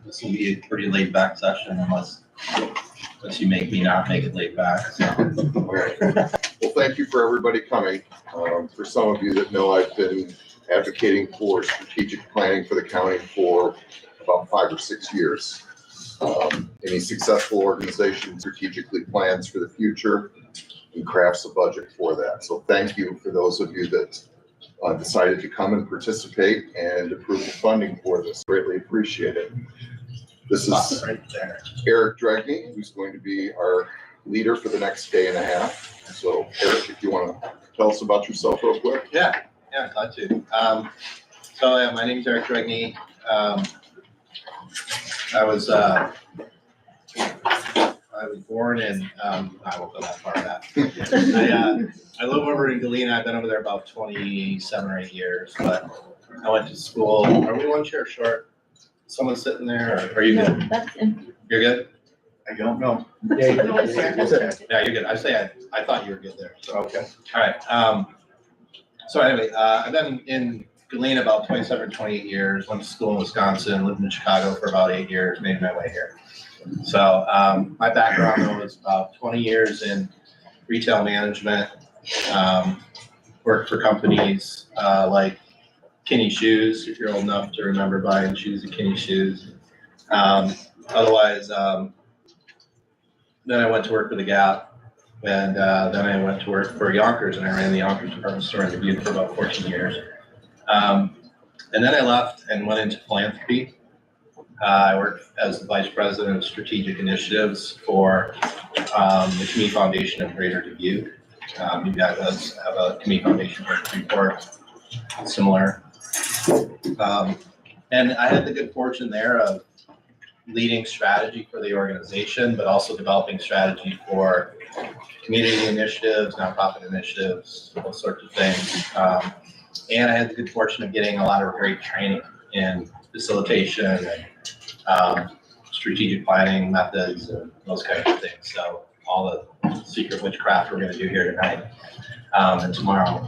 this will be a pretty laid back session unless you make me not make it laid back. So. Well, thank you for everybody coming. For some of you that know, I've been advocating for strategic planning for the county for about 5 or 6 years. Any successful organization strategically plans for the future and crafts a budget for that. So thank you for those of you that decided to come and participate and approve the funding for this. Greatly appreciate it. This is Eric Dregney, who's going to be our leader for the next day and a half. So Eric, if you want to tell us about yourself real quick. Yeah, glad to. My name is Eric Dregney. I was born in, I won't go that far back. I live over in Galena. I've been over there about 27 or 8 years, but I went to school. Are we one chair short? Someone sitting there, or are you good? That's empty. You're good? I don't know. Yeah, you're good. I thought you were good there. So. Okay. All right. So anyway, I've been in Galena about 27, 28 years. Went to school in Wisconsin, lived in Chicago for about 8 years, made my way here. So my background though is about 20 years in retail management. Worked for companies like Kinney Shoes, if you're old enough to remember buying shoes at Kinney Shoes. Otherwise, then I went to work for the Gap, and then I went to work for Yonkers, and I ran the Yonkers department store in Dubuque for about 14 years. And then I left and went into philanthropy. I worked as the Vice President of Strategic Initiatives for the Community Foundation of Greater Dubuque. You guys have a Community Foundation report similar. And I had the good fortune there of leading strategy for the organization, but also developing strategy for community initiatives, nonprofit initiatives, those sorts of things. And I had the good fortune of getting a lot of great training in facilitation and strategic planning methods and those kinds of things. So all the secret witchcraft we're going to do here tonight and tomorrow.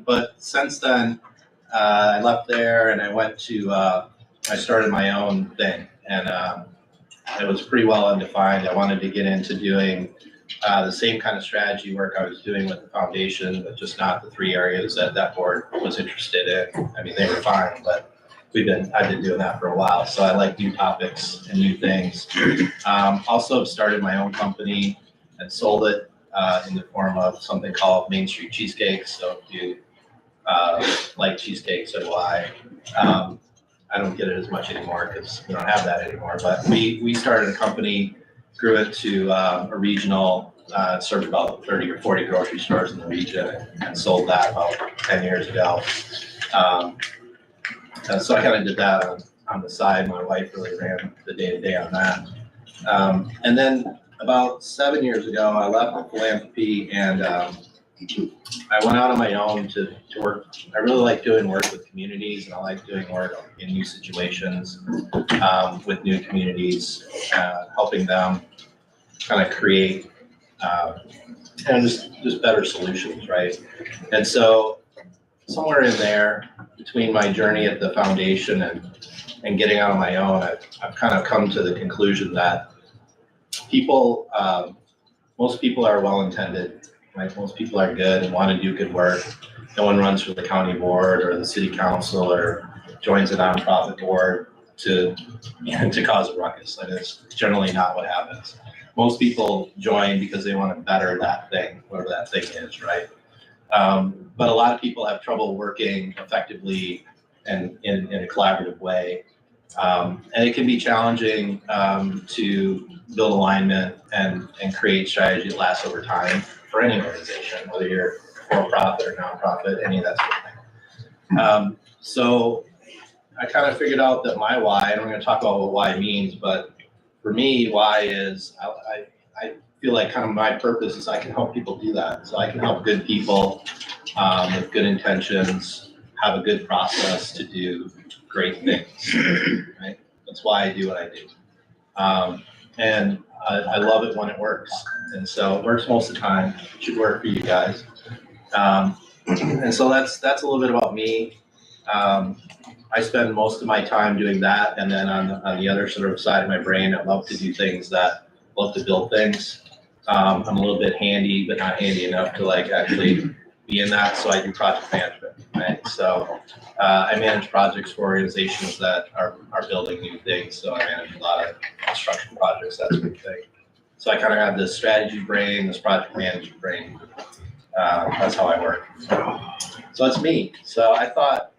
But since then, I left there and I went to, I started my own thing, and it was pretty well undefined. I wanted to get into doing the same kind of strategy work I was doing with the foundation, but just not the 3 areas that that board was interested in. I mean, they were fine, but I've been doing that for a while. So I like new topics and new things. Also started my own company and sold it in the form of something called Main Street Cheesecakes. So if you like cheesecakes, so do I. I don't get it as much anymore because we don't have that anymore. But we started a company, grew it to a regional, served about 30 or 40 grocery stores in the region, and sold that about 10 years ago. So I kind of did that on the side. My wife really ran the day-to-day on that. And then about 7 years ago, I left the philanthropy and I went out on my own to work. I really like doing work with communities, and I like doing work in new situations with new communities, helping them kind of create just better solutions, right? And so somewhere in there, between my journey at the foundation and getting out on my own, I've kind of come to the conclusion that people, most people are well-intended. Right? Most people are good and want to do good work. No one runs for the county board or the city council or joins a nonprofit board to cause a ruckus. That is generally not what happens. Most people join because they want to better that thing, whatever that thing is, right? But a lot of people have trouble working effectively and in a collaborative way. And it can be challenging to build alignment and create strategy that lasts over time for any organization, whether you're for-profit or nonprofit, any of that sort of thing. So I kind of figured out that my why, and I'm going to talk about what why means, but for me, why is I feel like kind of my purpose is I can help people do that. So I can help good people with good intentions have a good process to do great things, right? That's why I do what I do. And I love it when it works. And so it works most of the time. It should work for you guys. And so that's a little bit about me. I spend most of my time doing that, and then on the other sort of side of my brain, I love to do things that love to build things. I'm a little bit handy, but not handy enough to like actually be in that, so I do project management, right? So I manage projects for organizations that are building new things, so I manage a lot of construction projects, that sort of thing. So I kind of have this strategy brain, this project management brain. That's how I work. So that's me. So I thought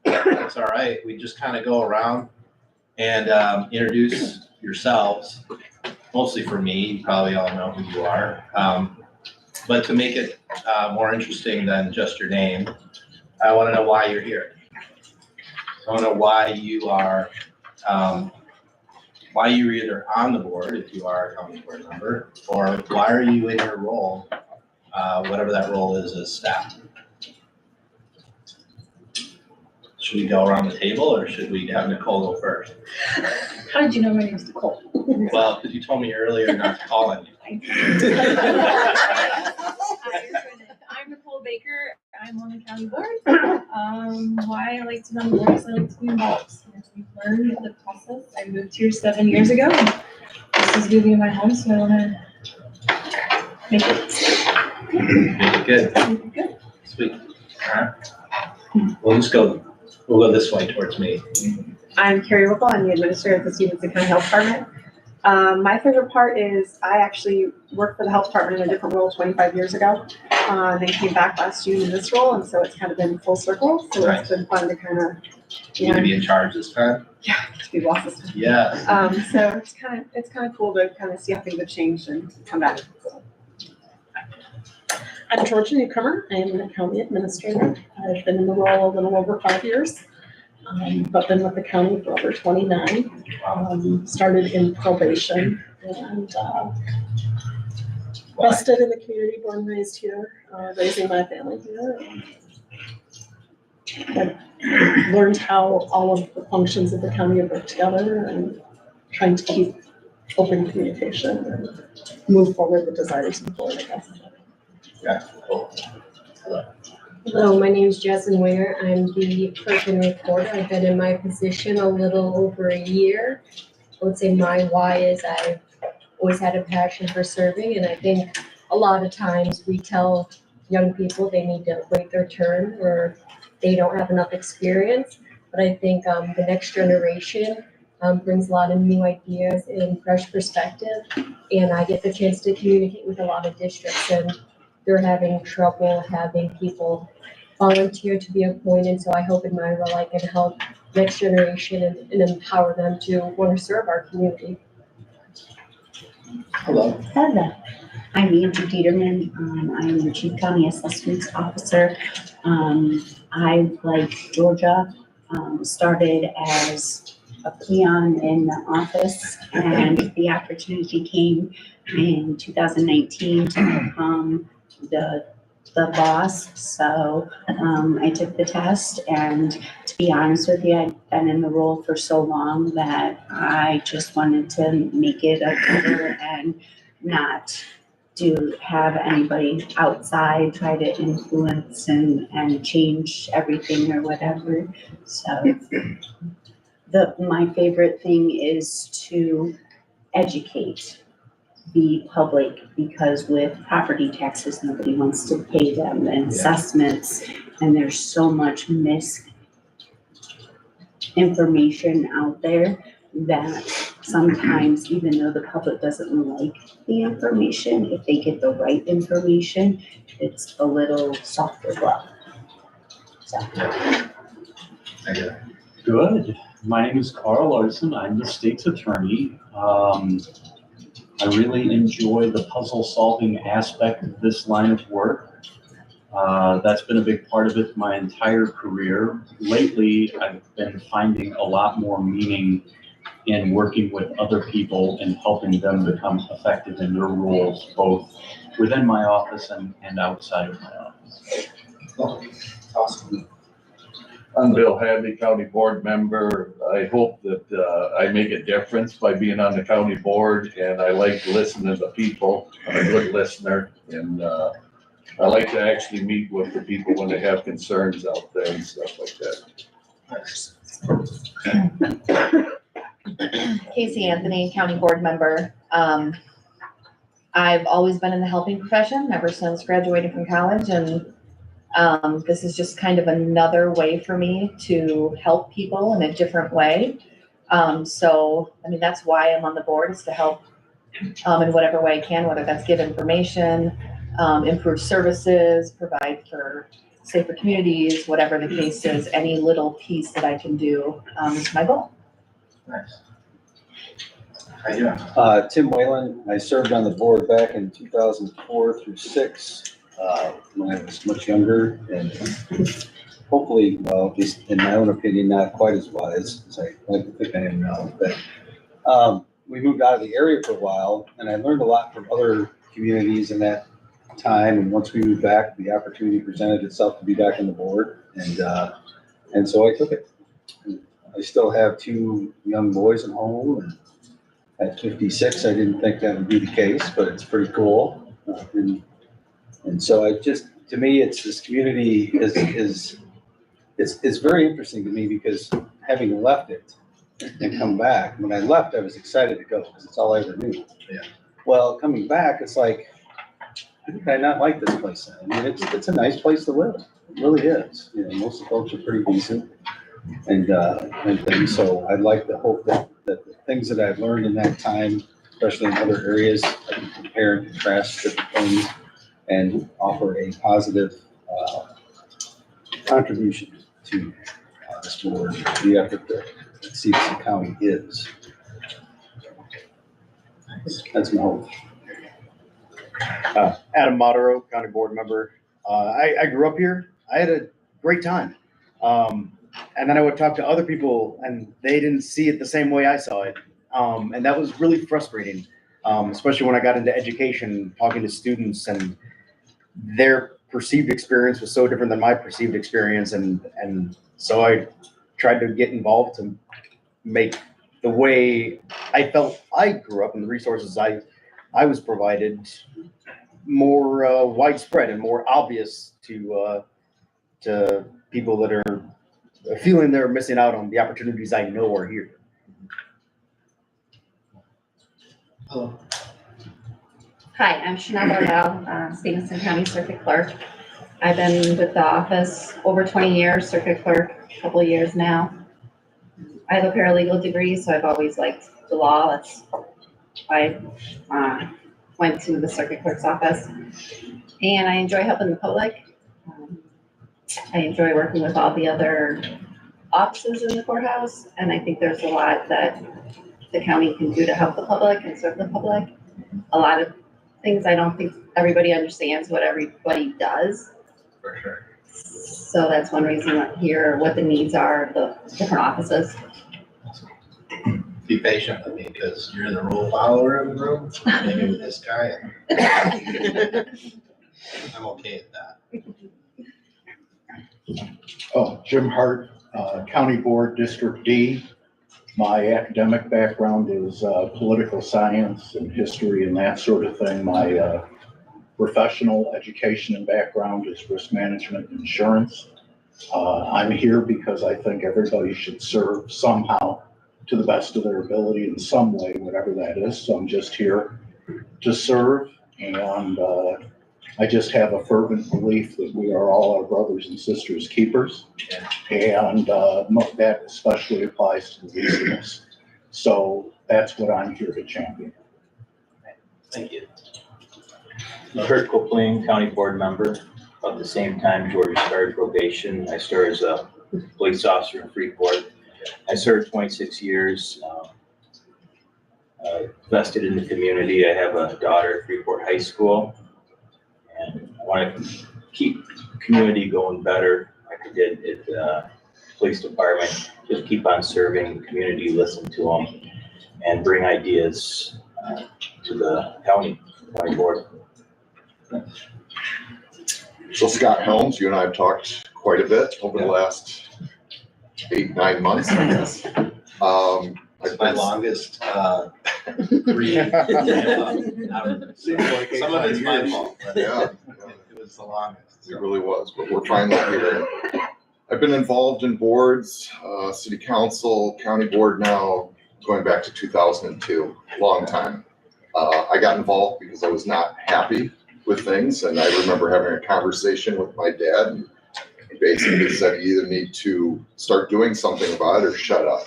it's all right. We just kind of go around and introduce yourselves. Mostly for me, you probably all know who you are. But to make it more interesting than just your name, I want to know why you're here. I want to know why you are, why you're either on the board, if you are a county board member, or why are you in your role, whatever that role is as staff. Should we go around the table, or should we have Nicole go first? How did you know my name is Nicole? Well, because you told me earlier not to call on you. I'm Nicole Baker. I'm on the county board. Why I like to be on the board is I like to be involved. And we've learned the process. I moved here 7 years ago. This is gonna be my home, so I want to make it Good. good. Sweet. All right. We'll go this way towards me. I'm Carrie Whipple. I'm the administrator of the Stephenson County Health Department. My favorite part is I actually worked for the health department in a different role 25 years ago. Then came back last June in this role, and so it's kind of been full circle. So Nice. It's been fun to kind of, You need to be in charge this time? to be bosses. Yes. So it's kind of cool to kind of see how things have changed and come back. I'm Georgia Newcomer. I'm the county administrator. I've been in the role a little over 5 years, but been with the county for over 29. Started in probation and vested in the community, born and raised here, raising my family here. And learned how all of the functions of the county work together and trying to keep open communication and move forward the desires of the board, I guess. Yeah, cool. Hello, my name is Jessamine Winger. I'm the clerk and recorder. I've been in my position a little over a year. I would say my why is I've always had a passion for serving, and I think a lot of times we tell young people they need to wait their turn or they don't have enough experience. But I think the next generation brings a lot of new ideas and fresh perspective, and I get the chance to communicate with a lot of districts, and they're having trouble having people volunteer to be appointed. So I hope in my role I can help next generation and empower them to want to serve our community. Hello. Hello, I'm Angie Dieterman. I'm the Chief County Assessments Officer. I, like Georgia, started as a peon in the office, and the opportunity came in 2019 to become the boss. So I took the test, and to be honest with you, I've been in the role for so long that I just wanted to make it a career and not to have anybody outside try to influence and change everything or whatever. So my favorite thing is to educate the public, because with property taxes, nobody wants to pay them, and assessments, and there's so much misinformation out there that sometimes, even though the public doesn't like the information, if they get the right information, it's a little softer glove. So. Good. My name is Carl Larson. I'm the state's attorney. I really enjoy the puzzle solving aspect of this line of work. That's been a big part of it my entire career. Lately, I've been finding a lot more meaning in working with other people and helping them become effective in their roles, both within my office and outside of my office. Oh, awesome. I'm Bill Hadley, county board member. I hope that I make a difference by being on the county board, and I like listening to people. I'm a good listener, and I like to actually meet with the people when they have concerns out there and stuff like that. Casey Anthony, County Board Member. I've always been in the helping profession ever since graduating from college, and this is just kind of another way for me to help people in a different way. So, I mean, that's why I'm on the board, is to help in whatever way I can, whether that's give information, improve services, provide for safer communities, whatever the case is, any little piece that I can do is my goal. Nice. How you doing? Tim Whalen, I served on the board back in 2004 through 6, when I was much younger and hopefully, well, at least in my own opinion, not quite as wise as I like to think I am now. But we moved out of the area for a while and I learned a lot from other communities in that time. And once we moved back, the opportunity presented itself to be back on the board. And so I took it. And I still have 2 young boys at home, and at 56, I didn't think that would be the case, but it's pretty cool. And so I just, to me, it's this community it's very interesting to me because having left it and come back, when I left, I was excited to go because it's all I ever knew. Yeah. Well, coming back, it's like, how did I not like this place? I mean, it's a nice place to live. It really is. You know, most of the folks are pretty decent and things. So I'd like to hope that the things that I've learned in that time, especially in other areas, I can compare and contrast different things and offer a positive contribution to this board, the effort that Stephenson County is. That's my hope. Adam Modero, County Board Member. I grew up here. I had a great time. And then I would talk to other people and they didn't see it the same way I saw it. And that was really frustrating, especially when I got into education, talking to students, and their perceived experience was so different than my perceived experience. And so I tried to get involved to make the way I felt I grew up and the resources I was provided more widespread and more obvious to people that are feeling they're missing out on the opportunities I know are here. Hello. Hi, I'm Chanel Bardell, Stephenson County Circuit Clerk. I've been with the office over 20 years, Circuit Clerk, a couple of years now. I have a paralegal degree, so I've always liked the law. That's why I went to the Circuit Clerk's office. And I enjoy helping the public. I enjoy working with all the other offices in the courthouse, and I think there's a lot that the county can do to help the public and serve the public. A lot of things I don't think everybody understands what everybody does. For sure. So that's one reason I'm here, what the needs are of the different offices. Be patient with me because you're the rule follower in the room. Maybe with this guy. I'm okay with that. Oh, Jim Hart, County Board, District D. My academic background is political science and history and that sort of thing. My professional education and background is risk management and insurance. I'm here because I think everybody should serve somehow to the best of their ability in some way, whatever that is. So I'm just here to serve, and I just have a fervent belief that we are all our brothers and sisters keepers, and that especially applies to the least of us. So that's what I'm here to champion. Thank you. Kurt Copeland, County Board Member. About the same time George started probation, I started as a police officer in Freeport. I served 26 years, vested in the community. I have a daughter at Freeport High School, and I want to keep the community going better like I did at the police department. Just keep on serving the community, listen to them, and bring ideas to the county board. So Scott Helms, you and I have talked quite a bit over the last 8-9 months, I guess. It's my longest read. Some of it's my fault, but Yeah, it was the longest. it really was, but we're finally here. I've been involved in boards, city council, county board now, going back to 2002, long time. I got involved because I was not happy with things, and I remember having a conversation with my dad, and he basically said, you either need to start doing something about it or shut up.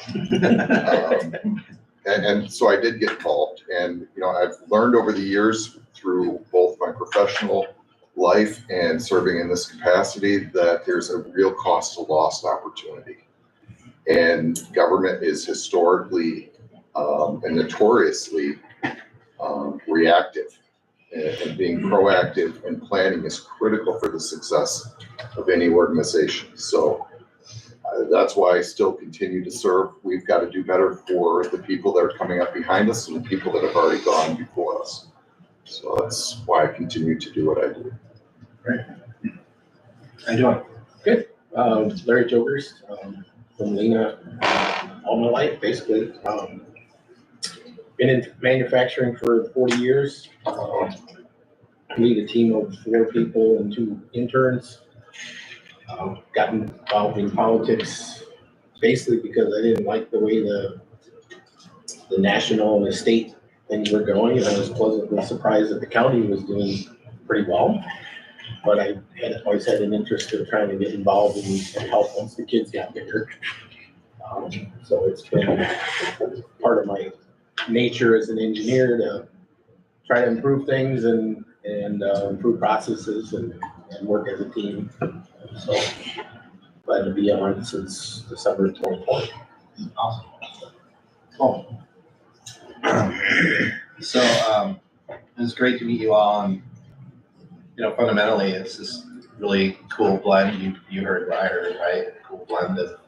And so I did get involved, and I've learned over the years through both my professional life and serving in this capacity that there's a real cost to lost opportunity. And government is historically and notoriously reactive, and being proactive and planning is critical for the success of any organization. So that's why I still continue to serve. We've got to do better for the people that are coming up behind us and the people that have already gone before us. So that's why I continue to do what I do. Great. How you doing? Good. Larry Jokers, from Lena, all my life, basically. Been in manufacturing for 40 years. Lead a team of 4 people and 2 interns. Got involved in politics basically because I didn't like the way the national and the state things were going, and I was pleasantly surprised that the county was doing pretty well. But I always had an interest in trying to get involved and help once the kids got bigger. So it's been part of my nature as an engineer to try to improve things and improve processes and work as a team. So glad to be on since December 2020. Awesome. Cool. So it was great to meet you all, and fundamentally it's this really cool blend. You heard what I heard, right? Cool blend of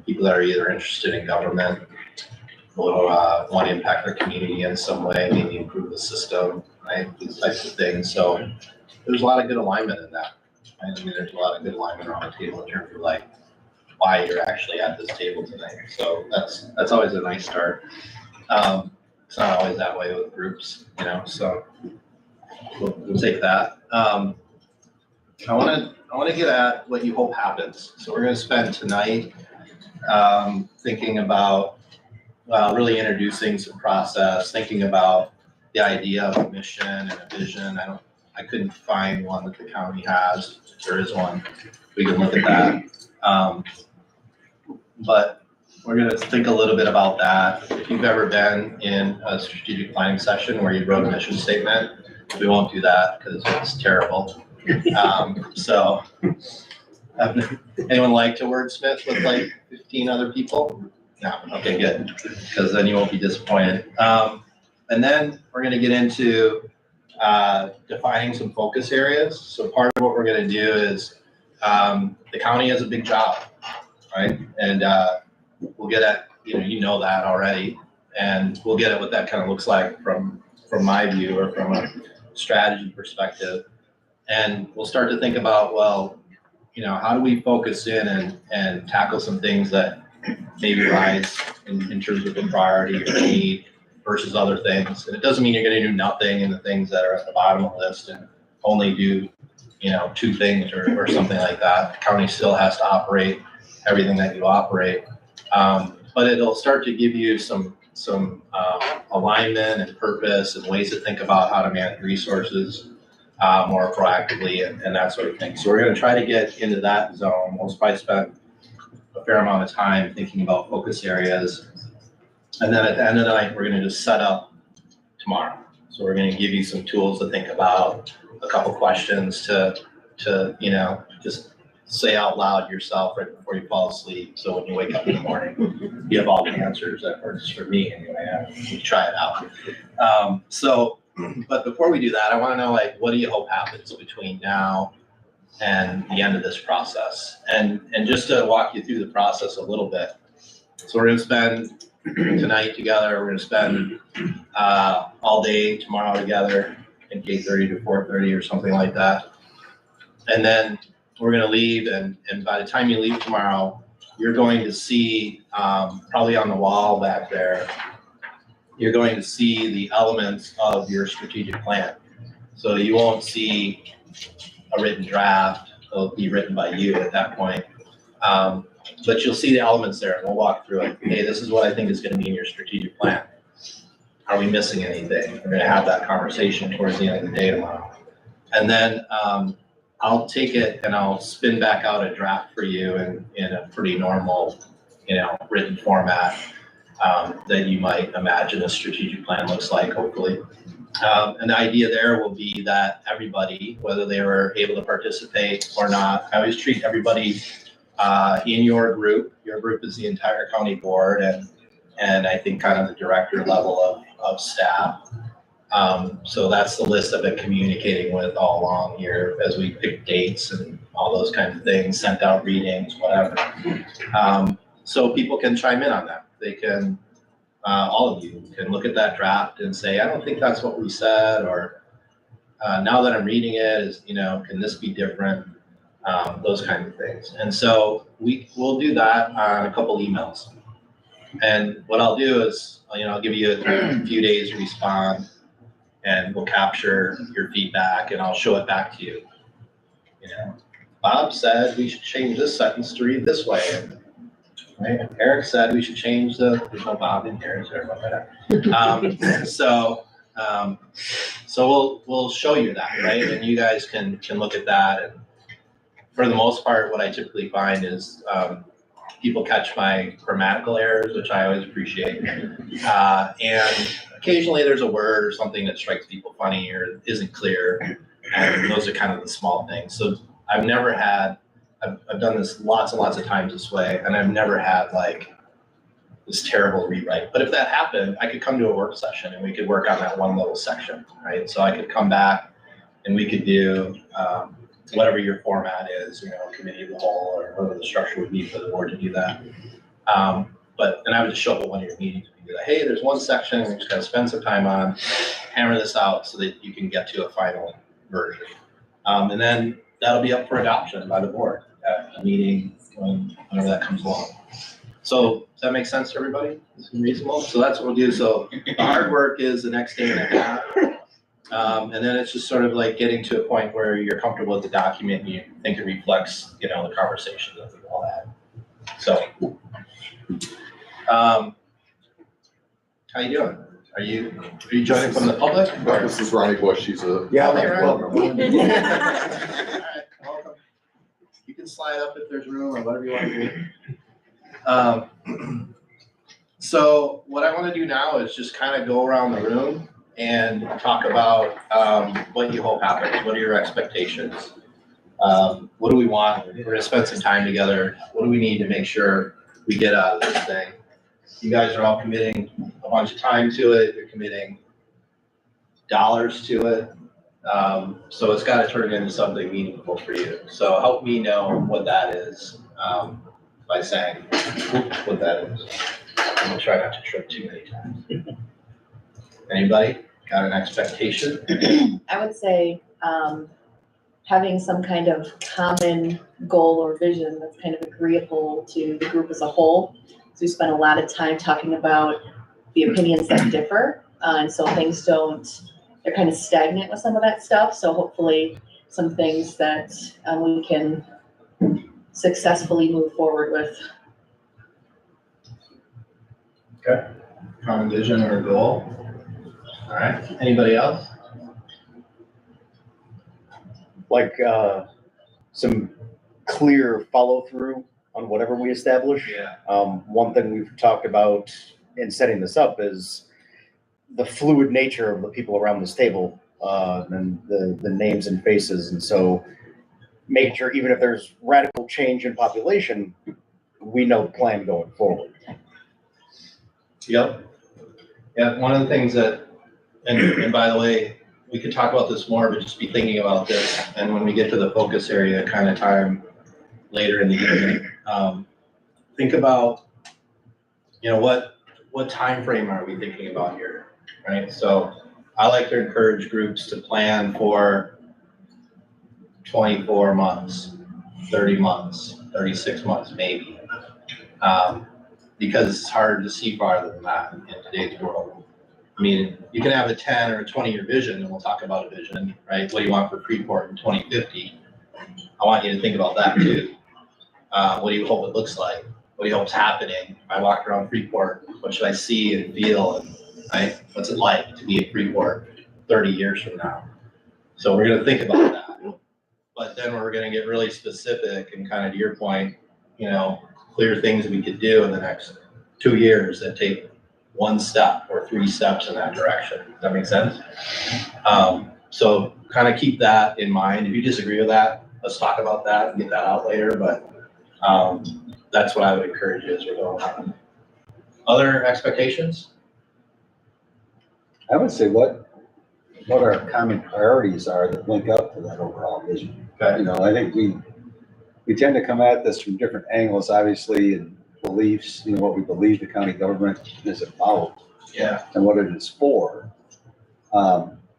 people that are either interested in government or want to impact their community in some way, maybe improve the system, right? These types of things. So there's a lot of good alignment in that. Right? I mean, there's a lot of good alignment around the table in terms of like why you're actually at this table tonight. So that's always a nice start. It's not always that way with groups, so we'll take that. I want to get at what you hope happens. So we're going to spend tonight thinking about really introducing some process, thinking about the idea of a mission and a vision. I couldn't find one that the county has. If there is one, we can look at that. But we're going to think a little bit about that. If you've ever been in a strategic planning session where you wrote a mission statement, we won't do that because it's terrible. So anyone like to wordsmith with like 15 other people? No, okay, good, because then you won't be disappointed. And then we're going to get into defining some focus areas. So part of what we're going to do is the county has a big job, right? And we'll get at, you know that already, and we'll get at what that kind of looks like from my view or from a strategy perspective. And we'll start to think about, well, how do we focus in and tackle some things that maybe rise in terms of a priority or need versus other things. And it doesn't mean you're going to do nothing in the things that are at the bottom of the list and only do, 2 things or something like that. The county still has to operate everything that you operate. But it'll start to give you some alignment and purpose and ways to think about how to manage resources more proactively and that sort of thing. So we're going to try to get into that zone. We'll probably spend a fair amount of time thinking about focus areas. And then at the end of the night, we're going to just set up tomorrow. So we're going to give you some tools to think about, a couple questions to just say out loud yourself right before you fall asleep. So when you wake up in the morning, you have all the answers. That works for me anyway. You try it out. But before we do that, I want to know, what do you hope happens between now and the end of this process? And just to walk you through the process a little bit. So we're going to spend tonight together. We're going to spend all day tomorrow together, I think 8:30 to 4:30 or something like that. And then we're going to leave, and by the time you leave tomorrow, you're going to see, probably on the wall back there, you're going to see the elements of your strategic plan. So you won't see a written draft it'll be written by you at that point. But you'll see the elements there, and we'll walk through it. Hey, this is what I think is gonna be in your strategic plan. Are we missing anything? We're gonna have that conversation towards the end of the day tomorrow. And then, I'll take it and I'll spin back out a draft for you in a pretty normal, written format, that you might imagine a strategic plan looks like, hopefully. And the idea there will be that everybody, whether they were able to participate or not, I always treat everybody in your group is the entire county board and I think kind of the director level of staff. So that's the list I've been communicating with all along here as we pick dates and all those kinds of things, sent out readings, whatever. So people can chime in on that. They can, all of you can look at that draft and say, I don't think that's what we said, or now that I'm reading it, can this be different? Those kinds of things. And so we'll do that on a couple emails. And what I'll do is, I'll give you a few days to respond, and we'll capture your feedback and I'll show it back to you. Bob said we should change this sentence to read this way. And, right? Eric said we should change there's no Bob in here, sorry about that. So we'll show you that, right? And you guys can look at that. And for the most part, what I typically find is people catch my grammatical errors, which I always appreciate. And occasionally there's a word or something that strikes people funny or isn't clear. And those are kind of the small things. So I've never had, I've done this lots and lots of times this way, and I've never had like this terrible rewrite. But if that happened, I could come to a work session and we could work on that one little section, right? So I could come back and we could do whatever your format is, committee of the whole, or whatever the structure would be for the board to do that. But then I would just show up at one of your meetings and be like, hey, there's one section we just gotta spend some time on, hammer this out so that you can get to a final version. And then that'll be up for adoption by the board at a meeting whenever that comes along. So does that make sense to everybody? Is it reasonable? So that's what we'll do. So the hard work is the next day and a half. And then it's just sort of like getting to a point where you're comfortable with the document and you think it reflects, the conversation that we've all had. So, how you doing? Are you joining from the public? This is Ronnie Bush. She's a. Yeah, welcome. All right, welcome. You can slide up if there's room or whatever you want to do. So what I want to do now is just kind of go around the room and talk about what you hope happens. What are your expectations? What do we want? We're gonna spend some time together. What do we need to make sure we get out of this thing? You guys are all committing a bunch of time to it. You're committing dollars to it. So it's got to turn into something meaningful for you. So help me know what that is by saying what that is. I'm gonna try not to trip too many times. Anybody got an expectation? I would say, having some kind of common goal or vision that's kind of agreeable to the group as a whole. So we spend a lot of time talking about the opinions that differ, and so things they're kind of stagnant with some of that stuff. So hopefully some things that we can successfully move forward with. Okay, common vision or goal. All right, anybody else? Like, some clear follow through on whatever we establish. Yeah. One thing we've talked about in setting this up is the fluid nature of the people around this table, and the names and faces. And so making sure even if there's radical change in population, we know the plan going forward. Yep. Yeah, one of the things that, and by the way, we could talk about this more, but just be thinking about this. And when we get to the focus area kind of time later in the evening, think about, what time frame are we thinking about here, right? So I like to encourage groups to plan for 24 months, 30 months, 36 months, maybe. Because it's hard to see farther than that in today's world. I mean, you can have a 10 or a 20-year vision, and we'll talk about a vision, right? What do you want for Freeport in 2050? I want you to think about that too. What do you hope it looks like? What do you hope's happening? If I walk around Freeport, what should I see and feel? And right, what's it like to be in Freeport 30 years from now? So we're gonna think about that. But then we're gonna get really specific and kind of to your point, you know, clear things that we could do in the next 2 years that take 1 step or 3 steps in that direction. Does that make sense? So kind of keep that in mind. If you disagree with that, let's talk about that and get that out later. But that's what I would encourage you as we're going on. Other expectations? I would say what our common priorities are that link up to that overall vision. Okay. You know, I think we tend to come at this from different angles, obviously, and beliefs, you know, what we believe the county government is about. Yeah. And what it is for.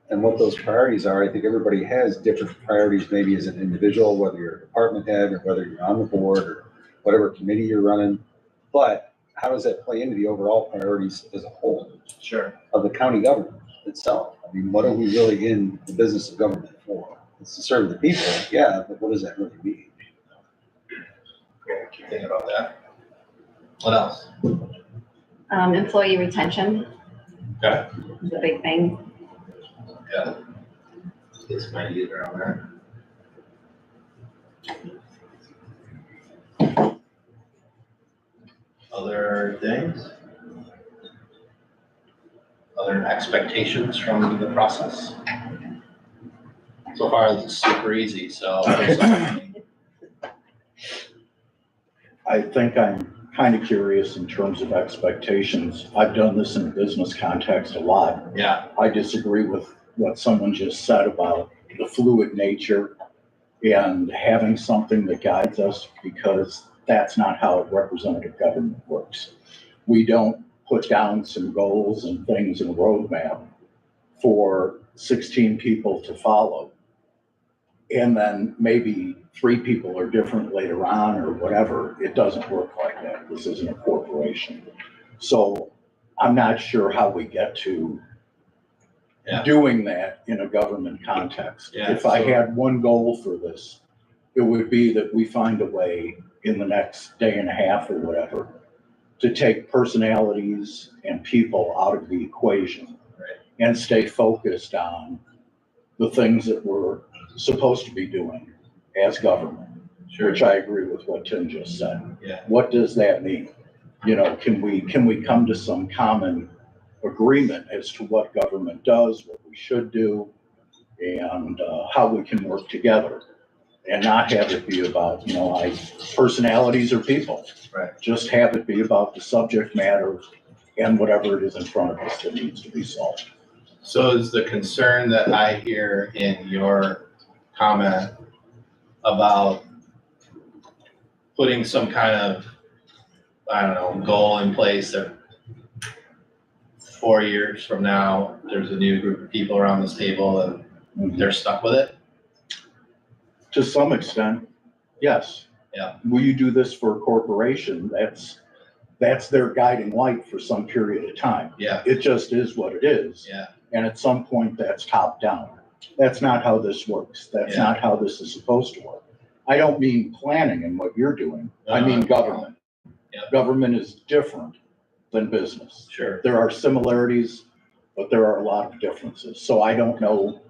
And what those priorities are. I think everybody has different priorities, maybe as an individual, whether you're a department head or whether you're on the board or whatever committee you're running. But how does that play into the overall priorities as a whole? Sure. Of the county government itself? I mean, what are we really in the business of government for? It's to serve the people, yeah, but what does that really mean? Cool. Keep thinking about that. What else? Employee retention Okay. is a big thing. Yeah. This might get around there. Other things? Other expectations from the process? So far, this is super easy, so. I think I'm kind of curious in terms of expectations. I've done this in a business context a lot. Yeah. I disagree with what someone just said about the fluid nature and having something that guides us, because that's not how representative government works. We don't put down some goals and things in a roadmap for 16 people to follow. And then maybe 3 people are different later on or whatever. It doesn't work like that. This isn't a corporation. So I'm not sure how we get to doing that in a government context. Yeah, if I had one goal for this, it would be that we find a way in the next day and a half or whatever to take personalities and people out of the equation and stay focused on the things that we're supposed to be doing as government, which I agree with what Tim just said. Yeah. What does that mean? You know, can we come to some common agreement as to what government does, what we should do, and how we can work together, and not have it be about, you know, personalities or people. Right. Just have it be about the subject matter and whatever it is in front of us that needs to be solved. So is the concern that I hear in your comment about putting some kind of, I don't know, goal in place that 4 years from now, there's a new group of people around this table and they're stuck with it? To some extent, yes. Yeah. Will you do this for a corporation? That's their guiding light for some period of time. Yeah. It just is what it is. Yeah. And at some point, that's top down. That's not how this works. That's not how this is supposed to work. I don't mean planning and what you're doing. I mean government. Yeah. Government is different than business. Sure. There are similarities, but there are a lot of differences. So I don't know,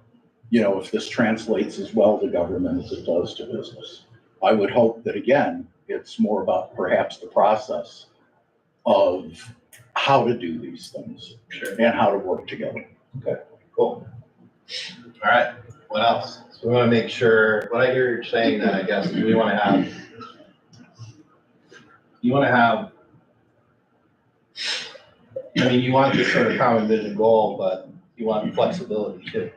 you know, if this translates as well to government as it does to business. I would hope that, again, it's more about perhaps the process of how to do these things and how to work together. Okay, cool. All right, what else? So we want to make sure, what I hear you're saying that I guess we want to have, you want this sort of common vision goal, but you want flexibility too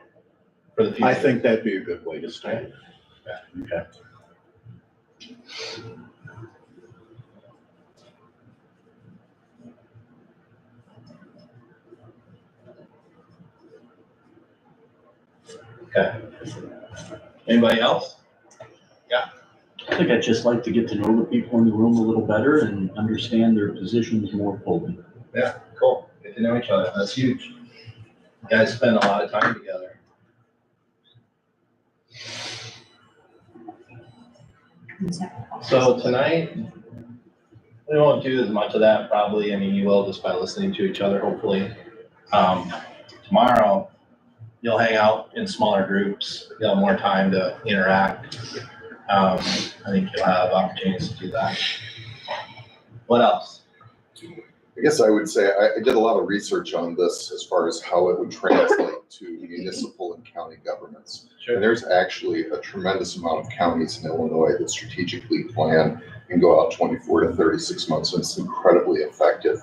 for the future. I think that'd be a good way to start. Okay. Okay. Anybody else? Yeah. I think I'd just like to get to know the people in the room a little better and understand their positions more fully. Yeah, cool. Get to know each other. That's huge. You guys spend a lot of time together. So tonight, we won't do as much of that probably. I mean, you will just by listening to each other, hopefully. Tomorrow, you'll hang out in smaller groups. You'll have more time to interact. I think you'll have opportunities to do that. What else? I guess I would say I did a lot of research on this as far as how it would translate to municipal and county governments. Sure. And there's actually a tremendous amount of counties in Illinois that strategically plan and go out 24 to 36 months, and it's incredibly effective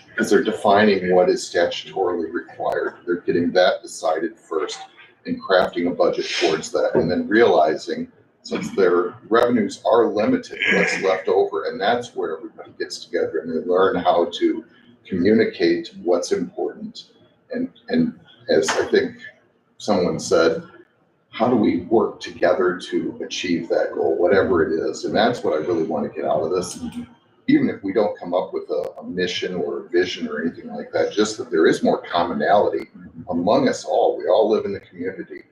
because they're defining what is statutorily required. They're getting that decided first and crafting a budget towards that, and then realizing since their revenues are limited, what's left over, and that's where everybody gets together and they learn how to communicate what's important. And as I think someone said, how do we work together to achieve that goal, whatever it is? And that's what I really want to get out of this. Even if we don't come up with a mission or a vision or anything like that, just that there is more commonality among us all. We all live in the community.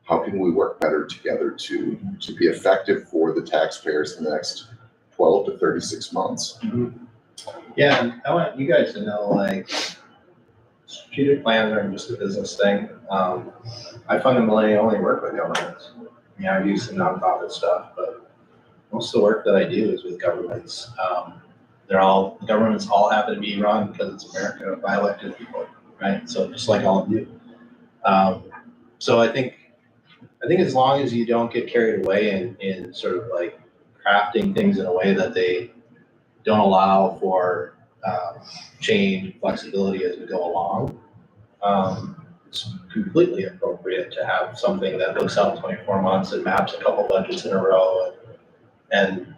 How can we work better together to be effective for the taxpayers in the next 12 to 36 months? Mm-hmm. Yeah, and I want you guys to know, like, strategic plans aren't just a business thing. I fundamentally only work with governments. I mean, I do some nonprofit stuff, but most of the work that I do is with governments. Governments all happen to be run because it's America by elected people, right? So just like all of you. So I think as long as you don't get carried away in sort of like crafting things in a way that they don't allow for change, flexibility as we go along, it's completely appropriate to have something that looks out 24 months and maps a couple budgets in a row, and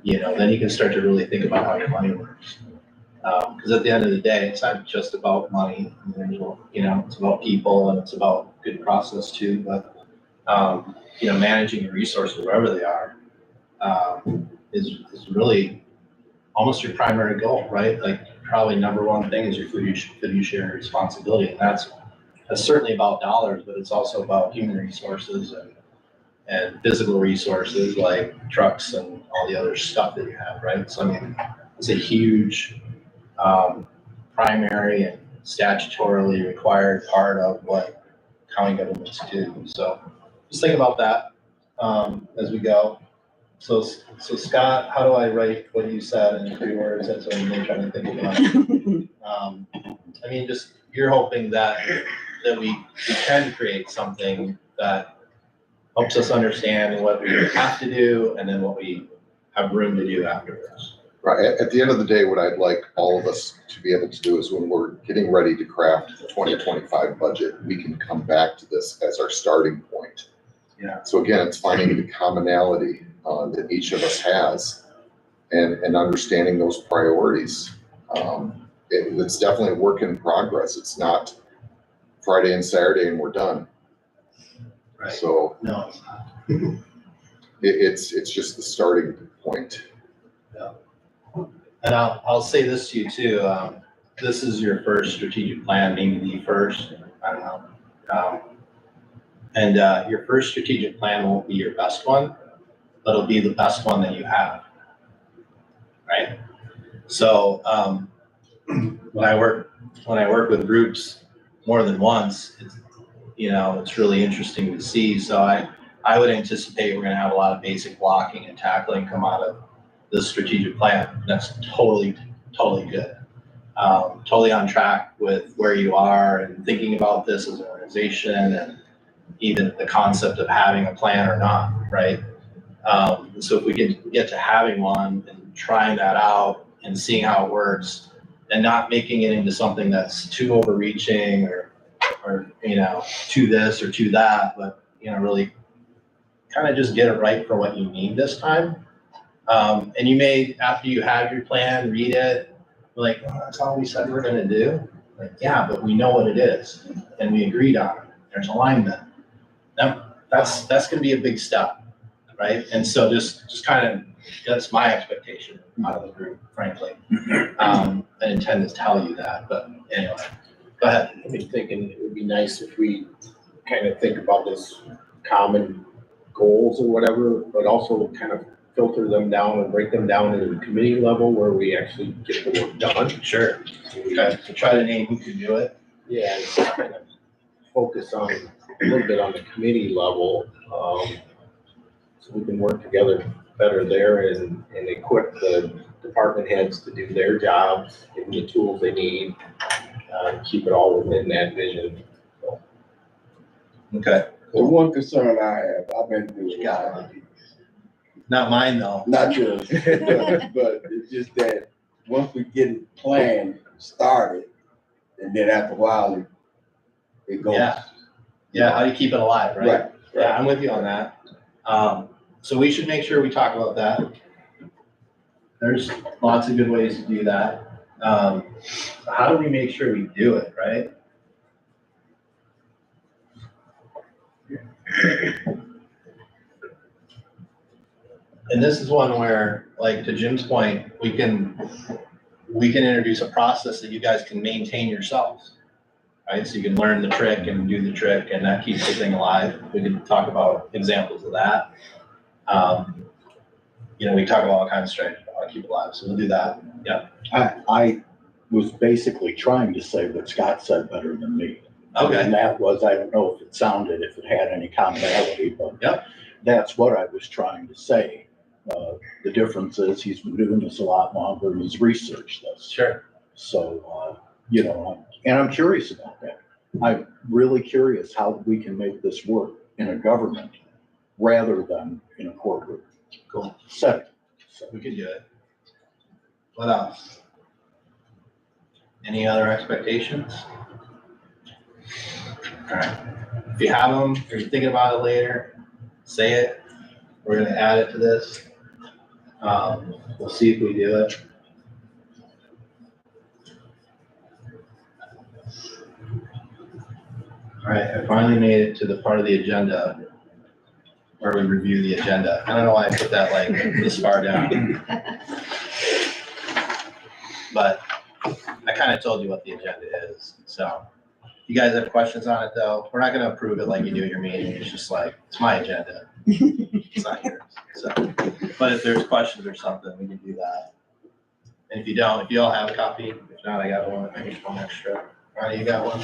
you know, then you can start to really think about how your money works. Because at the end of the day, it's not just about money. You know, it's about people and it's about good process too. But you know, managing your resources wherever they are is really almost your primary goal, right? Like probably number one thing is your fiduciary responsibility, and that's certainly about dollars, but it's also about human resources and physical resources like trucks and all the other stuff that you have, right? So I mean, it's a huge primary and statutorily required part of what county governments do. So just think about that as we go. So Scott, how do I write what you said in 3 words? That's what I'm really trying to think about. I mean, just you're hoping that we can create something that helps us understand what we have to do and then what we have room to do afterwards. Right. At the end of the day, what I'd like all of us to be able to do is when we're getting ready to craft the 2025 budget, we can come back to this as our starting point. Yeah. So again, it's finding the commonality that each of us has and understanding those priorities. It's definitely a work in progress. It's not Friday and Saturday and we're done. Right. So no, it's not. It's just the starting point. Yeah. And I'll say this to you too. This is your first strategic plan, maybe the first. I don't know. And your first strategic plan won't be your best one, but it'll be the best one that you have. Right. So when I work with groups more than once, it's really interesting to see. So I would anticipate we're going to have a lot of basic blocking and tackling come out of this strategic plan. That's totally good. Totally on track with where you are and thinking about this as an organization and even the concept of having a plan or not, right? So if we get to having one and trying that out and seeing how it works and not making it into something that's too overreaching or to this or to that, but really kind of just get it right for what you need this time. And you may, after you have your plan, read it, like, oh, that's all we said we're gonna do. Like, yeah, but we know what it is and we agreed on it. There's alignment. That's gonna be a big step, right? And so just kind of, that's my expectation out of the group, frankly. I intend to tell you that, but anyway, go ahead. I've been thinking it would be nice if we kind of think about this common goals or whatever, but also kind of filter them down and break them down into the committee level where we actually get the work done. Sure. Okay, so try to name who can do it. Yeah, and just kind of focus on, a little bit on the committee level, so we can work together better there and equip the department heads to do their jobs, give them the tools they need, keep it all within that vision. Okay. The one concern I have, I've been through a lot of these. Not mine, though. Not yours, but it's just that once we get it planned, started, and then after a while, it goes. Yeah. Yeah, how do you keep it alive, right? Right. Yeah, I'm with you on that. So we should make sure we talk about that. There's lots of good ways to do that. How do we make sure we do it, right? And this is one where, like, to Jim's point, we can introduce a process that you guys can maintain yourselves, right? So you can learn the trick and do the trick, and that keeps the thing alive. We can talk about examples of that. We talk about all kinds of strategies about how to keep it alive, so we'll do that. Yeah. I was basically trying to say what Scott said better than me. Okay. And that was, I don't know if it had any commonality, but Yep. That's what I was trying to say. The difference is he's been doing this a lot longer and he's researched this. Sure. So, and I'm curious about that. I'm really curious how we can make this work in a government rather than in a corporate setting. So we could do it. What else? Any other expectations? All right. If you have them, or you're thinking about it later, say it. We're gonna add it to this. We'll see if we do it. All right, I finally made it to the part of the agenda where we review the agenda. I don't know why I put that like this far down. But I kind of told you what the agenda is. So you guys have questions on it though? We're not gonna approve it like you do at your meeting. It's just like, it's my agenda. It's not yours. So, but if there's questions or something, we can do that. And if you don't, if you all have a copy, if not, I got one. I can one extra. Ronnie, you got one?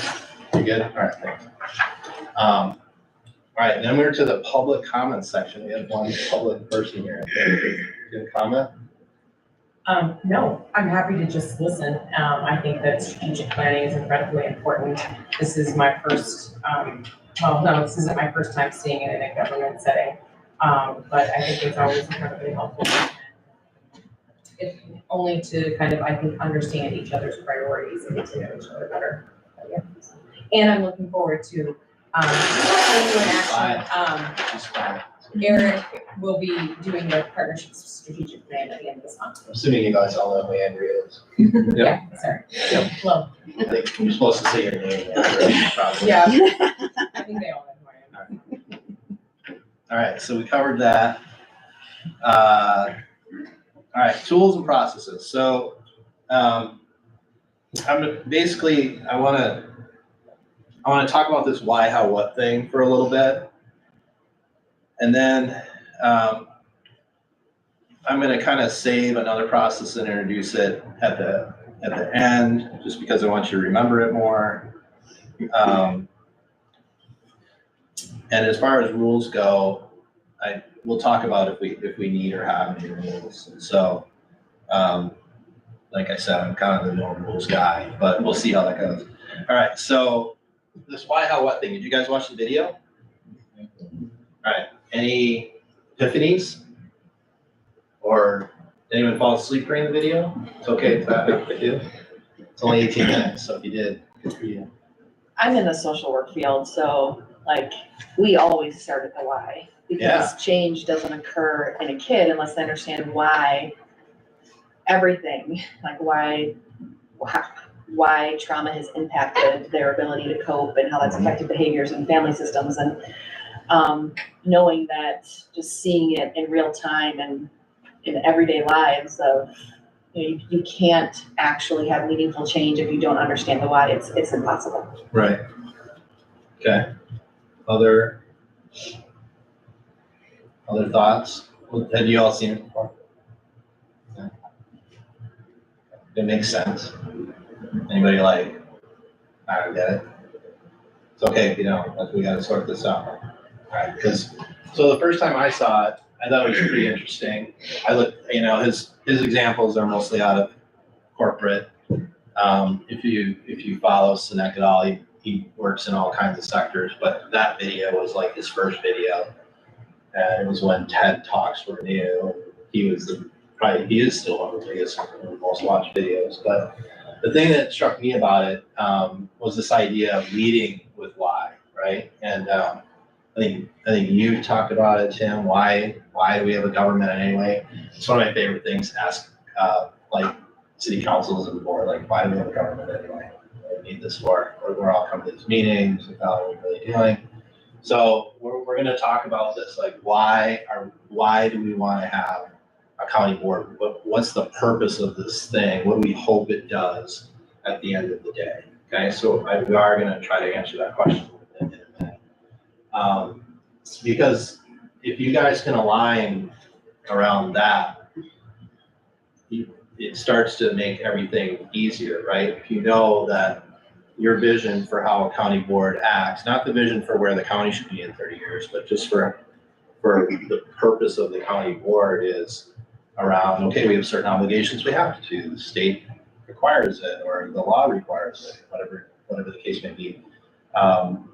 You good? All right, thanks. All right, then we're to the public comment section. We have one public person here. Get a comment? No, I'm happy to just listen. I think that strategic planning is incredibly important. This is my first, this isn't my first time seeing it in a government setting. But I think it's always incredibly helpful. If only to kind of, I think, understand each other's priorities and get to know each other better. But yeah. And I'm looking forward to, seeing you in action. Eric will be doing the partnership strategic plan at the end of this month. Assuming you guys all know who Andrea is. Yeah, sorry. Yep. Hello. I think you're supposed to say your name. Probably. Yeah. I think they all know who I am. All right, so we covered that. All right, tools and processes. So I want to talk about this why, how, what thing for a little bit. And then I'm going to kind of save another process and introduce it at the end, just because I want you to remember it more. And as far as rules go, we'll talk about if we need or have any rules. So, like I said, I'm kind of the no rules guy, but we'll see how that goes. All right, so this why, how, what thing. Did you guys watch the video? All right. Any epiphanies? Or anyone fall asleep during the video? It's okay if you do. It's only 18 minutes, so if you did, good for you. I'm in the social work field, so like we always start at the why, because change doesn't occur in a kid unless they understand why everything, like why trauma has impacted their ability to cope and how that's affected behaviors and family systems, and knowing that, just seeing it in real time and in everyday lives of, you can't actually have meaningful change if you don't understand the why. It's impossible. Right. Okay. Other thoughts? Have you all seen it before? Yeah. It makes sense. Anybody like, I don't get it? It's okay if you don't, but we gotta sort this out. Alright, so the first time I saw it, I thought it was pretty interesting. I looked, his examples are mostly out of corporate. If you follow Sinek at all, he works in all kinds of sectors, but that video was like his first video. And it was when TED Talks were new. He is still one of the biggest, most watched videos. But the thing that struck me about it was this idea of leading with why, right? And I think you talked about it, Tim. Why do we have a government anyway? It's one of my favorite things to ask, like city councils and the board, like, why do we have a government anyway? What do we need this for? We're all coming to these meetings without what we're really doing. So we're going to talk about this, like why do we want to have a county board? What's the purpose of this thing? What do we hope it does at the end of the day? Okay, so we are going to try to answer that question in a minute. Because if you guys can align around that, it starts to make everything easier, right? If you know that your vision for how a county board acts, not the vision for where the county should be in 30 years, but just for the purpose of the county board is around, okay, we have certain obligations we have to, the state requires it, or the law requires it, whatever the case may be.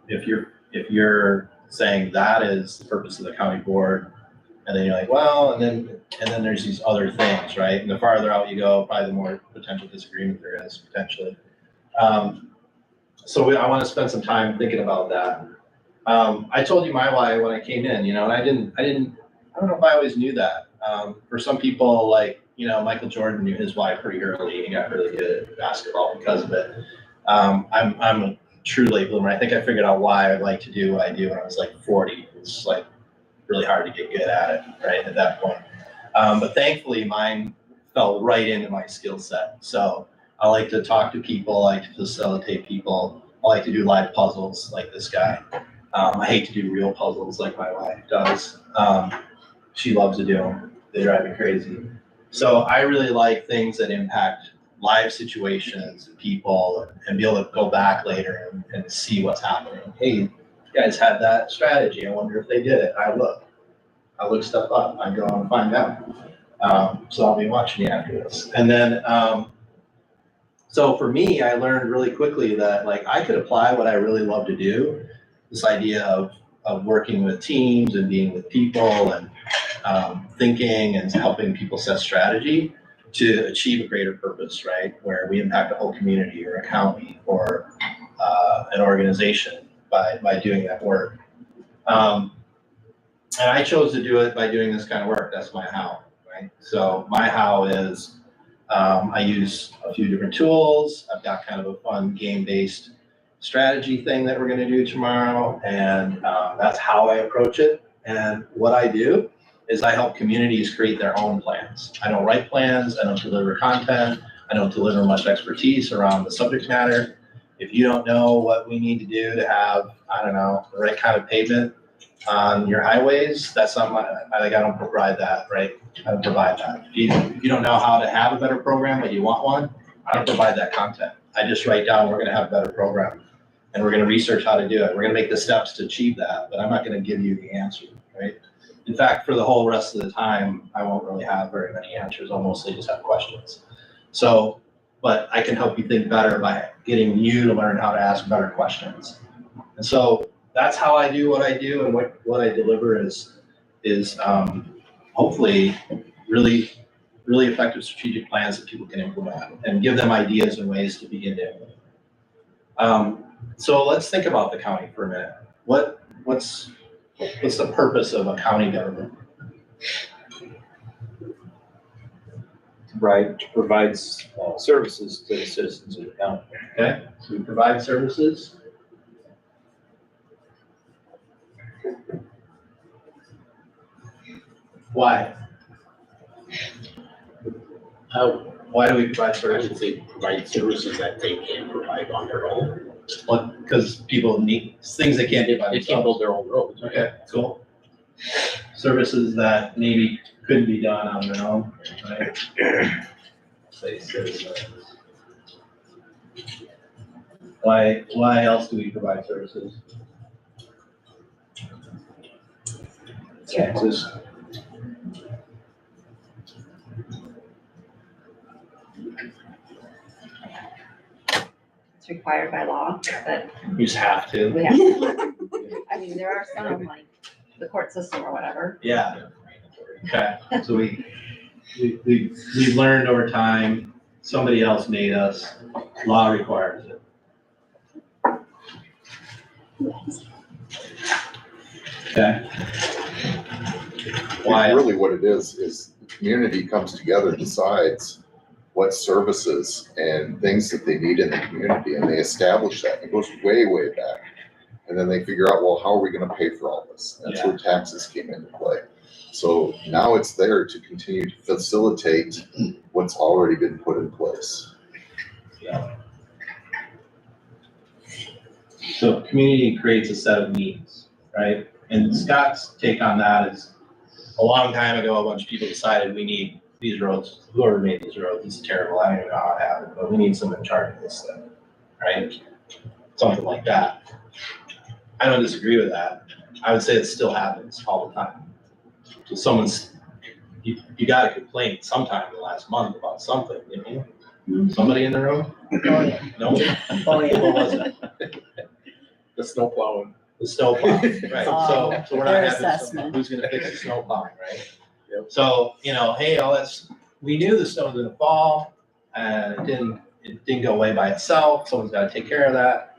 If you're saying that is the purpose of the county board, and then you're like, well, and then there's these other things, right? And the farther out you go, probably the more potential disagreement there is potentially. So I want to spend some time thinking about that. I told you my why when I came in, and I don't know if I always knew that. For some people, like, Michael Jordan knew his why pretty early. He got really good at basketball because of it. I'm a true late bloomer. I think I figured out why I like to do what I do when I was like 40. It's like really hard to get good at it, right, at that point. But thankfully, mine fell right into my skill set. So I like to talk to people, I like to facilitate people. I like to do live puzzles like this guy. I hate to do real puzzles like my wife does. She loves to do them. They drive me crazy. So I really like things that impact live situations, people, and be able to go back later and see what's happening. Hey, you guys had that strategy. I wonder if they did it. I look stuff up. I go and find out. So I'll be watching you after this. And then, so for me, I learned really quickly that like I could apply what I really love to do, this idea of working with teams and being with people and thinking and helping people set strategy to achieve a greater purpose, right? Where we impact a whole community or a county or an organization by doing that work. And I chose to do it by doing this kind of work. That's my how, right? So my how is I use a few different tools. I've got kind of a fun game-based strategy thing that we're going to do tomorrow, and that's how I approach it. And what I do is I help communities create their own plans. I don't write plans. I don't deliver content. I don't deliver much expertise around the subject matter. If you don't know what we need to do to have, I don't know, the right kind of pavement on your highways, that's not I don't provide that, right? I don't provide that. If you don't know how to have a better program, but you want one, I don't provide that content. I just write down, we're gonna have a better program, and we're gonna research how to do it. We're gonna make the steps to achieve that, but I'm not gonna give you the answer, right? In fact, for the whole rest of the time, I won't really have very many answers. I'll mostly just have questions. So, but I can help you think better by getting you to learn how to ask better questions. And so that's how I do what I do, and what I deliver is hopefully really effective strategic plans that people can implement and give them ideas and ways to begin to implement. So let's think about the county for a minute. What's the purpose of a county government? Provides services to the citizens of the county. Okay, so we provide services. Why? Why do we provide services? They provide services that they can't provide on their own. Because people need things they can't do by themselves. They can't build their own roads. Okay, cool. services that maybe couldn't be done on their own, right? Say citizens. Why else do we provide services? Taxes. It's required by law, but You just have to. we have to. I mean, there are some, like, the court system or whatever. Yeah. Okay, so we've learned over time, somebody else made us, law requires it. Okay. Why? Really what it is the community comes together, decides what services and things that they need in the community, and they establish that. It goes way, way back. And then they figure out, well, how are we gonna pay for all this? That's where taxes came into play. So now it's there to continue to facilitate what's already been put in place. Yeah. So community creates a set of needs, right? And Scott's take on that is, a long time ago, a bunch of people decided we need these roads. Whoever made these roads, it's terrible. I don't even know how it happened, but we need someone in charge of this thing, right? Something like that. I don't disagree with that. I would say it still happens all the time. So you got a complaint sometime in the last month about something, you know? Somebody in the room? Oh, yeah. No? What was it? The snow plowing. The snow plowing, right? So we're not Their having, assessment. who's gonna fix the snow plowing, right? So, you know, hey, we knew the snow was gonna fall, and it didn't go away by itself. Someone's gotta take care of that.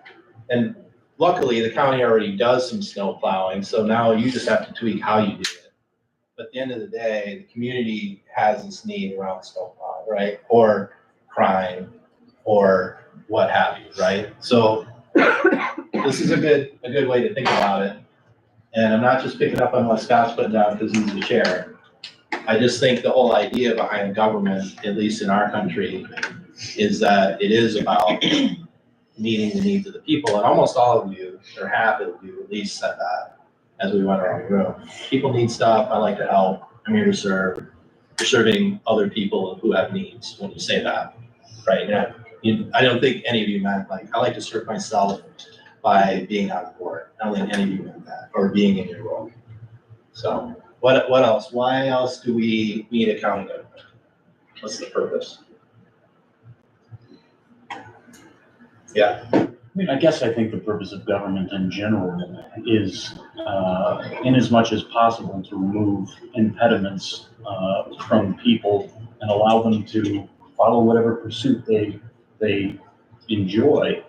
And luckily, the county already does some snow plowing, so now you just have to tweak how you do it. But at the end of the day, the community has this need around snow plowing, right? Or crime, or what have you, right? So this is a good way to think about it. And I'm not just picking up on what Scott's putting down because he's the chair. I just think the whole idea behind government, at least in our country, is that it is about meeting the needs of the people. And almost all of you, or half of you at least, said that as we went around the room. People need stuff. I like to help. I'm here to serve. You're serving other people who have needs when you say that, right? I don't think any of you meant like, I like to serve myself by being on the board. I don't think any of you meant that, or being in your role. So what else? Why else do we need a county government? What's the purpose? Yeah. I mean, I guess I think the purpose of government in general is, in as much as possible, to remove impediments from people and allow them to follow whatever pursuit they enjoy.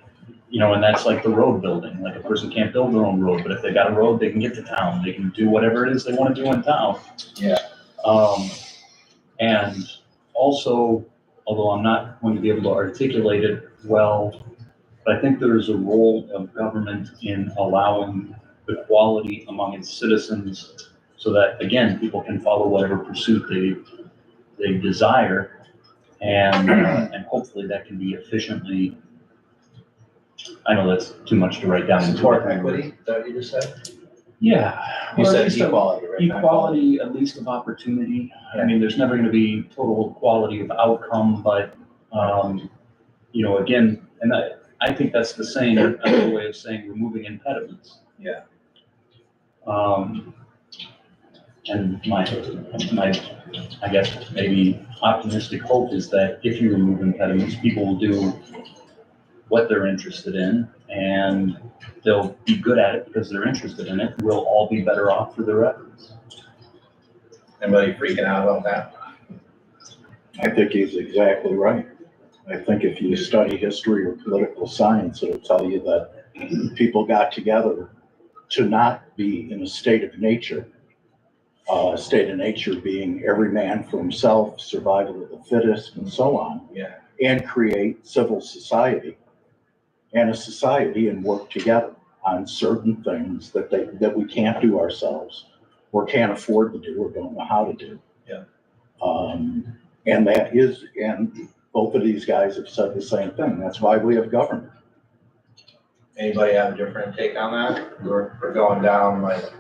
You know, and that's like the road building. Like, a person can't build their own road, but if they got a road, they can get to town. They can do whatever it is they want to do in town. Yeah. And also, although I'm not going to be able to articulate it well, but I think there's a role of government in allowing equality among its citizens so that, again, people can follow whatever pursuit they desire. And hopefully that can be efficiently, I know that's too much to write down. Support equity, is that what you just said? Yeah. You or at said least equality, right? Equality, at least of opportunity. I mean, there's never gonna be total equality of outcome, but, you know, again, and I think that's the same, another way of saying removing impediments. Yeah. And my, I guess, maybe optimistic hope is that if you remove impediments, people will do what they're interested in, and they'll be good at it because they're interested in it. We'll all be better off for their efforts. Anybody freaking out about that? I think he's exactly right. I think if you study history or political science, it'll tell you that people got together to not be in a state of nature. A state of nature being every man for himself, survival of the fittest, and so on. Yeah. And create civil society and a society and work together on certain things that we can't do ourselves or can't afford to do or don't know how to do. Yeah. And that is, and both of these guys have said the same thing. That's why we have government. Anybody have a different take on that? We're going down like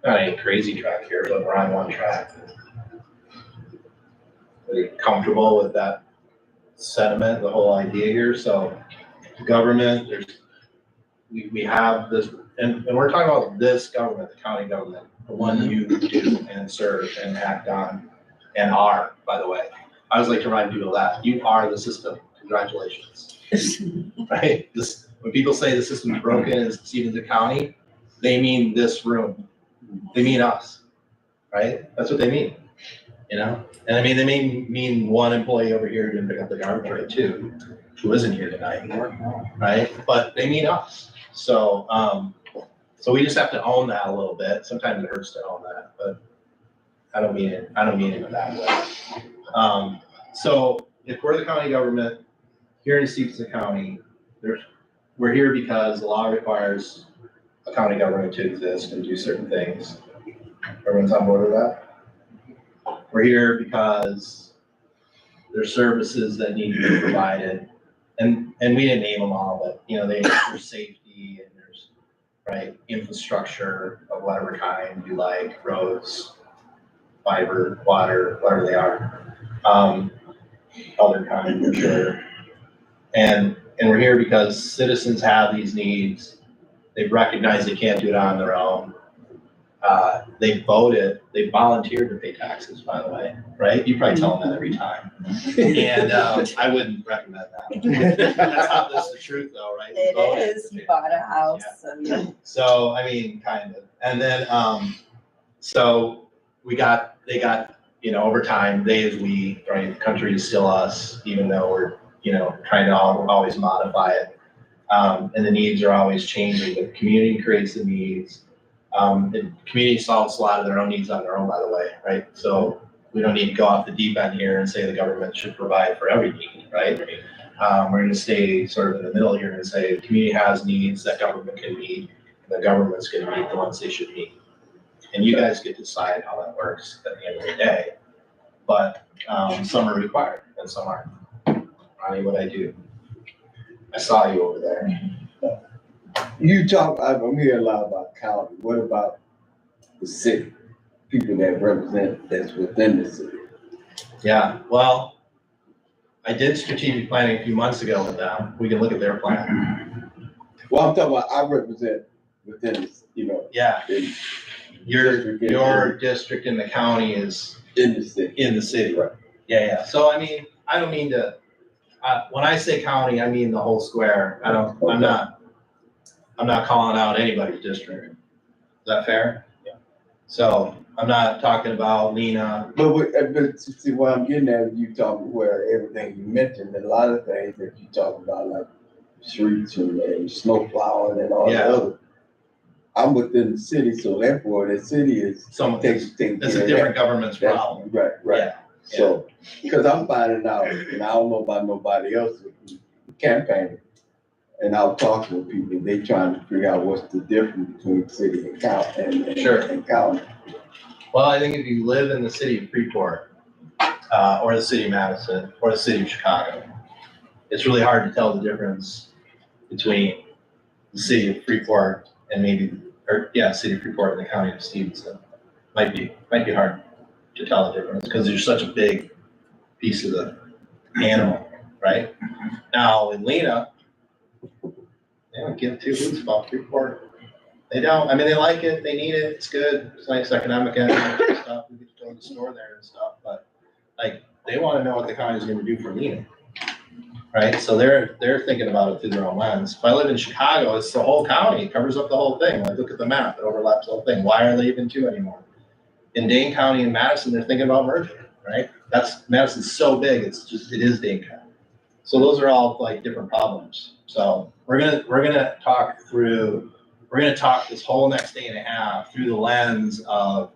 not any crazy track here, but we're on one track. Are you comfortable with that sentiment, the whole idea here? So government, we have this, and we're talking about this government, the county government, the one you do and serve and act on and are, by the way. I always like to remind people that you are the system. Congratulations. Right? When people say the system's broken in Stephenson County, they mean this room. They mean us, right? That's what they mean, you know? And I mean, they mean one employee over here who didn't pick up the garbage right too, who isn't here tonight, right? But they mean us. So, so we just have to own that a little bit. Sometimes it hurts to own that, but I don't mean it in that way. So if we're the county government here in Stephenson County, we're here because the law requires a county government to exist and do certain things. Everyone's on board with that? We're here because there's services that need to be provided. And we didn't name them all, but you know, there's safety and there's right infrastructure of whatever kind you like, roads, fiber, water, whatever they are. Other kind for sure. And we're here because citizens have these needs. They've recognized they can't do it on their own. They voted, they volunteered to pay taxes, by the way, right? You probably tell them that every time. And I wouldn't recommend that. That's not the truth though, right? It is, you bought a house and. So, I mean, kind of. And then, so they got, you know, over time, they as we, right, the country is still us, even though we're, you know, trying to always modify it. And the needs are always changing, but the community creates the needs. The community solves a lot of their own needs on their own, by the way, right? So we don't need to go off the deep end here and say the government should provide for every need, right? We're gonna stay sort of in the middle here and say the community has needs that government can meet, and the government's gonna meet the ones they should meet. And you guys get to decide how that works at the end of the day. But some are required and some aren't. Ronnie, what I do? I saw you over there. You talk, I'm hearing a lot about county. What about the city? People that represent that's within the city. Yeah, well, I did strategic planning a few months ago with them. We can look at their plan. Well, I'm talking about, I represent within, you know. Yeah. Your district in the county is in the city. In the city. Right. Yeah. So I mean, I don't mean to. When I say county, I mean the whole square. I'm not calling out anybody's district. Is that fair? Yeah. So I'm not talking about Lena. But see what I'm getting at, you talking where everything you mentioned, a lot of things that you talk about, like streets and snow plowing and all the other. I'm within the city, so therefore the city is takes That's a different government's problem. Right. Yeah. So, because I'm finding out, and I don't know about nobody else campaigning, and I'll talk with people, they trying to figure out what's the difference between city and county and county. Well, I think if you live in the city of Freeport, or the city of Madison, or the city of Chicago, it's really hard to tell the difference between the city of Freeport and city of Freeport and the county of Stephenson. Might be hard to tell the difference because there's such a big piece of the animal, right? Now in Lena, they don't give two hoots about Freeport. They don't. I mean, they like it. They need it. It's good. It's nice economic and stuff. We get to go to the store there and stuff. But like, they want to know what the county is going to do for Lena, right? So they're thinking about it through their own lens. If I live in Chicago, it's the whole county. It covers up the whole thing. Like, look at the map. It overlaps the whole thing. Why are they even two anymore? In Dane County and Madison, they're thinking about merging, right? Madison's so big. It is Dane County. So those are all like different problems. So we're gonna talk this whole next day and a half through the lens of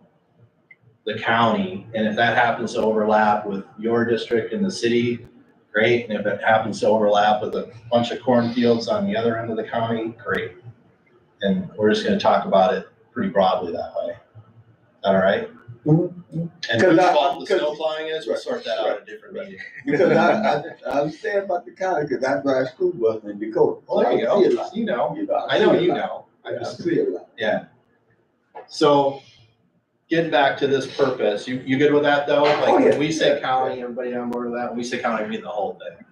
the county. And if that happens to overlap with your district in the city, great. And if it happens to overlap with a bunch of cornfields on the other end of the county, great. And we're just gonna talk about it pretty broadly that way. Is that all right? Mm-hmm. And whose fault the snow plowing is, we'll sort that out at a different meeting. Because I understand about the county, because I drive school bus in Dakota. Well, there you go. You know. I know you know. I see a lot. Yeah. So getting back to this purpose, you good with that though? Like Oh, yeah. when we say county, everybody on board with that? When we say county, we mean the whole thing.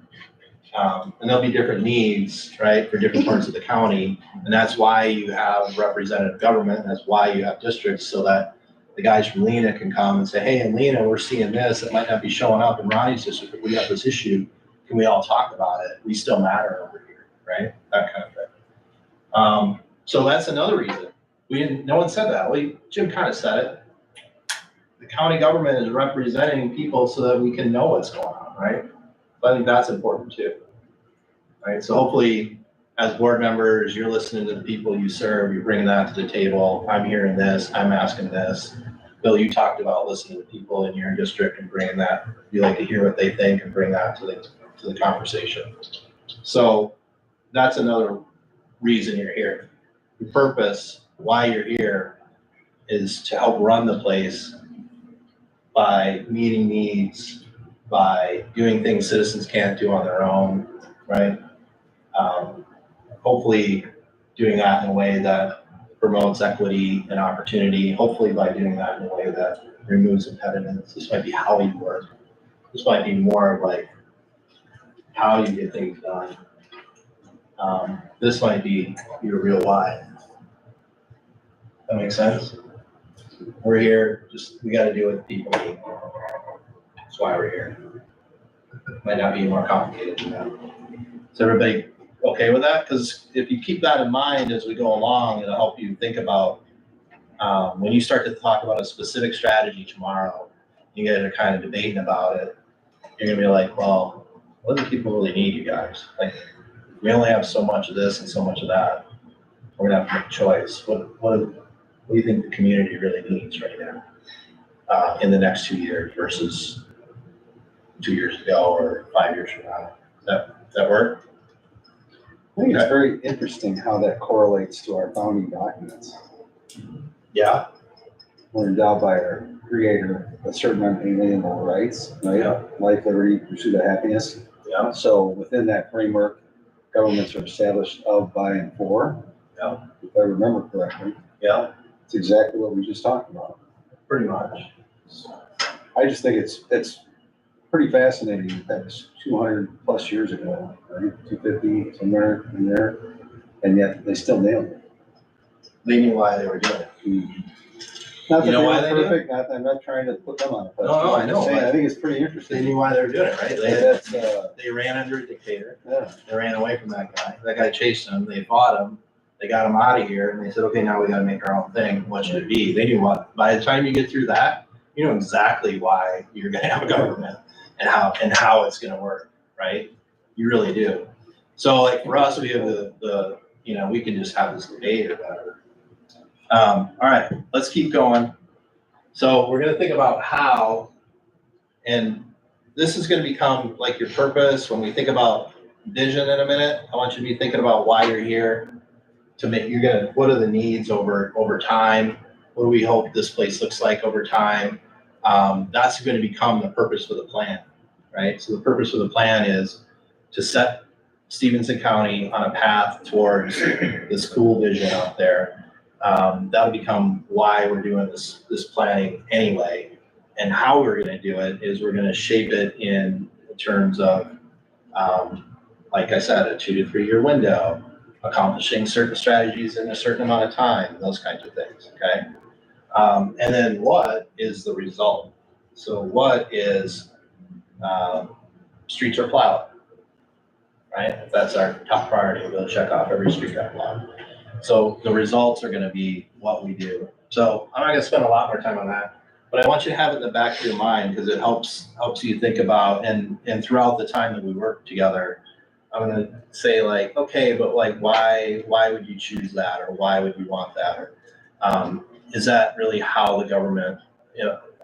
And there'll be different needs, right, for different parts of the county. And that's why you have representative government. And that's why you have districts, so that the guys from Lena can come and say, hey, in Lena, we're seeing this. It might not be showing up in Ronnie's district, but we got this issue. Can we all talk about it? We still matter over here, right? That kind of thing. So that's another reason. No one said that. Jim kind of said it. The county government is representing people so that we can know what's going on, right? So I think that's important too. Right, so hopefully, as board members, you're listening to the people you serve, you're bringing that to the table. I'm hearing this, I'm asking this. Bill, you talked about listening to people in your district and bringing that. You like to hear what they think and bring that to the conversation. So that's another reason you're here. The purpose, why you're here, is to help run the place by meeting needs, by doing things citizens can't do on their own, right? Hopefully doing that in a way that promotes equity and opportunity, hopefully by doing that in a way that removes impediments. This might be how you work. This might be more of like how you get things done. This might be your real why. That makes sense? We're here, we gotta do what people need. That's why we're here. Might not be more complicated than that. Is everybody okay with that? Because if you keep that in mind as we go along, it'll help you think about when you start to talk about a specific strategy tomorrow, you guys are kind of debating about it. You're gonna be like, well, what do people really need, you guys? Like, we only have so much of this and so much of that. We're gonna have to make a choice. What do you think the community really needs right now in the next 2 years versus 2 years ago or 5 years from now? Does that work? I think it's very interesting how that correlates to our founding documents. Yeah. We're endowed by our creator with certain unalienable rights, right? Yeah. Life, liberty, pursuit of happiness. Yeah. So within that framework, governments are established of, by, and for. Yeah. If I remember correctly. Yeah. It's exactly what we just talked about. Pretty much. I just think it's pretty fascinating that it's 200 plus years ago, right? 250, somewhere in there, and yet they still nailed it. They knew why they were doing it. Not that You know they why were they do it? perfect, not, I'm not trying to put them on a pedestal. No, I I'm know, just saying, but I think it's pretty interesting. They knew why they were doing it, right? That's, They ran under a dictator. yeah. They ran away from that guy. That guy chased them. They fought him. They got him out of here, and they said, okay, now we got to make our own thing. What should it be? They knew what. By the time you get through that, you know exactly why you're going to have a government and how it's going to work, right? You really do. So, like for us, we have the we can just have this debate or whatever. All right, let's keep going. So we're going to think about how, and this is going to become like your purpose. When we think about vision in a minute, I want you to be thinking about why you're here. What are the needs over time? What do we hope this place looks like over time? That's going to become the purpose for the plan, right? So the purpose for the plan is to set Stephenson County on a path towards this cool vision out there. That'll become why we're doing this planning anyway. And how we're going to do it is we're going to shape it in terms of, like I said, a 2 to 3 year window, accomplishing certain strategies in a certain amount of time, those kinds of things, okay? And then what is the result? So what is streets are plowed, right? If that's our top priority, we'll check off every street got plowed. So the results are gonna be what we do. So I'm not gonna spend a lot more time on that, but I want you to have it in the back of your mind because it helps you think about, and throughout the time that we work together, I'm gonna say like, okay, but like, why would you choose that? Or why would you want that? Or is that really how the government,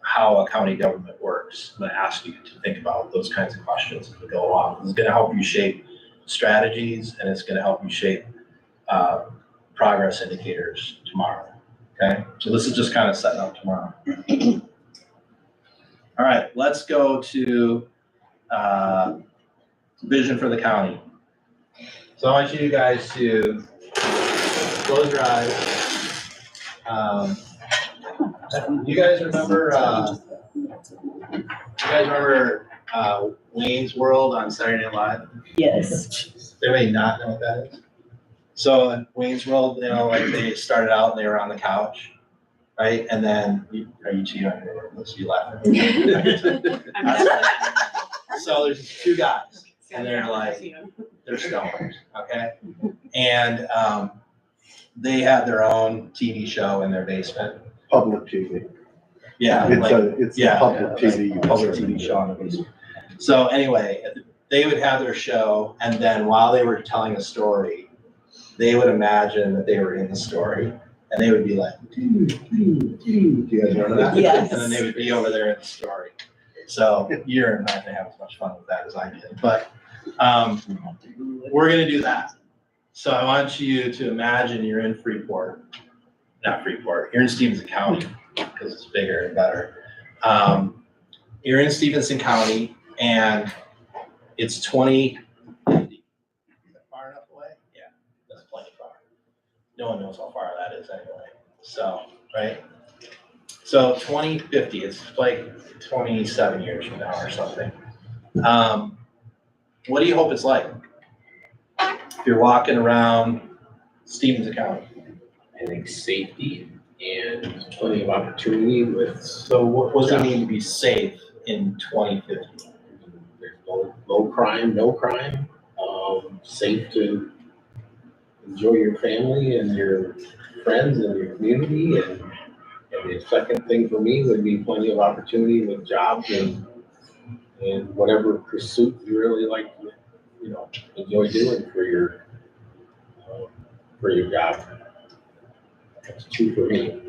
how a county government works? I'm gonna ask you to think about those kinds of questions as we go along. It's gonna help you shape strategies, and it's gonna help you shape progress indicators tomorrow, okay? So this is just kind of setting up tomorrow. All right, let's go to vision for the county. So I want you guys to close your eyes. You guys remember, Wayne's World on Saturday Night Live? Yes. Anybody not know what that is? So in Wayne's World, you know, like they started out and they were on the couch, right? And then, are you cheating on your words? You laughing? So there's two guys and they're like, they're stoners, okay? And they have their own TV show in their basement. Public TV. Yeah. It's a public TV. Like, public TV show in the basement. So anyway, they would have their show and then while they were telling a story, they would imagine that they were in the story and they would be like, do you guys remember that? Yes. And then they would be over there in the story. So you're not gonna have as much fun with that as I did, but we're gonna do that. So I want you to imagine you're in Freeport, not Freeport, you're in Stephenson County because it's bigger and better. You're in Stephenson County and it's 2050. Is that far enough away? Yeah, that's plenty far. No one knows how far that is anyway. So, right? So 2050, it's like 27 years from now or something. What do you hope it's like? If you're walking around Stephenson County. I think safety and plenty of opportunity with. So what does it mean to be safe in 2050? There's low crime, no crime, safe to enjoy your family and your friends and your community. And the second thing for me would be plenty of opportunity with jobs and whatever pursuit you really like to, enjoy doing for your job. That's true for me.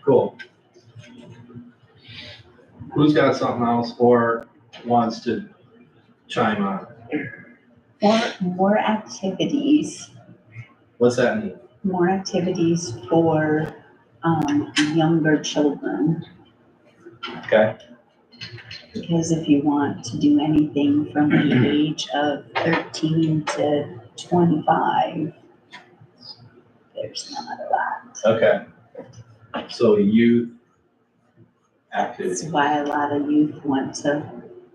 Cool. Who's got something else or wants to chime on? More activities, What's that mean? more activities for younger children. Okay. Because if you want to do anything from the age of 13 to 25, there's not a lot. Okay. So youth That's activity. why a lot of youth want to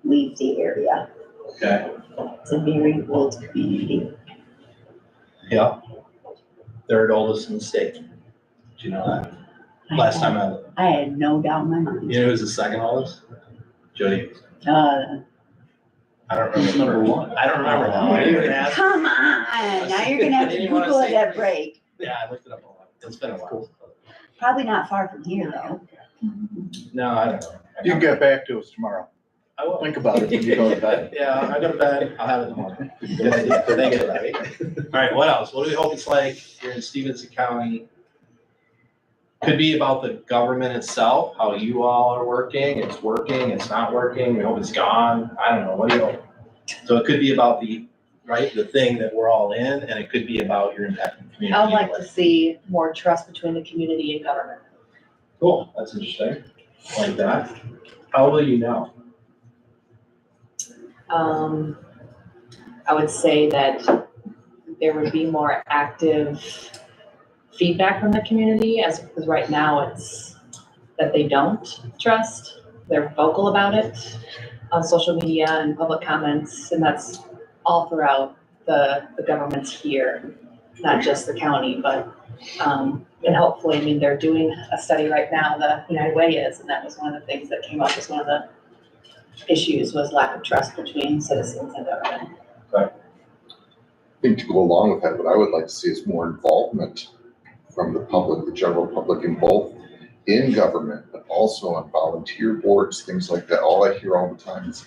leave the area. Okay. It's a very old community. Yeah. Third oldest in the state. Did you know that? Last time I looked. I had no doubt in my mind. You know who's the second oldest? Jody. Uh, I don't remember. Number one. I don't remember now. I didn't even ask. Come on, now you're gonna have I to didn't wanna Google it say- at break. Yeah, I looked it up a lot. It's been a while. Probably not far from here though. No, I don't know. You can get back to us tomorrow. I will. Think about it when you go to bed. Yeah, I go to bed, I'll have it in the morning. Good idea. Thank you, Larry. All right, what else? What do we hope it's like? You're in Stephenson County. Could be about the government itself, how you all are working, it's not working, we hope it's gone. I don't know, what do you hope? So it could be about the thing that we're all in, and it could be about your impact in the community. I would like to see more trust between the community and government. Cool, that's interesting. Like that. How will you know? I would say that there would be more active feedback from the community because right now it's that they don't trust. They're vocal about it on social media and public comments, and that's all throughout the governments here, not just the county, but and hopefully, I mean, they're doing a study right now, the United Way is, and that was one of the things that came up as one of the issues was lack of trust between citizens and government. I think to go along with that, what I would like to see is more involvement from the public, the general public, in both in government, but also on volunteer boards, things like that. All I hear all the time is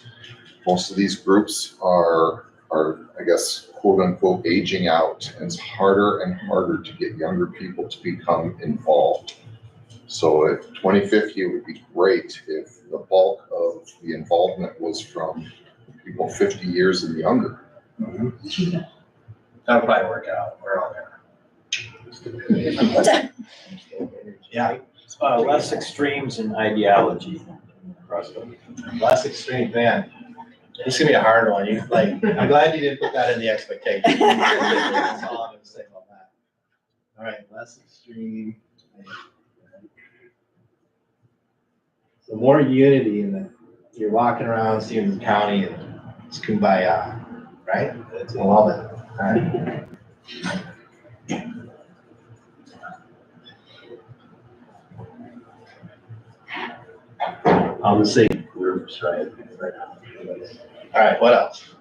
most of these groups are, I guess, quote unquote, aging out, and it's harder and harder to get younger people to become involved. So if 2050, it would be great if the bulk of the involvement was from people 50 years and younger. That'll probably work out, we're all there. Yeah. Less extremes in ideology. Less extreme, man. This is gonna be a hard one. I'm glad you didn't put that in the expectation. That's all I'm gonna say about that. All right, less extreme. So more unity in the, you're walking around Stephenson County and it's kumbaya, right? I love it. All right. All the same groups, right? All right, what else?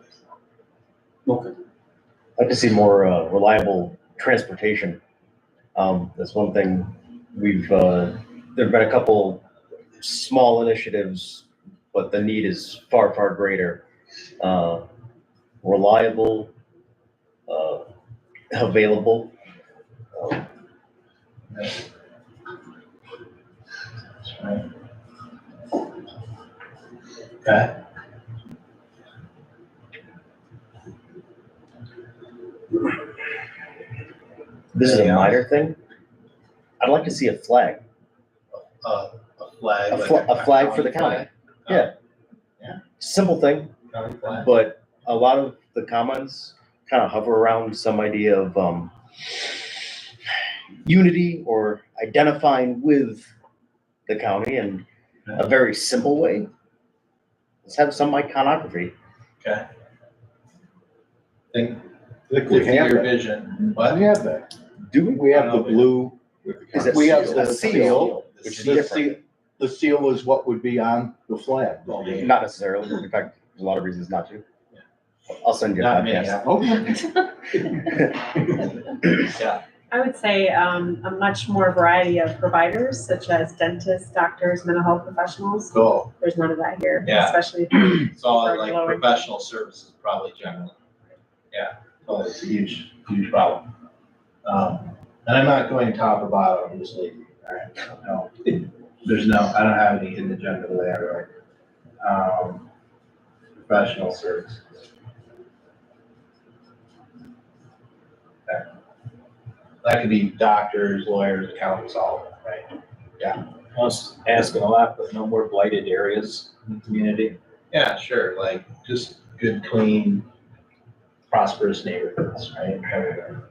Okay. I'd like to see more reliable transportation. That's one thing we've, there've been a couple small initiatives, but the need is far, far greater. Reliable, available. Okay. This is a minor thing. I'd like to see a flag. A flag. A flag for the county. Yeah. Yeah. Simple thing, County flag. but a lot of the comments kind of hover around some idea of unity or identifying with the county in a very simple way. Let's have some iconography. Okay. Think I think we have your that. vision. But we have that. Do we? We have the blue. Is it We have seal? the The seal, seal, which is the different. seal, the seal is what would be on the flag. Not necessarily. In fact, there's a lot of reasons not to. I'll send you a Not many. podcast. Yeah. I would say a much more variety of providers such as dentists, doctors, mental health professionals. Cool. There's none of that here, Yeah. especially. It's all for like low income. professional services, probably generally. Yeah. So it's a huge, huge problem. And I'm not going top or bottom, I'm just leaving. All right. No, there's no, I don't have any hidden agenda there. Right? Professional services. Okay. That could be doctors, lawyers, accountants, all, right? Yeah. I was asking a lot, but no more blighted areas in the community. Yeah, sure. Like just good, clean, prosperous neighborhoods, right? Everywhere.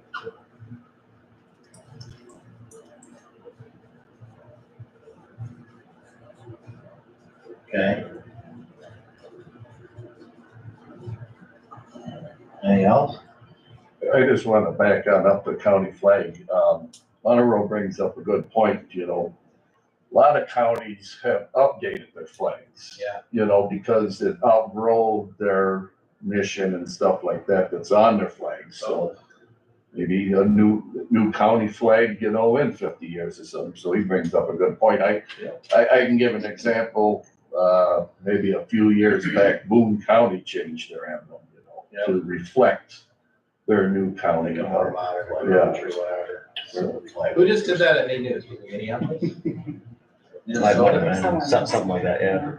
Okay. Anything else? I just want to back on up the county flag. Monroe brings up a good point, you know. A lot of counties have updated their flags. Yeah. You know, because it outrode their mission and stuff like that that's on their flag. So maybe a new county flag, you know, in 50 years or something. So he brings up a good point. I can give an example. Maybe a few years back, Boone County changed their emblem, you know, to reflect their new county. Become more modern, like Yeah. country, whatever. Who just did that at News? Was it Minneapolis? Might have been something like that, yeah.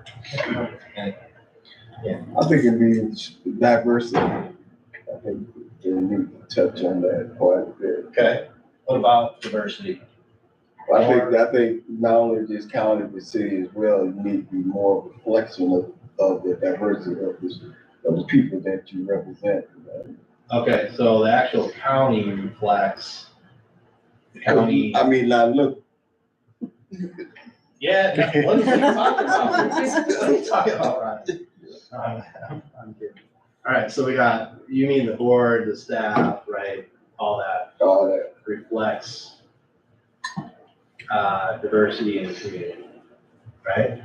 I think it means diversity. I think we need to touch on that quite a bit. Okay. What about diversity? I think not only just county, but city as well, you need to be more reflection of the diversity of the people that you represent. Okay, so the actual county reflects the county. I mean, now look. Yeah, no, what are we talking about? What are we talking about, Ryan? I'm kidding. All right, so we got, you mean the board, the staff, right? All that reflects diversity in the community, right?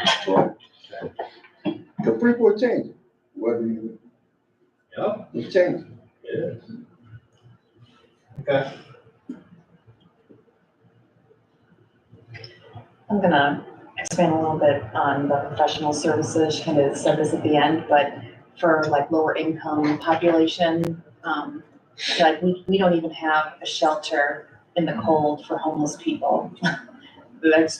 The people are changing. What do you? Yep. It's changing. It is. Okay. I'm gonna expand a little bit on the professional services, kind of said this at the end, but for like lower income population, like we don't even have a shelter in the cold for homeless people. There's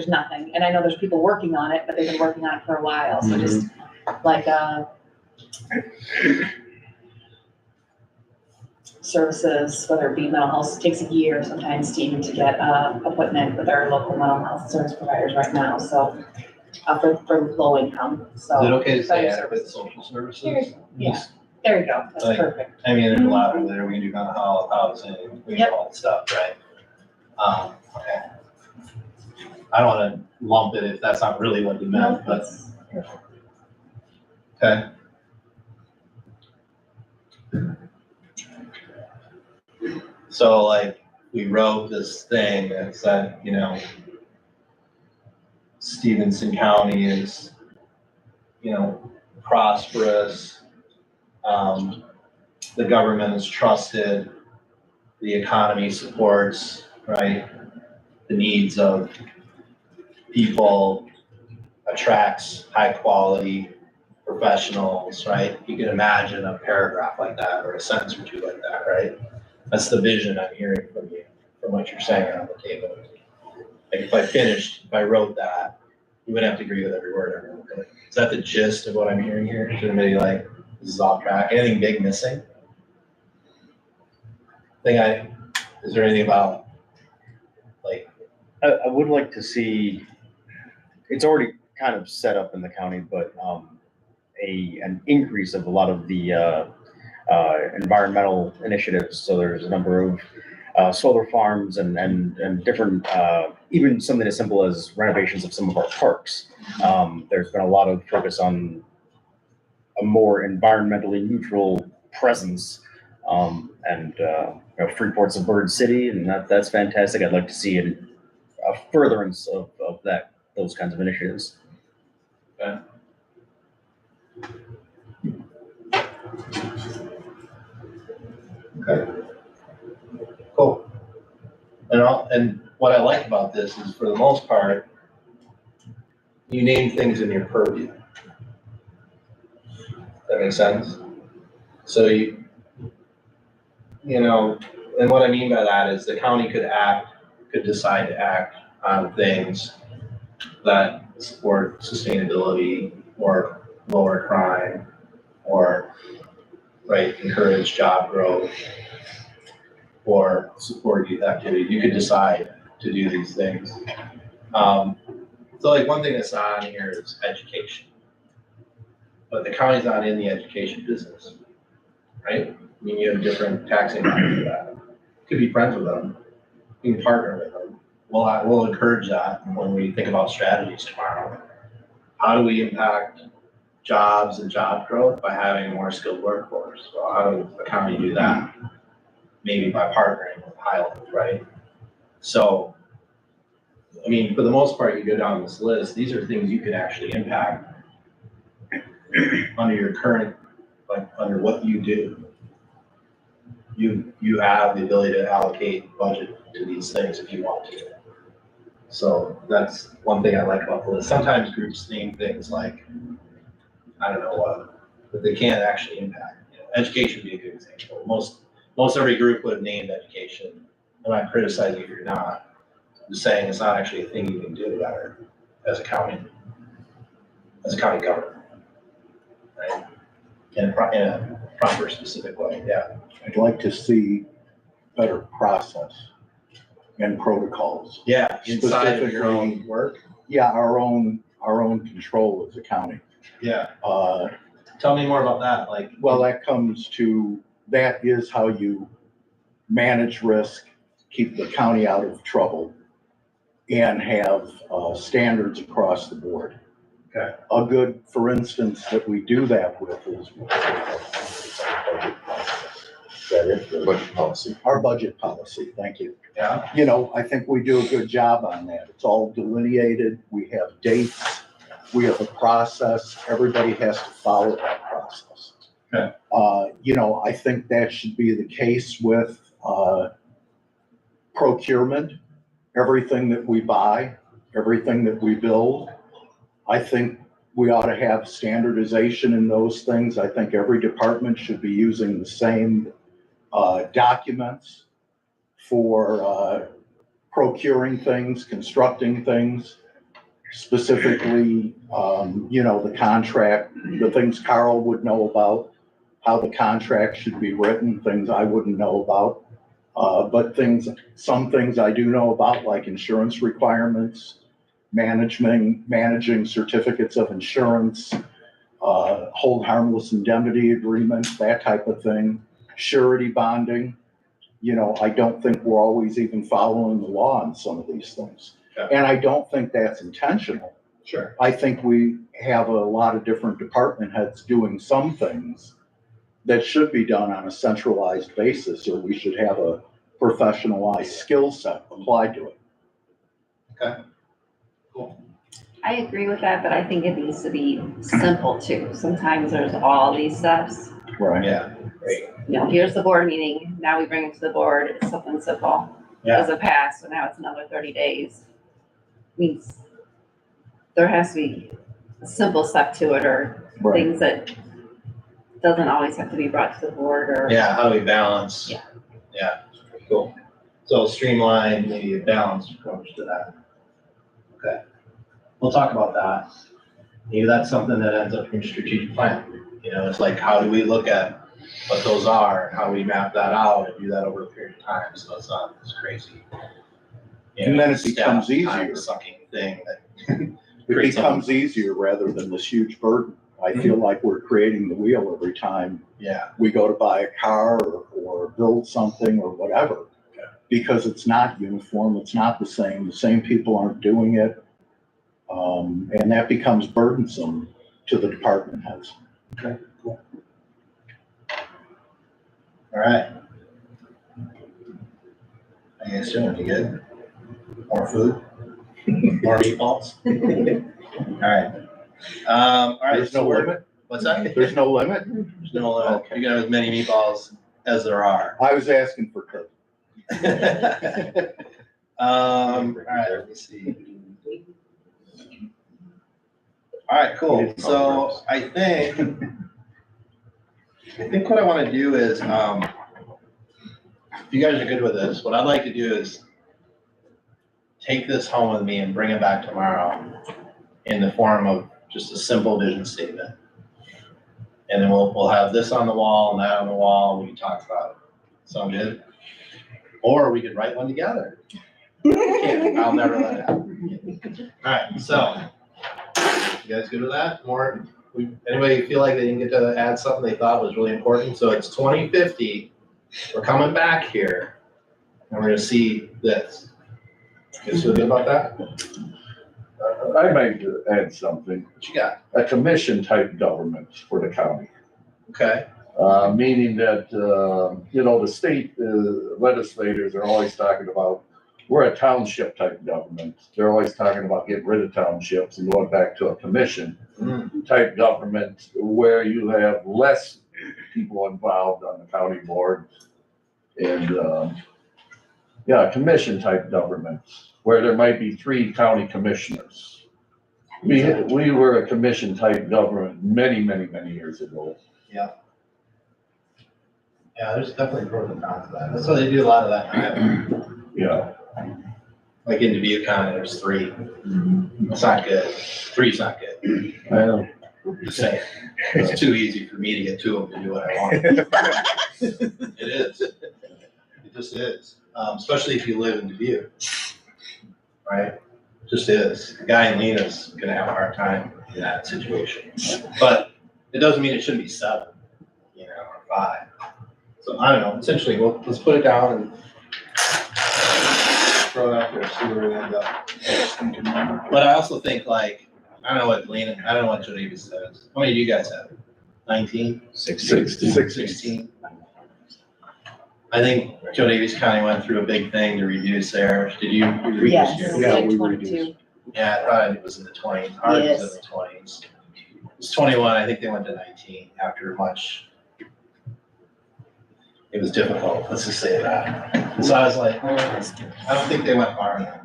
nothing, and I know there's people working on it, but they've been working on it for a while, so just like, services, whether it be mental health, takes a year sometimes to even to get appointment with our local mental health service providers right now, so for low income, so. Is it okay to say better adequate services. social services? Yeah, there you go, that's Like, perfect. I mean, there's a lot over there. We can do kind of housing, we can do all that stuff, right? Okay. I don't want to lump it if that's not really what you meant, but, okay. So like, we wrote this thing that said, you know, Stephenson County is, you know, prosperous. The government is trusted. The economy supports, right, the needs of people, attracts high quality professionals, right? You can imagine a paragraph like that or a sentence or two like that, right? That's the vision I'm hearing from you, from what you're saying around the table. Like if I wrote that, you wouldn't have to agree with every word. Is that the gist of what I'm hearing here? Is anybody like, this is off track? Anything big missing? Is there anything about, like? I would like to see, it's already kind of set up in the county, but, an increase of a lot of the, environmental initiatives. So there's a number of, solar farms and different, even something as simple as renovations of some of our parks. There's been a lot of focus on a more environmentally neutral presence. Freeport's a bird city, and that's fantastic. I'd like to see a furtherance of those kinds of initiatives. Okay. Okay. Cool. And what I like about this is, for the most part, you name things in your purview. That makes sense? So you know, and what I mean by that is the county could decide to act on things that support sustainability or lower crime or, right, encourage job growth or support youth activity. You could decide to do these things. So like one thing that's not on here is education. But the county's not in the education business, right? I mean, you have different taxing models for that. Could be friends with them. You can partner with them. We'll encourage that when we think about strategies tomorrow. How do we impact jobs and job growth? By having a more skilled workforce. Well, how does the county do that? Maybe by partnering with Highland, right? So, I mean, for the most part, you go down this list, these are things you can actually impact under your current, like under what you do. You have the ability to allocate budget to these things if you want to. So that's one thing I like about the list. Sometimes groups name things like, I don't know what, but they can't actually impact. You know, education would be a good example. Most every group would have named education. I'm not criticizing if you're not. I'm just saying it's not actually a thing you can do better as a county government, right? In a proper, specific way, yeah. I'd like to see better process and protocols. Yeah, inside of your own work. Yeah, our own control as a county. Yeah. Tell me more about that. Like, well, that is how you manage risk, keep the county out of trouble, and have standards across the board. Okay. A good, for instance, that we do that with is budget policy. Our budget policy, thank you. Yeah. You know, I think we do a good job on that. It's all delineated. We have dates. We have a process. Everybody has to follow that process. Okay. You know, I think that should be the case with procurement. Everything that we buy, everything that we build, I think we ought to have standardization in those things. I think every department should be using the same documents for procuring things, constructing things, specifically, you know, the contract, the things Carl would know about, how the contract should be written, things I wouldn't know about. But some things I do know about, like insurance requirements, managing certificates of insurance, hold harmless indemnity agreements, that type of thing, surety bonding. You know, I don't think we're always even following the law on some of these things. And I don't think that's intentional. Sure. I think we have a lot of different department heads doing some things that should be done on a centralized basis, or we should have a professionalized skill set applied to it. Okay. Cool. I agree with that, but I think it needs to be simple too. Sometimes there's all these steps. Right. Yeah. Great. You know, here's the board meeting, now we bring it to the board, it's something simple. Yeah. Doesn't pass, so now it's another 30 days. Means there has to be a simple step to it, or Right. things that doesn't always have to be brought to the board, or. Yeah, how do we balance? Yeah. Yeah, cool. So streamline, maybe a balanced approach to that. Okay. We'll talk about that. Maybe that's something that ends up in your strategic plan. You know, it's like, how do we look at what those are, and how do we map that out and do that over a period of time, so it's not this crazy. And then it becomes easier. Sucking thing that. It becomes easier rather than this huge burden. I feel like we're creating the wheel every time Yeah. we go to buy a car or build something or whatever. Okay. Because it's not uniform, it's not the same people aren't doing it. And that becomes burdensome to the department heads. Okay, cool. All right. How you guys doing? You good? More food? More meatballs? All right. All right. There's no limit? What's that? There's no limit? There's no limit. You can have as many meatballs as there are. I was asking for cookies. All right, let me see. All right, cool. So I think what I want to do is, if you guys are good with this, what I'd like to do is take this home with me and bring it back tomorrow in the form of just a simple vision statement. And then we'll have this on the wall and that on the wall, and we can talk about it. Sound good? Or we could write one together. I'll never let it happen. All right, so you guys good with that? More, anybody feel like they didn't get to add something they thought was really important? So it's 2050. We're coming back here, and we're gonna see this. You guys feel good about that? I might add something. What you got? A commission type government for the county. Okay. Meaning that, the state legislators are always talking about, we're a township type government. They're always talking about getting rid of townships and going back to a commission type government where you have less people involved on the county board. And, a commission type government where there might be 3 county commissioners. We were a commission type government many, many, many years ago. Yeah. Yeah, there's definitely pros and cons to that. That's why they do a lot of that now. Yeah. Like in Dubuque County, there's 3. It's not good. 3's not good. I know. Just saying. It's too easy for me to get 2 of them to do what I want. It is. It just is. Especially if you live in Dubuque. Right? It just is. The guy in Lena's gonna have a hard time in that situation. But it doesn't mean it shouldn't be 7, or 5. So I don't know. Essentially, let's put it down and throw it out there, see where we end up. But I also think I don't know what Joe Davis says. How many do you guys have? 19? 16. I think Joe Davis County went through a big thing to reduce theirs. Did you reduce Yes, yours? Yeah, like we 22. Yeah, I thought it was in the 20s. Ours was in the 20s. It was 21. I think they went to 19 after much. It was difficult. Let's just say that. So I was like, I don't think they went far enough.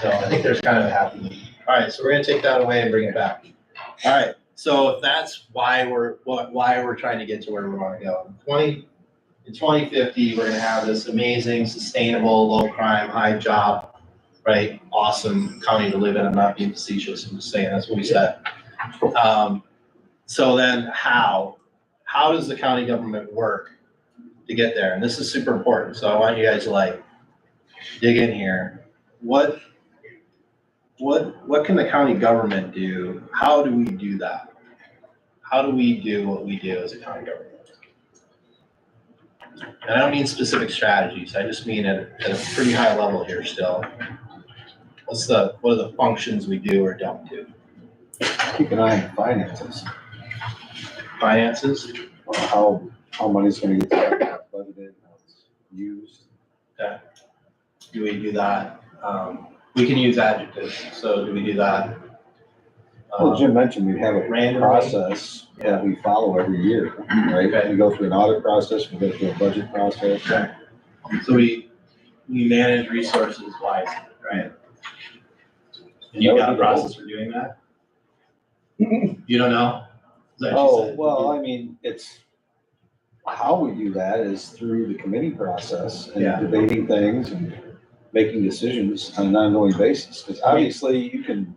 So I think there's kind of a happy medium. All right, so we're gonna take that away and bring it back. All right, so if that's why we're trying to get to where we want to go. In 2050, we're gonna have this amazing, sustainable, low crime, high job, right? Awesome county to live in. I'm not being facetious. I'm just saying that's what we said. So then how does the county government work to get there? And this is super important. So I want you guys to dig in here. What can the county government do? How do we do that? How do we do what we do as a county government? And I don't mean specific strategies. I just mean at a pretty high level here still. what are the functions we do or don't do? Keep an eye on the finances, Finances? how money's gonna get budgeted, how it's used. Okay. Do we do that? We can use adjectives, so do we do that? Well, Jim mentioned we have a Randomly? process that we follow every year, right? Okay. We go through an audit process, we go through a budget process. So we manage resources wisely, right? You got a process for doing that? You don't know? Is that what you Oh, said? well, I mean, it's, how we do that is through the committee process and Yeah. debating things and making decisions on an ongoing basis. Because obviously you can,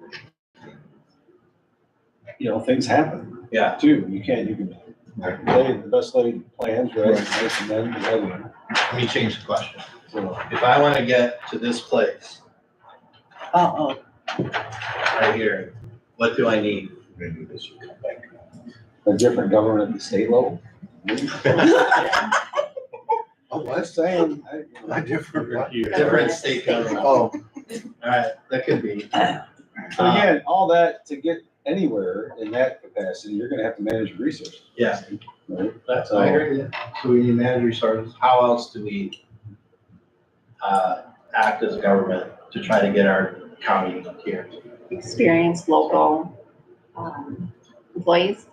things happen Yeah. too. You can, the best laid plans, right? And then the other one. Let me change the question. So, If I want to get to this place, right here, what do I need? a different government at the state level. Oh, I'm saying, A different. Different state government. Oh. All right, that could be. But again, all that, to get anywhere in that capacity, you're gonna have to manage your resources. Yeah. Right? That's, I agree. So we need manage resources. How else do we act as a government to try to get our county here? Experienced local, employees.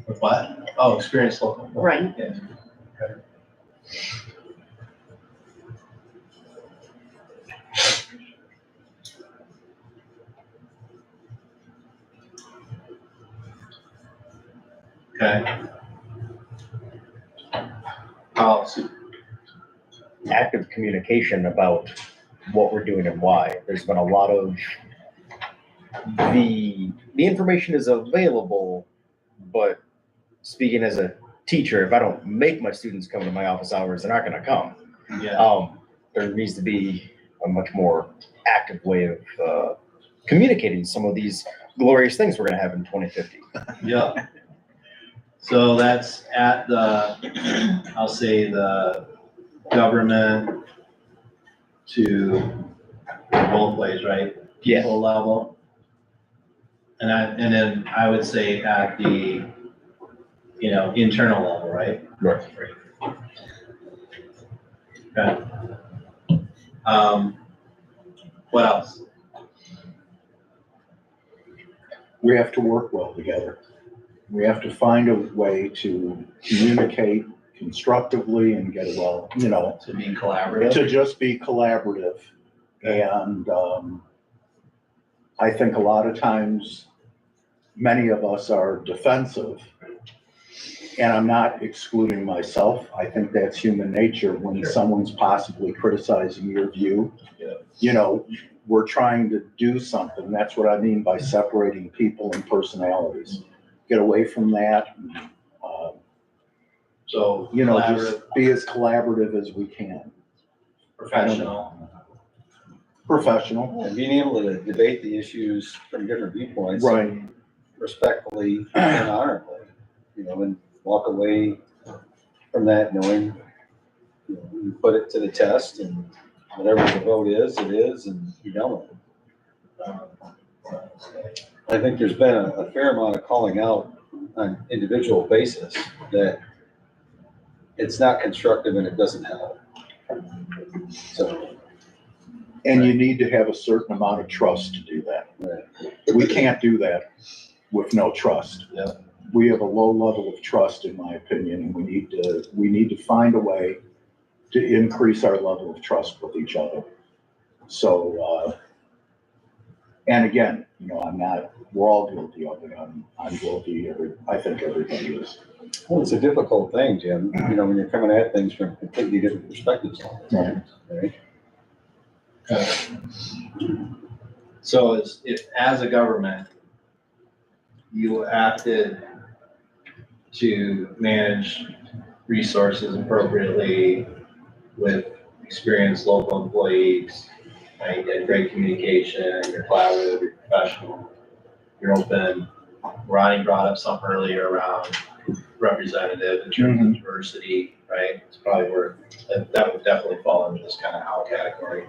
With what? Oh, experienced local. Right. Yeah. Okay. Policy. Active communication about what we're doing and why. There's been a lot of, the information is available, but speaking as a teacher, if I don't make my students come to my office hours, they're not gonna come. Yeah. There needs to be a much more active way of communicating some of these glorious things we're gonna have in 2050. Yeah. So that's at the, I'll say the government to both ways, right? Yeah. People level. And then I would say at the, internal level, right? Right. Okay. What else? We have to work well together. We have to find a way to communicate constructively and get well, To be collaborative. to just be collaborative. And I think a lot of times, many of us are defensive. And I'm not excluding myself. I think that's human nature when someone's possibly criticizing your view. Yeah. We're trying to do something. That's what I mean by separating people and personalities. Get away from that. So, Just be as collaborative as we can. professional. Professional. And being able to debate the issues from different viewpoints. Right. Respectfully and honorably, and walk away from that knowing, you put it to the test and whatever the vote is, it is, and you don't. I think there's been a fair amount of calling out on an individual basis that it's not constructive and it doesn't help. So. And you need to have a certain amount of trust to do that. We can't do that with no trust. Yeah. We have a low level of trust, in my opinion, and we need to find a way to increase our level of trust with each other. So, and again, we're all guilty of it. I'm guilty. I think everybody is. Well, it's a difficult thing, Jim, when you're coming at things from completely different perspectives. Right. So if as a government, you acted to manage resources appropriately with experienced local employees, right? You had great communication, you're collaborative, you're professional, you're open. Ronnie brought up something earlier around representative in terms of diversity, right? It's probably that would definitely fall into this kind of how category.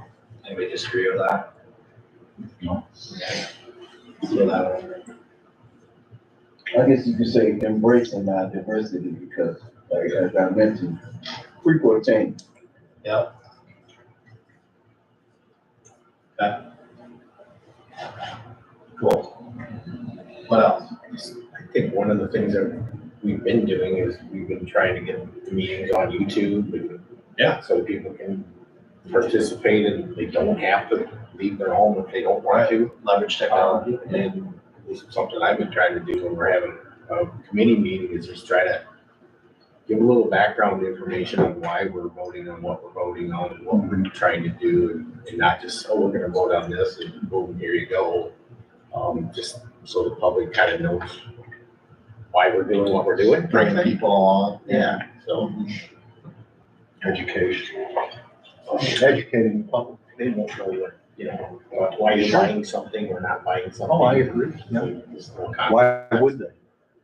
Anybody disagree with that? No. So that, I guess you could say embracing our diversity because, like, as I mentioned, Freeport change. yep. Okay. Cool. What else? I think one of the things that we've been doing is we've been trying to get the meetings on YouTube and so people can participate and they don't have to leave their home if they don't want to. Leverage technology. And this is something I've been trying to do when we're having a committee meeting is just try to give a little background information on why we're voting on what we're voting on and what we're trying to do and not just, oh, we're gonna vote on this and boom, here you go. Just so the public kind of knows why we're doing what we're doing. Bringing people along. Yeah, so. Education. Educating the public. They won't know why you're buying something or not buying something. Oh, I agree. Yeah. Why would they?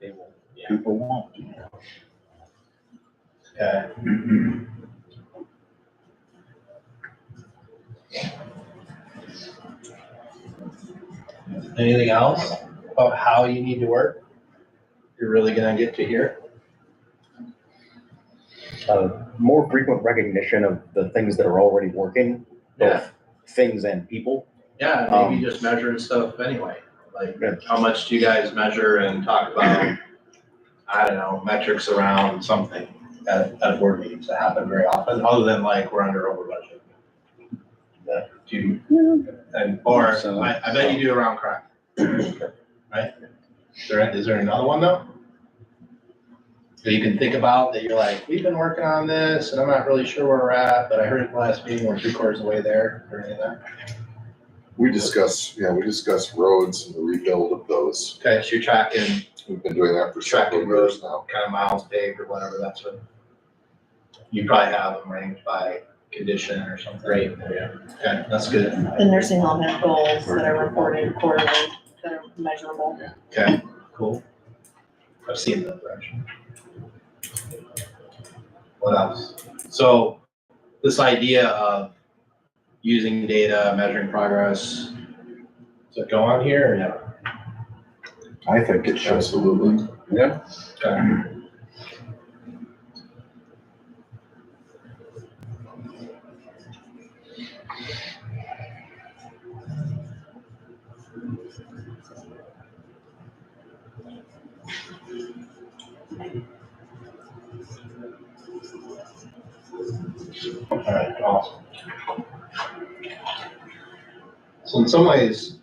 They won't, yeah. People won't. Okay. Anything else about how you need to work? You're really gonna get to hear? More frequent recognition of the things that are already working, both things and people. Yeah, maybe just measuring stuff anyway. Like, how much do you guys measure and talk about, I don't know, metrics around something at board meetings that happen very often, other than like, we're over budget? Do you, or I bet you do around crime, right? Is there another one though? That you can think about that you're like, we've been working on this and I'm not really sure where we're at, but I heard at the last meeting we're 3/4 of the way there, or any of that? We discuss roads and the rebuild of those. Okay, so you're tracking. We've been doing that for several years now. Kind of miles paved or whatever, that's what. You probably have them ranked by condition or something. Right, yeah. Okay, that's good. The nursing home has goals that are reported quarterly, that are measurable. Okay, cool. I've seen that direction. What else? So this idea of using data, measuring progress, does it go on here or no? I think it should. Absolutely. Yeah. Okay. All right, awesome. So in some ways,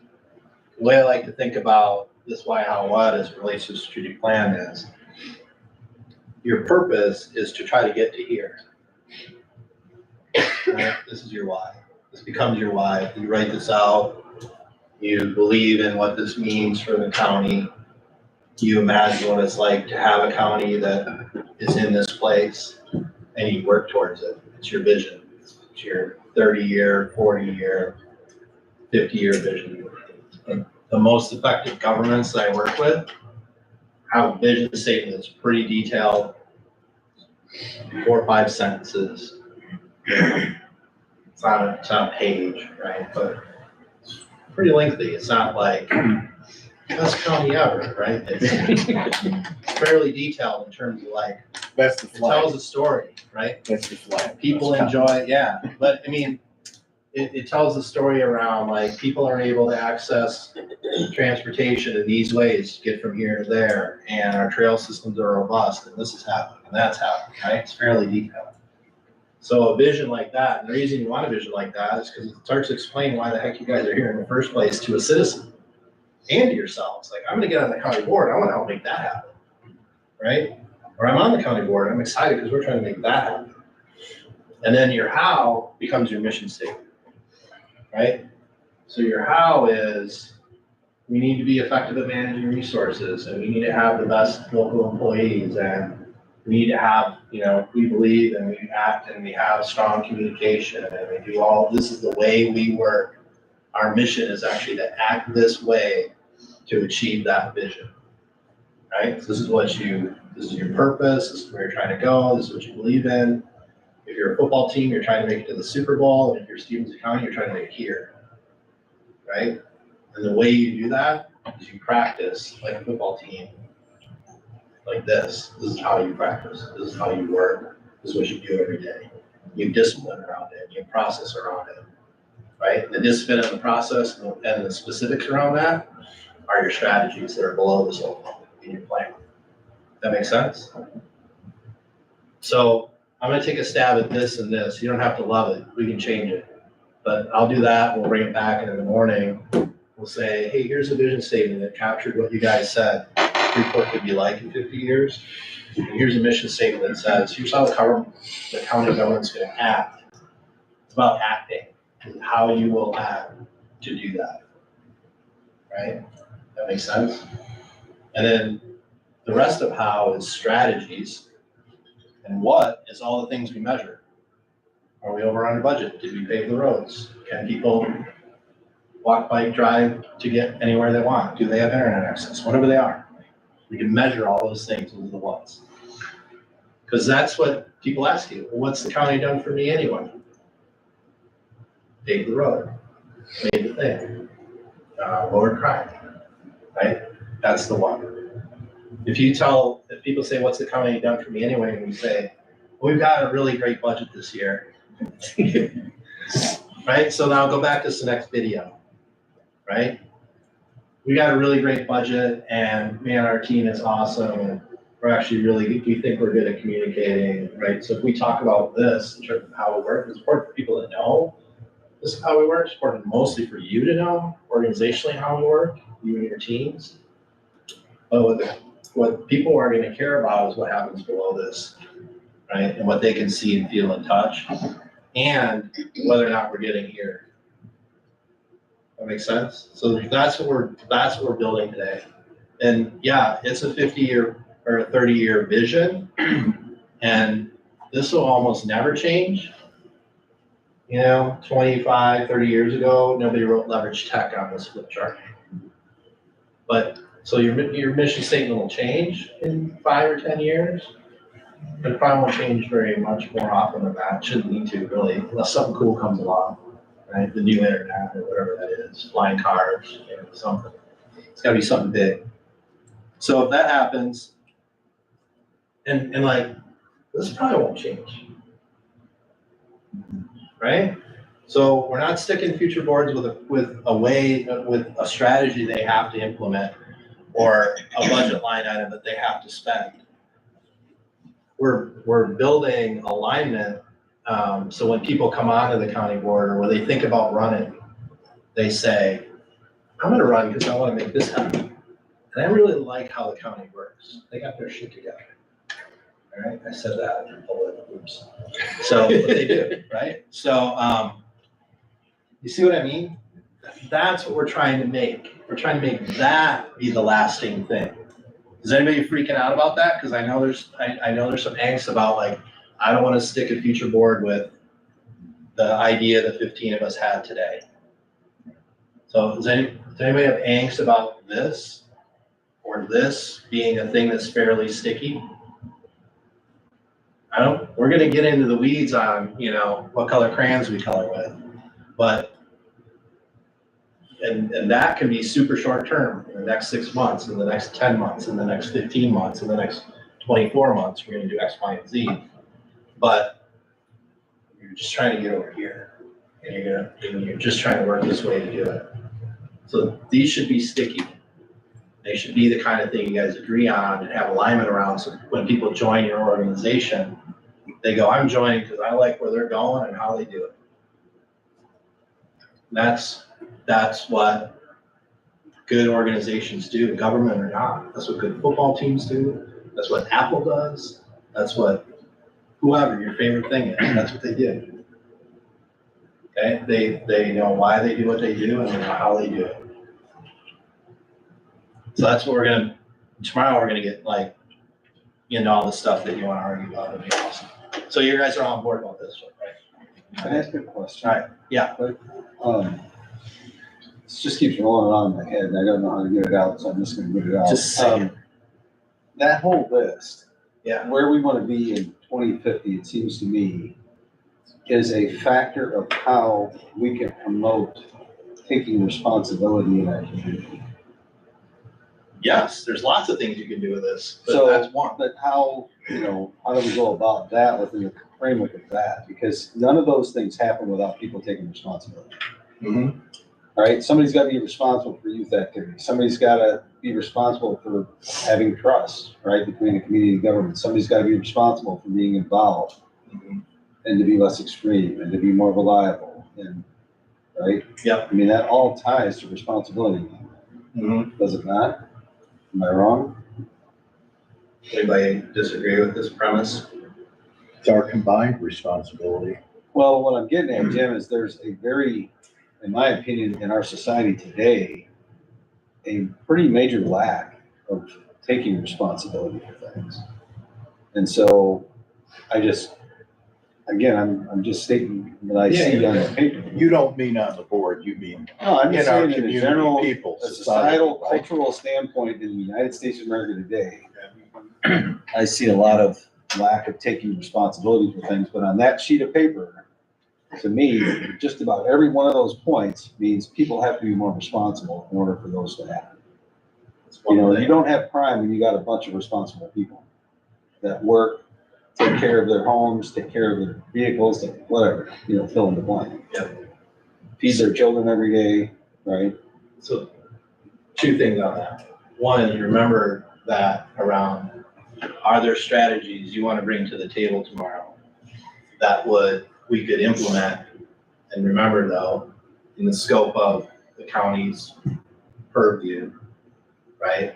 the way I like to think about this why, how, what as it relates to strategic plan is your purpose is to try to get to here. Right? This is your why. This becomes your why. You write this out. You believe in what this means for the county. You imagine what it's like to have a county that is in this place and you work towards it. It's your vision. It's your 30-year, 40-year, 50-year vision. And the most effective governments that I work with have a vision statement that's pretty detailed, 4 or 5 sentences. It's not a page, right? But it's pretty lengthy. It's not like best county ever, right? It's fairly detailed in terms of like, That's the it flag. tells a story, right? That's the flag. People enjoy, yeah, but I mean, it tells the story around like people are able to access transportation in these ways to get from here to there, and our trail systems are robust, and this is happening, and that's happening, right? It's fairly detailed. So a vision like that, and the reason you want a vision like that is because it starts to explain why the heck you guys are here in the first place to a citizen and to yourselves. Like, I'm gonna get on the county board, I wanna help make that happen, right? Or I'm on the county board, I'm excited because we're trying to make that happen. And then your how becomes your mission statement, right? So your how is, we need to be effective at managing resources, and we need to have the best local employees, and we need to have, we believe and we act and we have strong communication and we do all, this is the way we work. Our mission is actually to act this way to achieve that vision, right? So this is your purpose, this is where you're trying to go, this is what you believe in. If you're a football team, you're trying to make it to the Super Bowl, and if you're Stephenson County, you're trying to make it here, right? And the way you do that is you practice like a football team, like this. This is how you practice. This is how you work. This is what you do every day. You have discipline around it. You have process around it, right? The discipline and the process and the specifics around that are your strategies that are below the sofa in your plan. That makes sense? So I'm gonna take a stab at this and this. You don't have to love it. We can change it. But I'll do that. We'll bring it back, and in the morning, we'll say, hey, here's a vision statement that captured what you guys said Freeport could be like in 50 years. And here's a mission statement that says, here's how the county government's gonna act. It's about acting, and how you will act to do that. Right? That makes sense? And then the rest of how is strategies, and what is all the things we measure. Are we over under budget? Did we pave the roads? Can people walk, bike, drive to get anywhere they want? Do they have internet access? Whatever they are. We can measure all those things with the what's. Because that's what people ask you. Well, what's the county done for me anyway? Paved the road, made the thing, lowered crime, right? That's the one. If people say, what's the county done for me anyway? And we say, well, we've got a really great budget this year. Right? So now go back to this next video, right? We got a really great budget, and man, our team is awesome, and we're actually we think we're good at communicating, right? So if we talk about this in terms of how we work, it's important for people to know this is how we work. It's important mostly for you to know organizationally how we work, you and your teams. But what people are going to care about is what happens below this, right? And what they can see and feel and touch, and whether or not we're getting here. That makes sense? So that's what we're building today. And yeah, it's a 50-year or a 30-year vision, and this will almost never change. 25, 30 years ago, nobody wrote leverage tech on this flip chart. But so your mission statement will change in 5 or 10 years. It probably won't change very much more often than that. It shouldn't need to, really, unless something cool comes along, right? The new internet or whatever that is, flying cars, something. It's gotta be something big. So if that happens, and like, this probably won't change, right? So we're not sticking future boards with a strategy they have to implement or a budget line item that they have to spend. We're building alignment, so when people come onto the county board or when they think about running, they say, I'm gonna run because I wanna make this happen. And I really like how the county works. They got their shit together. All right, I said that in public, oops. So, but they do, right? So, you see what I mean? That's what we're trying to make. We're trying to make that be the lasting thing. Is anybody freaking out about that? Because I know there's some angst about, like, I don't want to stick a future board with the idea that 15 of us had today. So does anybody have angst about this or this being a thing that's fairly sticky? We're gonna get into the weeds on, what color crayons we color with, but and that can be super short term in the next 6 months, in the next 10 months, in the next 15 months, in the next 24 months, we're gonna do X, Y, and Z. But you're just trying to get over here, and you're just trying to work this way to do it. So these should be sticky. They should be the kind of thing you guys agree on and have alignment around, so when people join your organization, they go, I'm joining because I like where they're going and how they do it. That's what good organizations do, government or not. That's what good football teams do. That's what Apple does. That's what whoever your favorite thing is, that's what they do. Okay, they know why they do what they do and they know how they do it. So that's what tomorrow we're gonna get like into all the stuff that you want to argue about. It'll be awesome. So you guys are on board about this, right? Can I ask a question? All right, yeah. This just keeps rolling on in my head and I don't know how to get it out, so I'm just gonna get it out. Just say it. That whole list, yeah, where we want to be in 2050, it seems to me, is a factor of how we can promote taking responsibility in our community? Yes, there's lots of things you can do with this, but So, that's one. but how, how do we go about that within the framework of that? Because none of those things happen without people taking responsibility. Mhm. All right, somebody's got to be responsible for youth activities. Somebody's got to be responsible for having trust, right, between the community and government. Somebody's got to be responsible for being involved and to be less extreme and to be more reliable. And right, Yep. I mean that all ties to responsibility. Does it not? Am I wrong? Anybody disagree with this premise? It's our combined responsibility. Well, what I'm getting at, Jim, is there's a very, in my opinion, in our society today, a pretty major lack of taking responsibility for things. And so I just, again, I'm just stating what I see on the paper. You don't mean on the board, you mean No, I'm just in our saying in a community, general, people, a society, societal, right? cultural standpoint in the United States of America today, I see a lot of lack of taking responsibility for things, but on that sheet of paper, to me, just about every one of those points means people have to be more responsible in order for those to happen. You don't have crime when you got a bunch of responsible people that work, take care of their homes, take care of their vehicles, whatever, fill in the blank. Yep. Feed their children every day, right? So, two things on that. One is remember that around, are there strategies you want to bring to the table tomorrow that we could implement? And remember though, in the scope of the county's purview, right?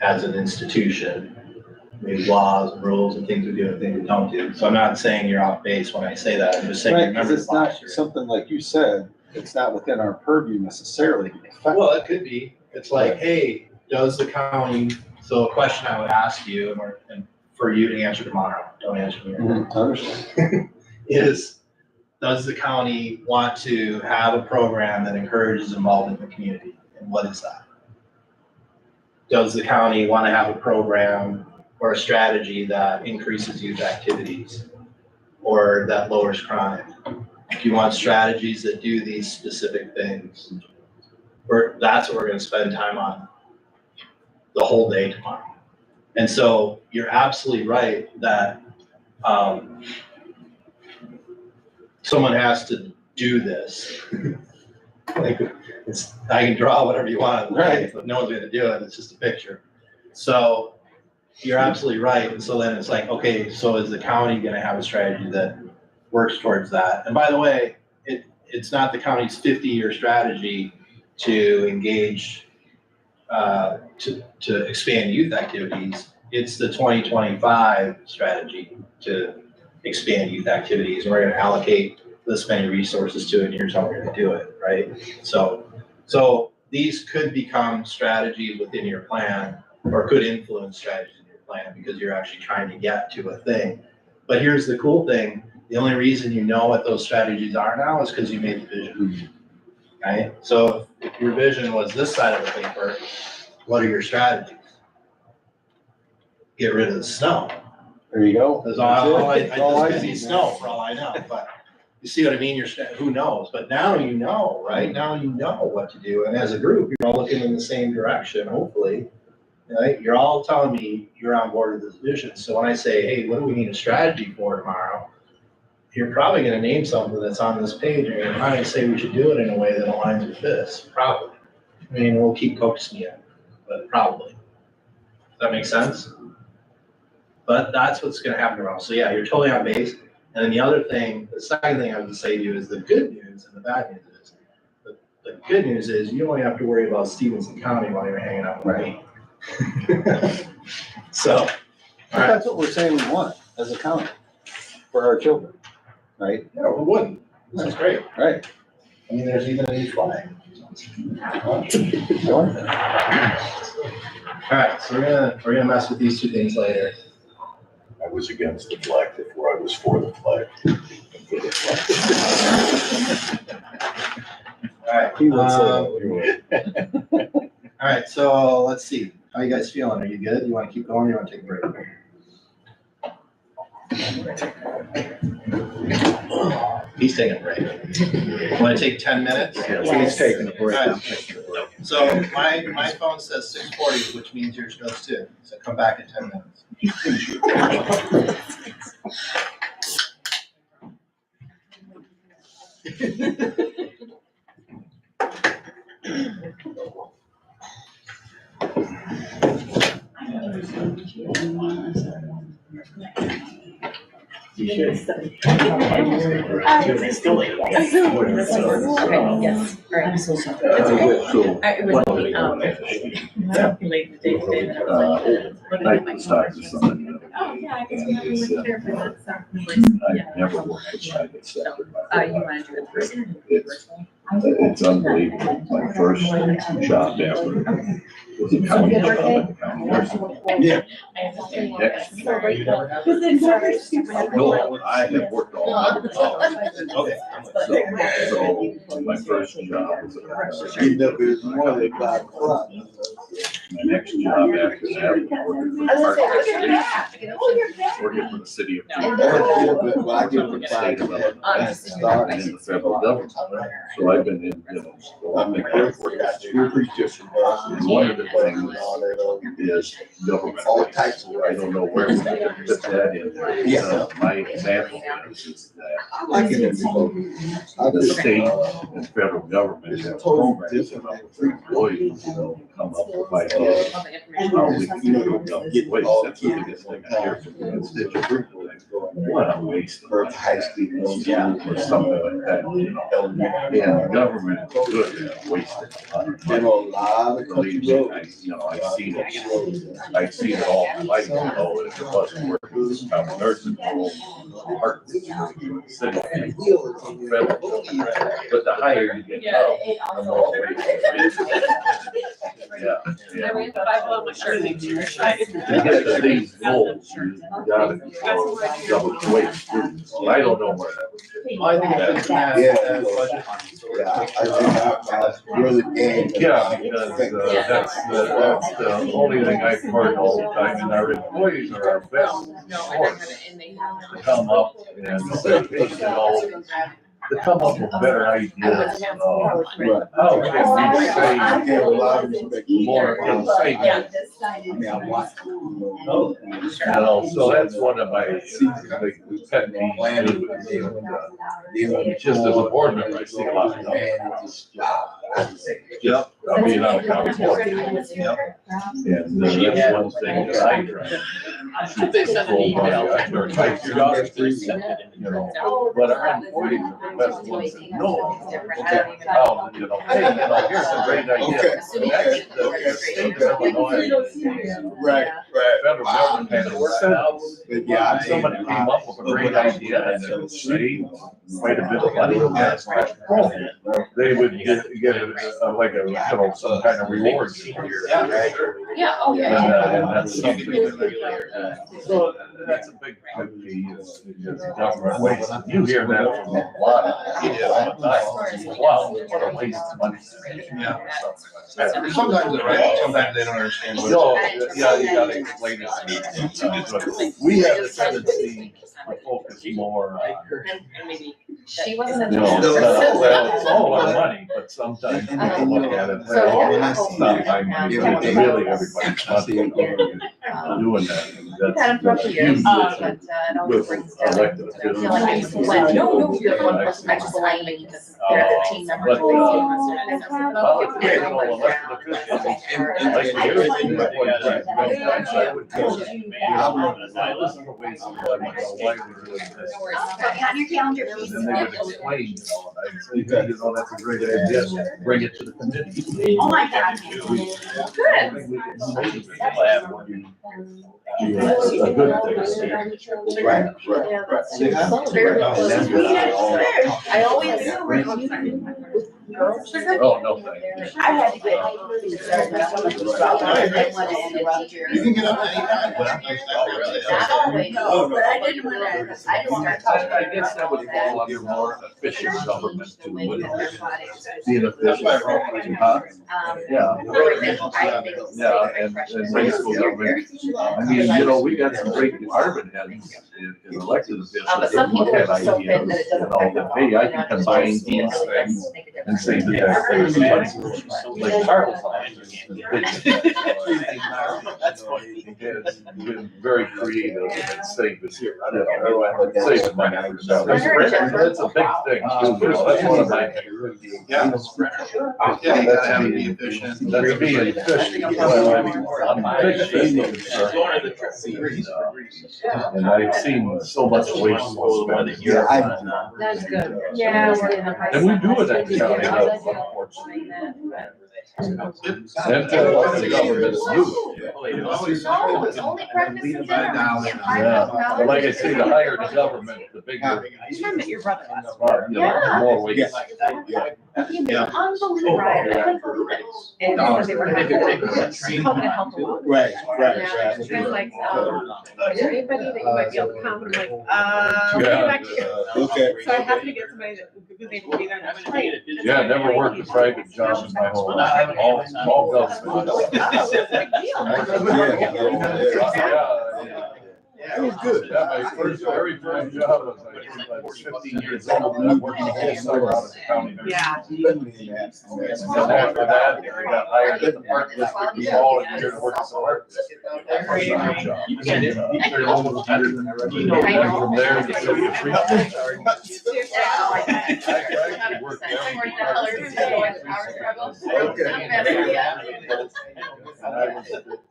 As an institution, maybe laws and rules and things we do and things we don't do. So I'm not saying you're off base when I say that. I'm just saying, Right, remember because it's not something like you said, it's not within our purview necessarily. Well, it could be. It's like, hey, does the county, so a question I would ask you, and for you to answer tomorrow, don't answer me right I understand. is, does the county want to have a program that encourages involvement in the community? And what is that? Does the county want to have a program or a strategy that increases youth activities or that lowers crime? Do you want strategies that do these specific things? That's what we're going to spend time on the whole day tomorrow. And so you're absolutely right that someone has to do this. I can draw whatever you want, right? But no one's going to do it. It's just a picture. So you're absolutely right. And so then it's like, okay, so is the county going to have a strategy that works towards that? And by the way, it's not the county's 50-year strategy to engage, to expand youth activities. It's the 2025 strategy to expand youth activities. We're going to allocate this many resources to it, and here's how we're going to do it, right? So these could become strategies within your plan, or could influence strategies in your plan, because you're actually trying to get to a thing. But here's the cool thing. The only reason you know what those strategies are now is because you made the vision, right? So if your vision was this side of the paper, what are your strategies? Get rid of the snow. There you go. That's all I just see snow for all I know, but you see what I mean? Who knows? But now you know, right? Now you know what to do. And as a group, you're all looking in the same direction, hopefully. Right? You're all telling me you're on board with this vision. So when I say, hey, what do we need a strategy for tomorrow? You're probably going to name something that's on this page, and you're probably going to say we should do it in a way that aligns with this. Probably. I mean, we'll keep coaxing you, but probably. Does that make sense? But that's what's going to happen tomorrow. So yeah, you're totally on base. And then the other thing, the second thing I would say to you is the good news and the bad news is, the good news is you only have to worry about Stephenson County while you're hanging out with me. So. But that's what we're saying we want as a county for our children, right? Yeah, who wouldn't? This is great. Right. I mean, there's even a new flag. All right, so we're gonna mess with these two things later. I was against the flag before I was for the flag. All right. He would say that. All right, so let's see. How you guys feeling? Are you good? You want to keep going? Or you want to take a break? He's taking a break. Want to take 10 minutes? He's taking a break. All right. So my phone says 6:40, which means yours does too. So come back in 10 minutes. Yes. I'm so sorry. It's okay. It was, late the day today that I was like. Oh, yeah, I guess we have to look there for that stuff. I've never worked with private sector. You wanna do it first? It's unbelievable. My first job ever was a county nurse. Yeah. And next job, no, I have worked all other jobs. Okay. So my first job was a You never is more than 5 o'clock. my next job after that was working for the city of. Well, I give it State 5. development and in the federal government. So I've been in, I'm the first one. We appreciate you. and one of the things is government. All types of. I don't know where we can put that in. Yeah. My example is that I can. the state and federal government have programs to help employees, come up with ideas. How we can get waste. That's the biggest thing I hear from the constituents. What a waste of high school or something like that, And government is good at wasting time. Been on a lot of country roads. I've seen it. I've seen it all my life. If it wasn't working as a nursing home, heart situation, city, federal. But the higher you get up, the more waste it is. Yeah. To get to these goals, you gotta double waste. I don't know where that was. I really can. Yeah, because that's the only thing I've heard all the time, and our employees are our best source to come up and say, hey, to come up with better ideas. How can we say more, say so that's one of my pet peeves. Just as a board member, I see a lot of Yep. I mean, on a county board. And that's one thing that I try. But our employees are the best ones that know. Hey, here's a great idea. The state of Illinois. Right. Federal government has incentives. Yeah, Somebody came up with a great idea and it would save quite a bit of money. They would get like some kind of reward. Yeah, oh, yeah. And that's something that so that's a big key is government waste. You hear that from a lot of people all the time. Wow, what a waste of money. Yeah. Sometimes they're right, sometimes they don't understand. No, yeah, you gotta explain it. We have a tendency to focus more on. She wasn't. Well, it's all our money, but sometimes people look at it, it's not my money, but it's really everybody's money doing that. And that's a huge issue with elected officials. No, you're one person, I just like making this. They're the team members. Elected officials, like everything that I would tell you, I listen to ways of why we're doing this. On your calendar, please. And then they would explain, and I'd say, that's a great idea, bring it to the committee. Oh my God. A good thing. Right. I always do. Oh, no, thank you. I had to get. Sorry, there's so much about it. I didn't want to interrupt your. You can get up anytime. Not always. No, but I didn't want to, I didn't start talking. I guess that would fall under more efficient government too, wouldn't it? Being efficient. That's why I wrote Huh? Yeah. Yeah. And high school government. I mean, you know, we got some great department heads in elected officials But that some look people at are so fit ideas, that it you doesn't know, that, hey, I can combine these things and say that that's like Charles. That's funny. Has been very creative and saving, saving money for stuff. That's a big thing too, you know, that's one of my. Yeah. Yeah, you gotta have to be efficient. That's being efficient. Well, I mean, I'm efficient, and I've seen so much waste was spent. That's good. Yeah. And we do it at the county level, unfortunately. And the government do it. Yeah, but like I say, the higher the government, the bigger. I met your brother last You know, the more waste. Yeah. Unbelievable. And they were having to help a lot. Right. She was like, is there anybody that you might be able to come? I'm like, Yeah. get back to you. Okay. So I happened to get somebody that was able to do that. And I was like, Yeah, I never worked a private job in my whole life, all government. It was good. Yeah, my very first job was I was 15 years old and I worked the whole summer out of the county. yeah. And then after that, I got hired at the park district, we all here to work at the park district. First summer job. And then from there, the city of Freetown.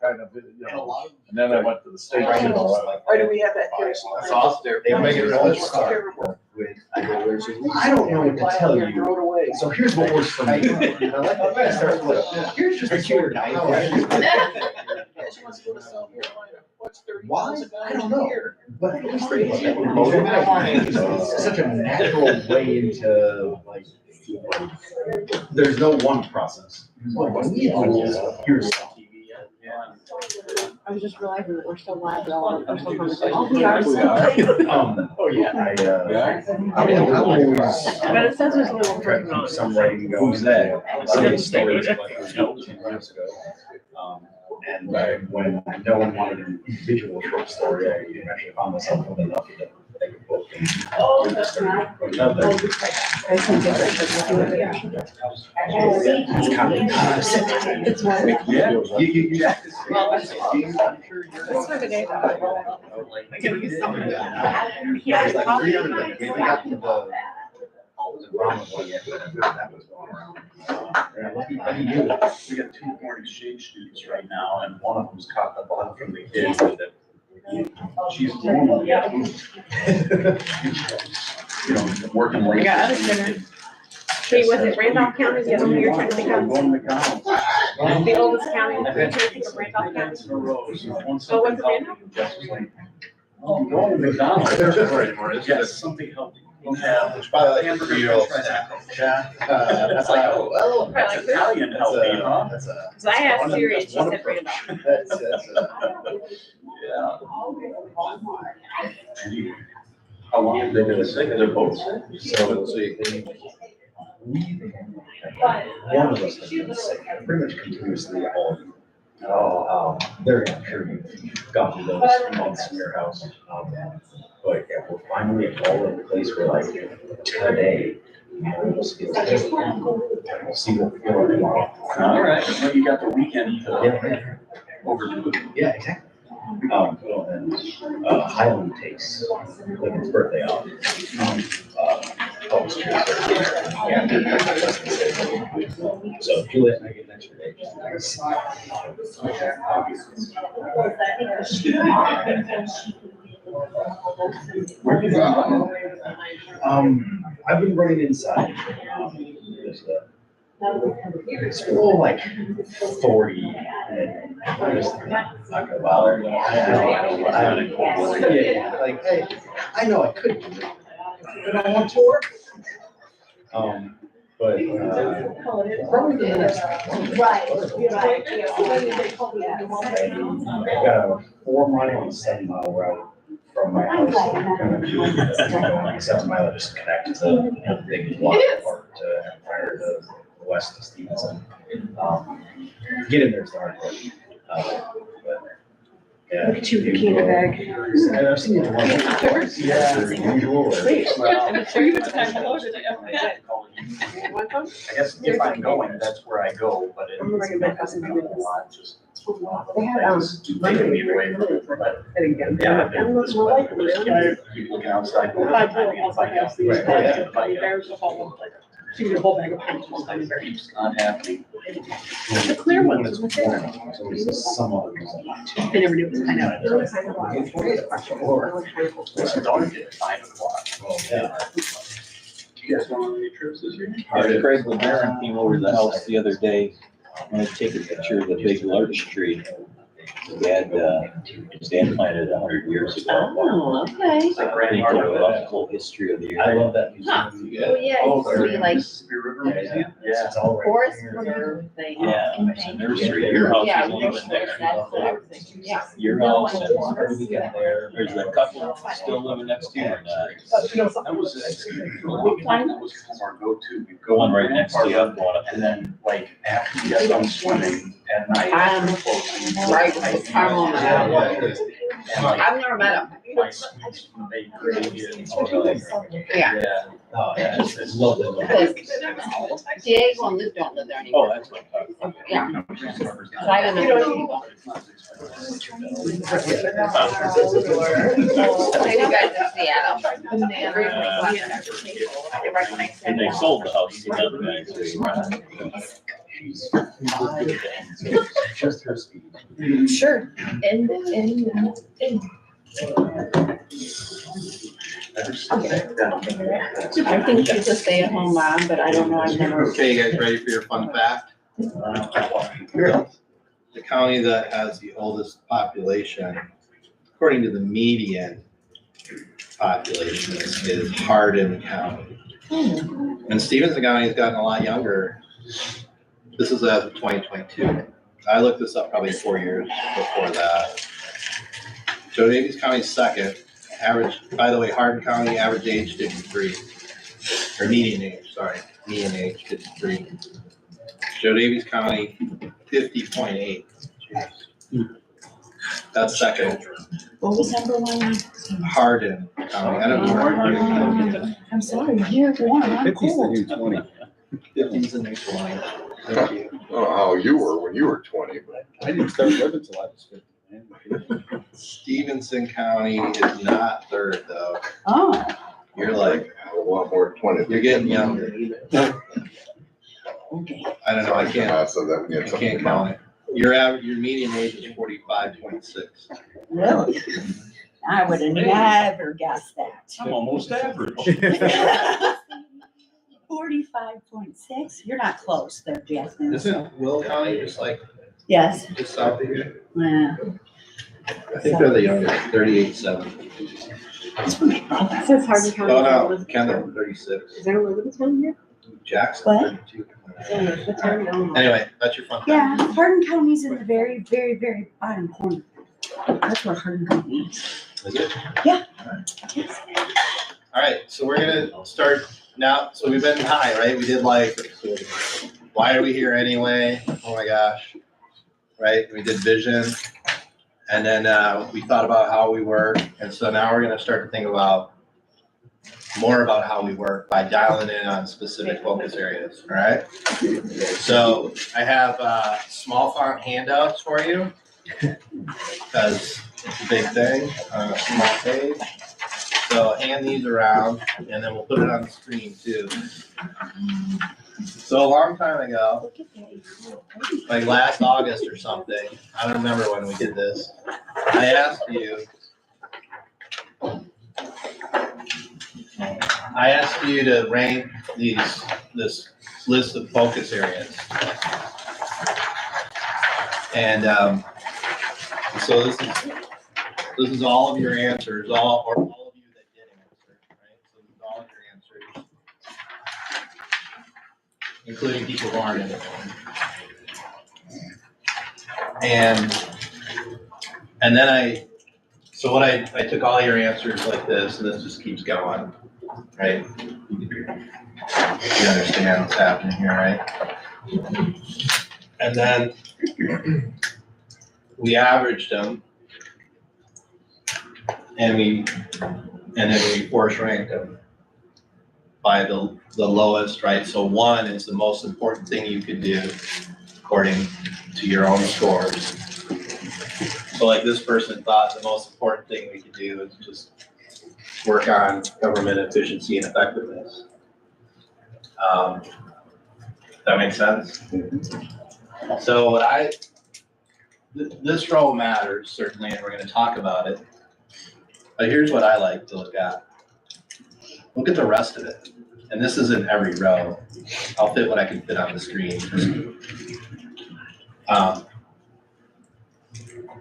Kind of, you know, and then I went to the state. Or do we have that here? That's awesome. They make it really start. I don't know what to tell you. So here's what works for me. Here's just a cute Why? I don't know. But at least it's such a natural way into like, there's no one process. Here's I was just realizing that we're still live, y'all. We're still conversating. Oh, yeah. I always. But it says there's a little further on. Some writing going. Who's that? Some of the stories like 10 years ago. And when no one wanted an individual short story, I eventually found myself with enough of it. Oh, that's right. It's one. Yeah. You. Well, that's for the day. We got 2 foreign exchange students right now, and one of them's caught the bug from the kid that she's normal. You know, working late. I got other dinner. Hey, was it Randolph County the other one you're trying to think of? Going to McDonald's. The oldest county, you're trying to think of Randolph County? Oh, was it Randolph? Oh, going to McDonald's. Yes, something healthy. Yeah. It's probably like 3-year-old. Yeah. That's like, oh, well, Probably that's like Italian healthy, huh? So I asked Siri and she said Randolph. Yeah. How long have they been sick? They're both sick? So let's see. One of us has been sick, pretty much continuously all year. Oh, very I'm sure you've gone through those months in your house. But yeah, we're finally all in the place where like today, we'll see what we're doing tomorrow. All right, well, you got the weekend to overdo it. Yeah, exactly. And Highland takes Lincoln's birthday off. So Juliet and I get an extra day. I've been running inside. It's full like 40. I'm just not gonna bother. Yeah, like, hey, I know I could do it, but I want to work. but, probably the next. Right. I've got a 4 mile and 7 mile route from my house. Like 7 mile just connects to, the big water park to Empire, the west of Stephenson. Get in there's hard part. But, yeah. Look at you picking a bag. And I've seen it once. Yeah. Unusual or- Wait, Well, sure you went to kind of hello today. I guess if I'm going, that's where I go, but it. I'm bringing my cousin to do this. Just. They had, Taking me away from it, but. and again, Yeah. I'm looking more like them. Keep looking outside. I told you, I have these, Right. there's a whole, she was a whole bag of pencils, tiny berries. Unhappy. The clear ones. Some of them. I never knew it was kind of. It's dark at 5 o'clock. Oh, yeah. You guys going on any trips this year? Craig LeBaron came over to the house the other day. I wanted to take a picture of the big larch tree. Dad, his dad planted 100 years ago. Oh, okay. And he told me about the whole history of the I area. love that Huh. museum. Well, yeah, it used to be like Yeah. It's all right forest there. thing. Yeah, it's a nursery. Your house Yeah, is we even were there. that's yeah. Your house and We got there. there's a couple still living next to you. And, That was, for a long time, that was kind of our go-to. We'd go going right next to you, up going up. And then, like, after you got done swimming at night. Right, I've never met him. Yeah. Oh, yeah, it's lovely. Diego and Luke don't live there Oh, anymore. that's what I'm talking about. Yeah. So I don't know. I know guys in Seattle. And they sold the house to another guy. Just her speed. Sure. And. I think she's a stay-at-home mom, but I don't know, I've never. Okay, you guys ready for your fun fact? The county that has the oldest population, according to the median population, is Hardin County. And Stephenson County has gotten a lot younger. This is as of 2022. I looked this up probably 4 years before that. Joe Davies County's second. Average, by the way, Hardin County, average age 53. Or median age, sorry, median age 53. Joe Davies County, 50.8. That's second. What was number one? Hardin County. I don't know. I'm sorry, you're one, I'm 50's the cold. new 20. 50's the new 20. Thank you. I don't know how you were when you were 20, but. I didn't start living till I was 50, man. Stevenson County is not third though. Oh. You're like, A lot more 20. you're getting younger. Okay. I don't know, I can't, So that we I had something can't about. count it. Your average, your median age is 45.6. Really? I would have never guessed that. I'm almost average. 45.6, you're not close there, Jasmine. Isn't Will County just like, Yes, just south of here? yeah. I think they're the youngest, 38.7. It says Hardin County. Oh, no, Kendall, 36. Is there a Elizabeth town here? Jackson, What? 32. Elizabeth town? No. Anyway, that's your fun fact. Yeah, Hardin County's in the very, very, very bottom corner. That's where Hardin County is. Is it? Yeah. All right, so we're gonna start now. So we've been high, right? We did like, why are we here anyway? Oh my gosh. Right? We did vision. And then we thought about how we work. And so now we're gonna start to think about more about how we work by dialing in on specific focus areas, all right? So I have small font handouts for you because it's a big thing on a small page. So hand these around and then we'll put it on the screen too. So a long time ago, like last August or something, I don't remember when we did this, I asked you to rank this list of focus areas. And so this is all of your answers, all of you that did answer, right? So this is all of your answers. including people who aren't in it. And then so what I took all your answers like this, and this just keeps going, right? You understand what's happening here, right? And then we averaged them, and then we force ranked them by the lowest, right? So 1 is the most important thing you could do according to your own scores. So like this person thought the most important thing we could do is just work on government efficiency and effectiveness. That makes sense? So this row matters certainly, and we're gonna talk about it. But here's what I like to look at. Look at the rest of it. And this isn't every row. I'll fit what I can fit on the screen.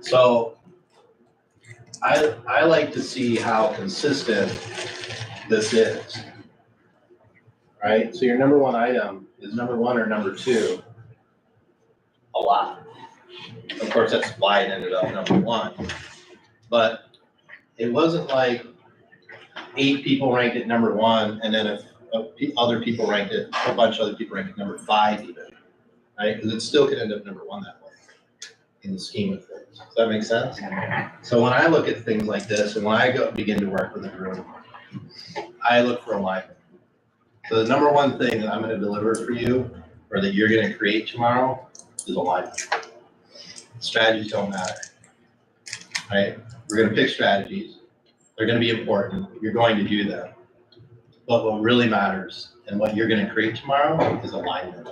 So I like to see how consistent this is, right? So your number 1 item is number 1 or number 2 a lot. Of course, that's why it ended up number 1. But it wasn't like 8 people ranked it number 1, and then if other people ranked it, a bunch of other people ranked it number 5 even, right? Because it still could end up number 1 that way in the scheme of things. Does that make sense? So when I look at things like this, and when I begin to work with a group, I look for alignment. So the number 1 thing that I'm going to deliver for you, or that you're going to create tomorrow, is alignment. Strategies don't matter, right? We're going to pick strategies. They're going to be important. You're going to do them. But what really matters and what you're going to create tomorrow is alignment.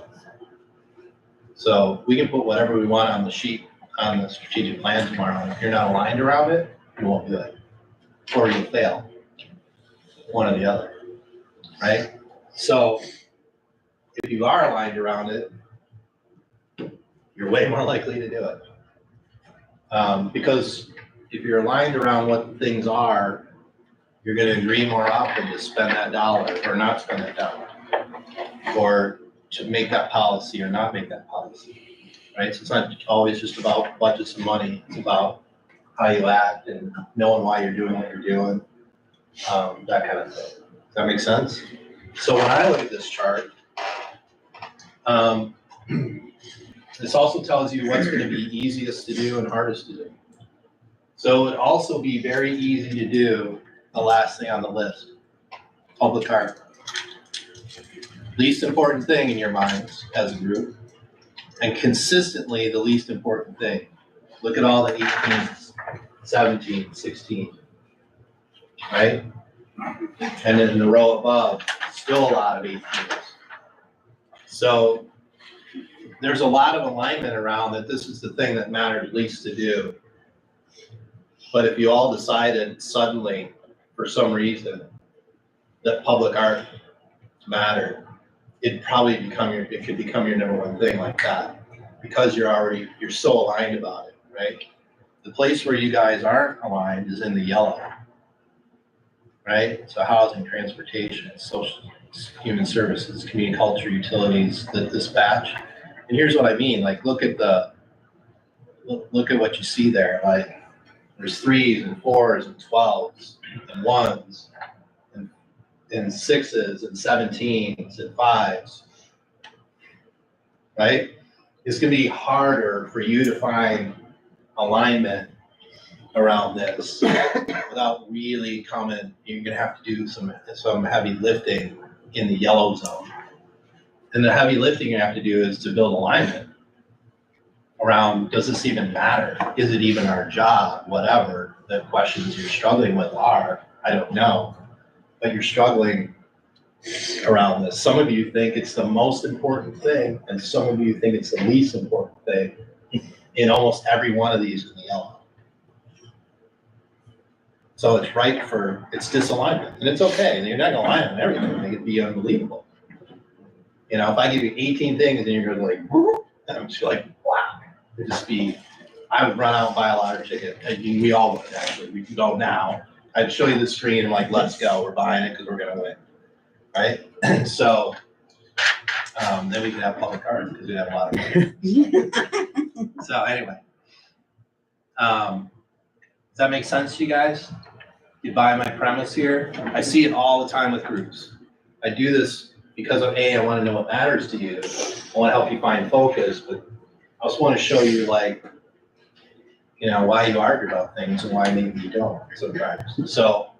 So we can put whatever we want on the sheet, on the strategic plan tomorrow. And if you're not aligned around it, you won't do it. Or you'll fail. One or the other, right? So if you are aligned around it, you're way more likely to do it. Because if you're aligned around what things are, you're going to agree more often to spend that dollar or not spend that dollar, or to make that policy or not make that policy, right? So it's not always just about budgets and money. It's about how you act and knowing why you're doing what you're doing, that kind of thing. Does that make sense? So when I look at this chart, this also tells you what's going to be easiest to do and hardest to do. So it would also be very easy to do the last thing on the list, public art. Least important thing in your minds as a group, and consistently the least important thing. Look at all the 18s, 17, 16, right? And then in the row above, still a lot of 18s. So there's a lot of alignment around that this is the thing that matters least to do. But if you all decided suddenly, for some reason, that public art mattered, it could become your number 1 thing like that, because you're so aligned about it, right? The place where you guys aren't aligned is in the yellow, right? So housing, transportation, social, human services, community culture, utilities, the dispatch. And here's what I mean, like look at what you see there, like there's 3s and 4s and 12s and 1s and 6s and 17s and 5s, right? It's gonna be harder for you to find alignment around this without really coming. You're gonna have to do some heavy lifting in the yellow zone. And the heavy lifting you have to do is to build alignment around, does this even matter? Is it even our job? Whatever the questions you're struggling with are, I don't know. But you're struggling around this. Some of you think it's the most important thing, and some of you think it's the least important thing in almost every one of these in the yellow. So it's it's disalignment, and it's okay. You're not gonna line on everything. It could be unbelievable. You know, if I give you 18 things and you're gonna like, and I'm just like, wow. It'd just be, I would run out and buy a lottery ticket. We all would actually. We can go now. I'd show you the screen and like, let's go. We're buying it because we're gonna win, right? So Then we can have public art because we have a lot of money. So anyway. Does that make sense to you guys? You buy my premise here? I see it all the time with groups. I do this because of I want to know what matters to you. I want to help you find focus, but I also want to show you why you argue about things and why maybe you don't sometimes. So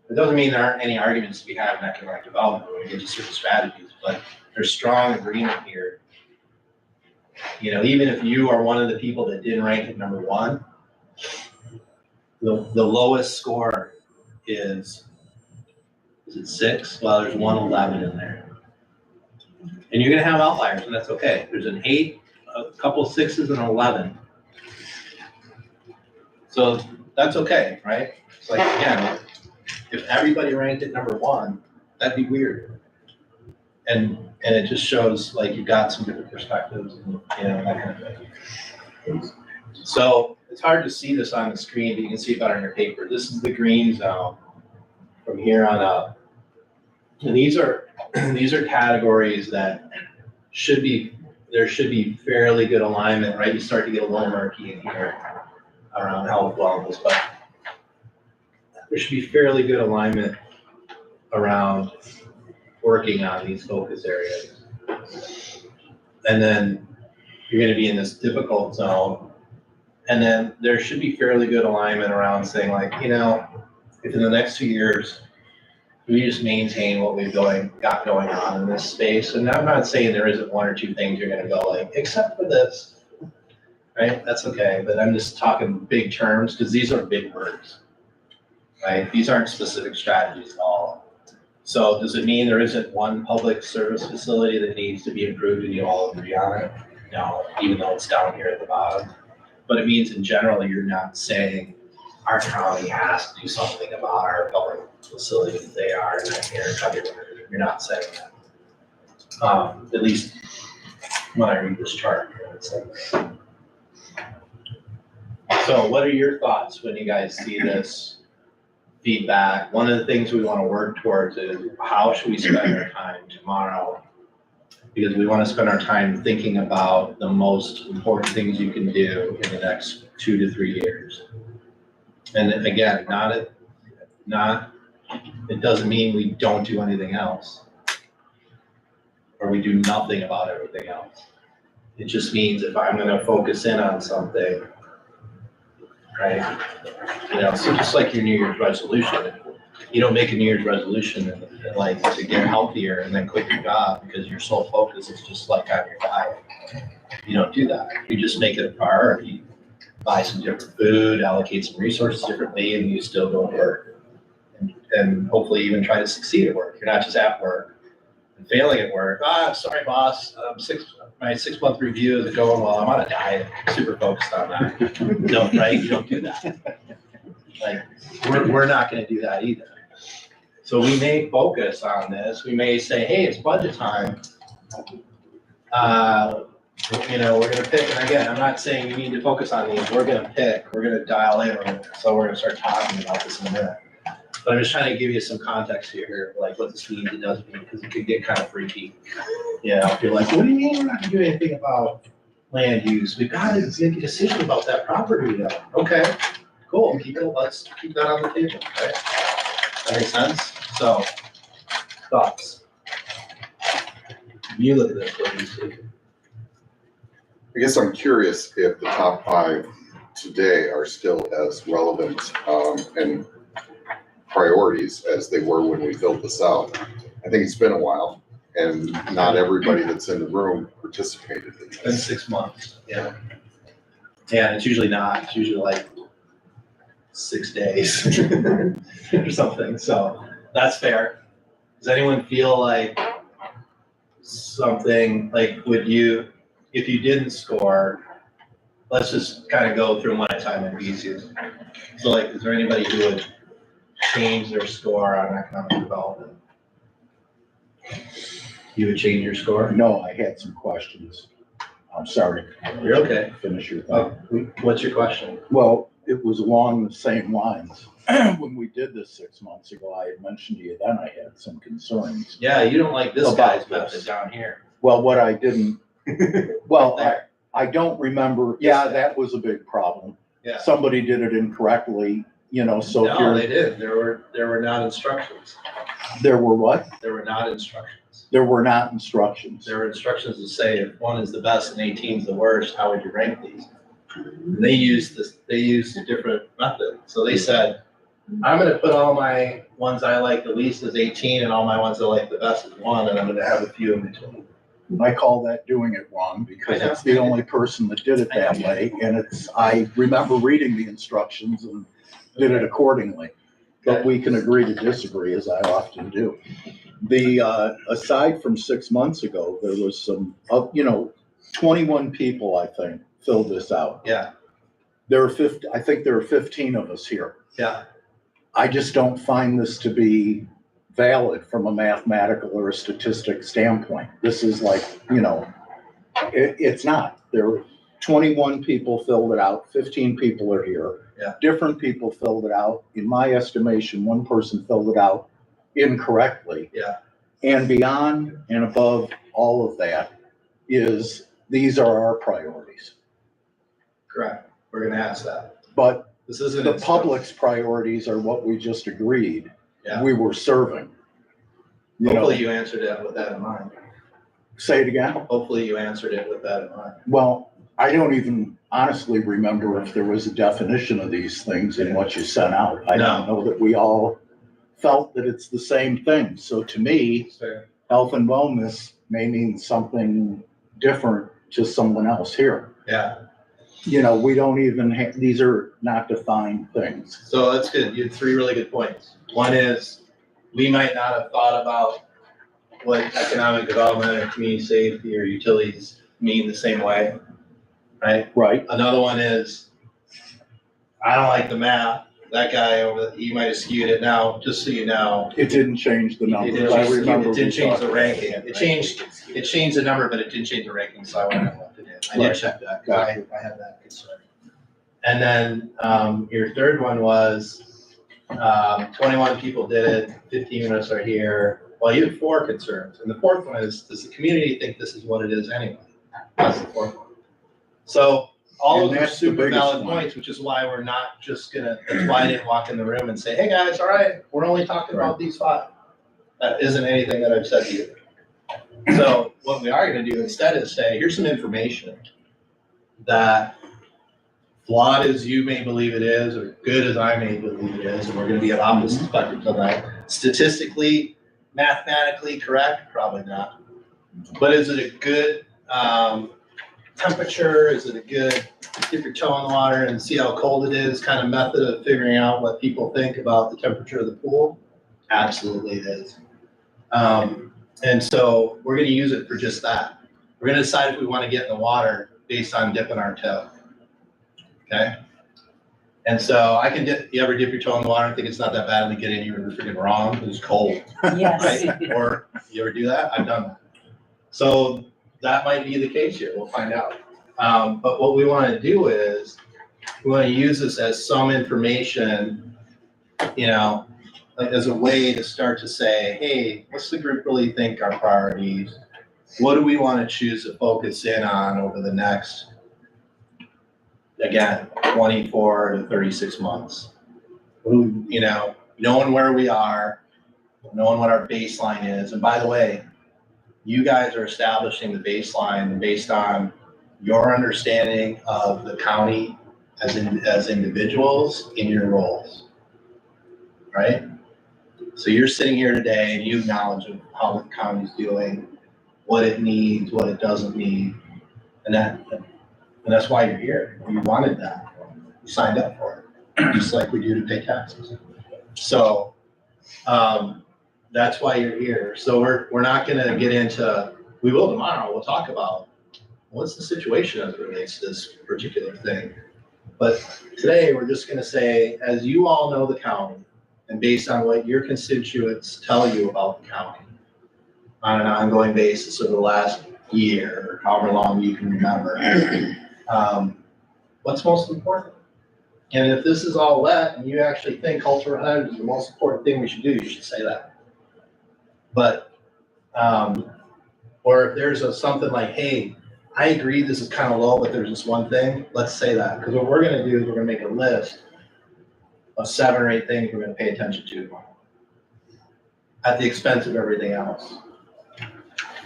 it doesn't mean there aren't any arguments to be had in economic development when we get to certain strategies, but there's strong agreement here. Even if you are one of the people that didn't rank at number one, the lowest score is it 6? Well, there's 111 in there. And you're gonna have outliers, and that's okay. There's an 8, a couple 6s, and an 11. So that's okay, right? It's like, again, if everybody ranked at number one, that'd be weird. And it just shows like you've got some different perspectives and that kind of thing. So it's hard to see this on the screen, but you can see it better on your paper. This is the green zone from here on up. And these are categories that there should be fairly good alignment, right? You start to get a little murky in here around health, wellness, but there should be fairly good alignment around working on these focus areas. And then you're going to be in this difficult zone. And then there should be fairly good alignment around saying like, if in the next 2 years, we just maintain what we've got going on in this space. And I'm not saying there isn't 1 or 2 things you're going to go like, except for this, right? That's okay. But I'm just talking big terms because these are big words, right? These aren't specific strategies at all. So does it mean there isn't one public service facility that needs to be improved and you all agree on it? No, even though it's down here at the bottom. But it means in general, you're not saying our county has to do something about our public facilities. They are not here everywhere. You're not saying that. At least when I read this chart. So what are your thoughts when you guys see this feedback? One of the things we want to work towards is how should we spend our time tomorrow? Because we want to spend our time thinking about the most important things you can do in the next 2 to 3 years. And again, it doesn't mean we don't do anything else or we do nothing about everything else. It just means if I'm going to focus in on something, right? So just like your New Year's resolution, you don't make a New Year's resolution like to get healthier and then quit your job because your sole focus is just like on your diet. You don't do that. You just make it a priority. Buy some different food, allocate some resources differently, and you still go to work. And hopefully even try to succeed at work. You're not just at work and failing at work. Sorry, boss. My 6-month review is going well. I'm on a diet. I'm super focused on that. Right? You don't do that. Like we're not going to do that either. So we may focus on this. We may say, hey, it's budget time. We're going to pick, and again, I'm not saying you need to focus on these. We're going to pick, we're going to dial in, so we're going to start talking about this in a minute. But I'm just trying to give you some context here, like what this means and doesn't mean, because it could get kind of freaky. If you're like, what do you mean we're not going to do anything about land use? We've got to make a decision about that property though. Okay, cool. Let's keep that on the table, right? That makes sense? So, thoughts? You look at this, what do you see? I guess I'm curious if the top 5 today are still as relevant and priorities as they were when we built this out. I think it's been a while, and not everybody that's in the room participated in this. It's been 6 months, yeah. Yeah, it's usually not. It's usually like 6 days or something. So that's fair. Does anyone feel like something like if you didn't score, let's just kind of go through one at a time and be easier. So like, is there anybody who would change their score on economic development? You would change your score? No, I had some questions. I'm sorry. You're okay. Finish your thing. What's your question? Well, it was along the same lines. When we did this 6 months ago, I had mentioned to you then I had some concerns. Yeah, you don't like this guy's method down here. Well, what I didn't, well, I don't remember, yeah, that was a big problem. Yeah. Somebody did it incorrectly, you know, so if No, they you're, did. There were not instructions. there were what? There were not instructions. There were not instructions. There were instructions to say if one is the best and 18 is the worst, how would you rank these? And they used a different method. So they said, I'm gonna put all my ones I like the least as 18 and all my ones I like the best as 1, and I'm gonna have a few in between. I call that doing it wrong because it's the only person that did it that way. And I remember reading the instructions and did it accordingly. But we can agree to disagree, as I often do. Aside from 6 months ago, there was some, 21 people, I think, filled this out. Yeah. I think there are 15 of us here. Yeah. I just don't find this to be valid from a mathematical or a statistic standpoint. This is like, it's not. There were 21 people filled it out, 15 people are here. Yeah. Different people filled it out. In my estimation, one person filled it out incorrectly. Yeah. And beyond and above all of that is, these are our priorities. Correct. We're gonna ask that. But this isn't the public's priorities are what we just agreed. Yeah. We were serving. Hopefully you answered it with that in mind. Say it again? Hopefully you answered it with that in mind. Well, I don't even honestly remember if there was a definition of these things in what you sent out. I don't know that we all felt that it's the same thing. So to me, health and wellness may mean something different to someone else here. Yeah. We don't even these are not defined things. So that's good. You had 3 really good points. One is, we might not have thought about what economic development and community safety or utilities mean the same way, right? Right. Another one is, I don't like the math. That guy he might have skewed it. Now, just so you know. It didn't change the numbers. It didn't change the ranking. It changed the number, but it didn't change the ranking, so I went and left it in. I did check that, because I had that concern. And then, your third one was, 21 people did it, 15 of us are here. Well, you had 4 concerns. And the fourth one is, does the community think this is what it is anyway? That's the fourth one. So all of those are super valid points, which is why we're not just that's why I didn't walk in the room and say, hey guys, all right, we're only talking about these 5. That isn't anything that I've said to you. So what we are gonna do instead is say, here's some information that, flawed as you may believe it is, or good as I may believe it is, and we're gonna be at opposite spectrums of that. Statistically, mathematically correct? Probably not. But is it a good temperature? Is it a good dip your toe in the water and see how cold it is kind of method of figuring out what people think about the temperature of the pool? Absolutely it is. And so we're gonna use it for just that. We're gonna decide if we wanna get in the water based on dipping our toe. Okay? And so you ever dip your toe in the water and think it's not that bad and get in, you were freaking wrong, it was cold. Yes. Right? Or you ever do that? I've done that. So that might be the case here, we'll find out. But what we wanna do is, we wanna use this as some information, like as a way to start to say, hey, what's the group really think our priorities? What do we wanna choose to focus in on over the next, again, 24 to 36 months. Knowing where we are, knowing what our baseline is. And by the way, you guys are establishing the baseline based on your understanding of the county as individuals in your roles, right? So you're sitting here today and you acknowledge how the county's doing, what it needs, what it doesn't need, and that's why you're here. You wanted that. You signed up for it, just like we do to pay taxes. So that's why you're here. So we're not going to get into. We will tomorrow. We'll talk about what's the situation as it relates to this particular thing. But today we're just going to say, as you all know the county, and based on what your constituents tell you about the county on an ongoing basis over the last year, or however long you can remember. What's most important? And if this is all wet and you actually think cultural heritage is the most important thing we should do, you should say that. But Or if there's something like, hey, I agree this is kind of low, but there's this one thing, let's say that. Because what we're gonna do is we're gonna make a list of 7 or 8 things we're gonna pay attention to at the expense of everything else.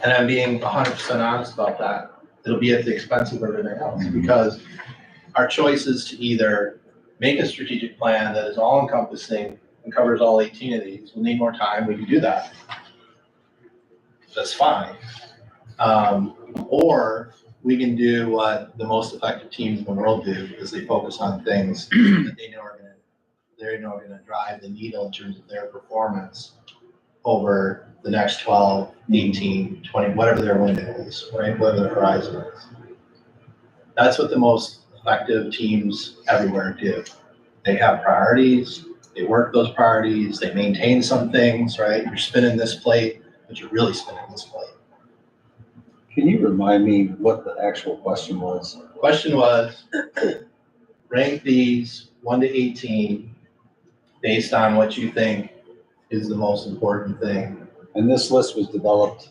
And I'm being 100% honest about that. It'll be at the expense of everything else because our choice is to either make a strategic plan that is all encompassing and covers all 18 of these. We'll need more time, we can do that. That's fine. Or we can do what the most effective teams in the world do, is they focus on things that they know are gonna drive the needle in terms of their performance over the next 12, 18, 20, whatever their window is, right? Whatever the horizon is. That's what the most effective teams everywhere do. They have priorities, they work those priorities, they maintain some things, right? You're spinning this plate, but you're really spinning this plate. Can you remind me what the actual question was? Question was, rank these 1 to 18 based on what you think is the most important thing. And this list was developed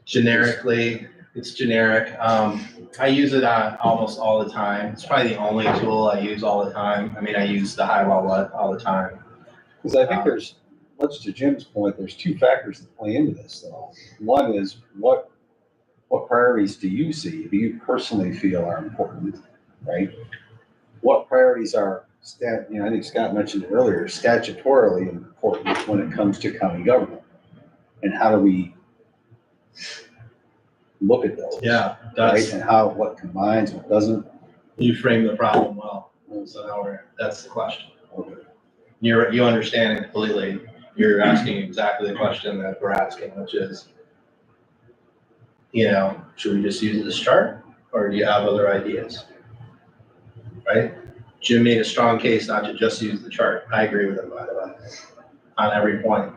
generically. It's generic. I use it on almost all the time. It's probably the only tool I use all the time. I mean, I use the Highwell all the time. Because I think there's, much to Jim's point, there's 2 factors that play into this though. One is what priorities do you see, do you personally feel are important, right? What priorities are, I think Scott mentioned it earlier, statutorily important when it comes to county government? And how do we look at those? Yeah, right? And what combines, what doesn't? You frame the problem well. So now that's the question. Okay. You understand it completely. You're asking exactly the question that we're asking, which is, should we just use this chart or do you have other ideas? Right? Jim made a strong case not to just use the chart. I agree with him, by the way, on every point.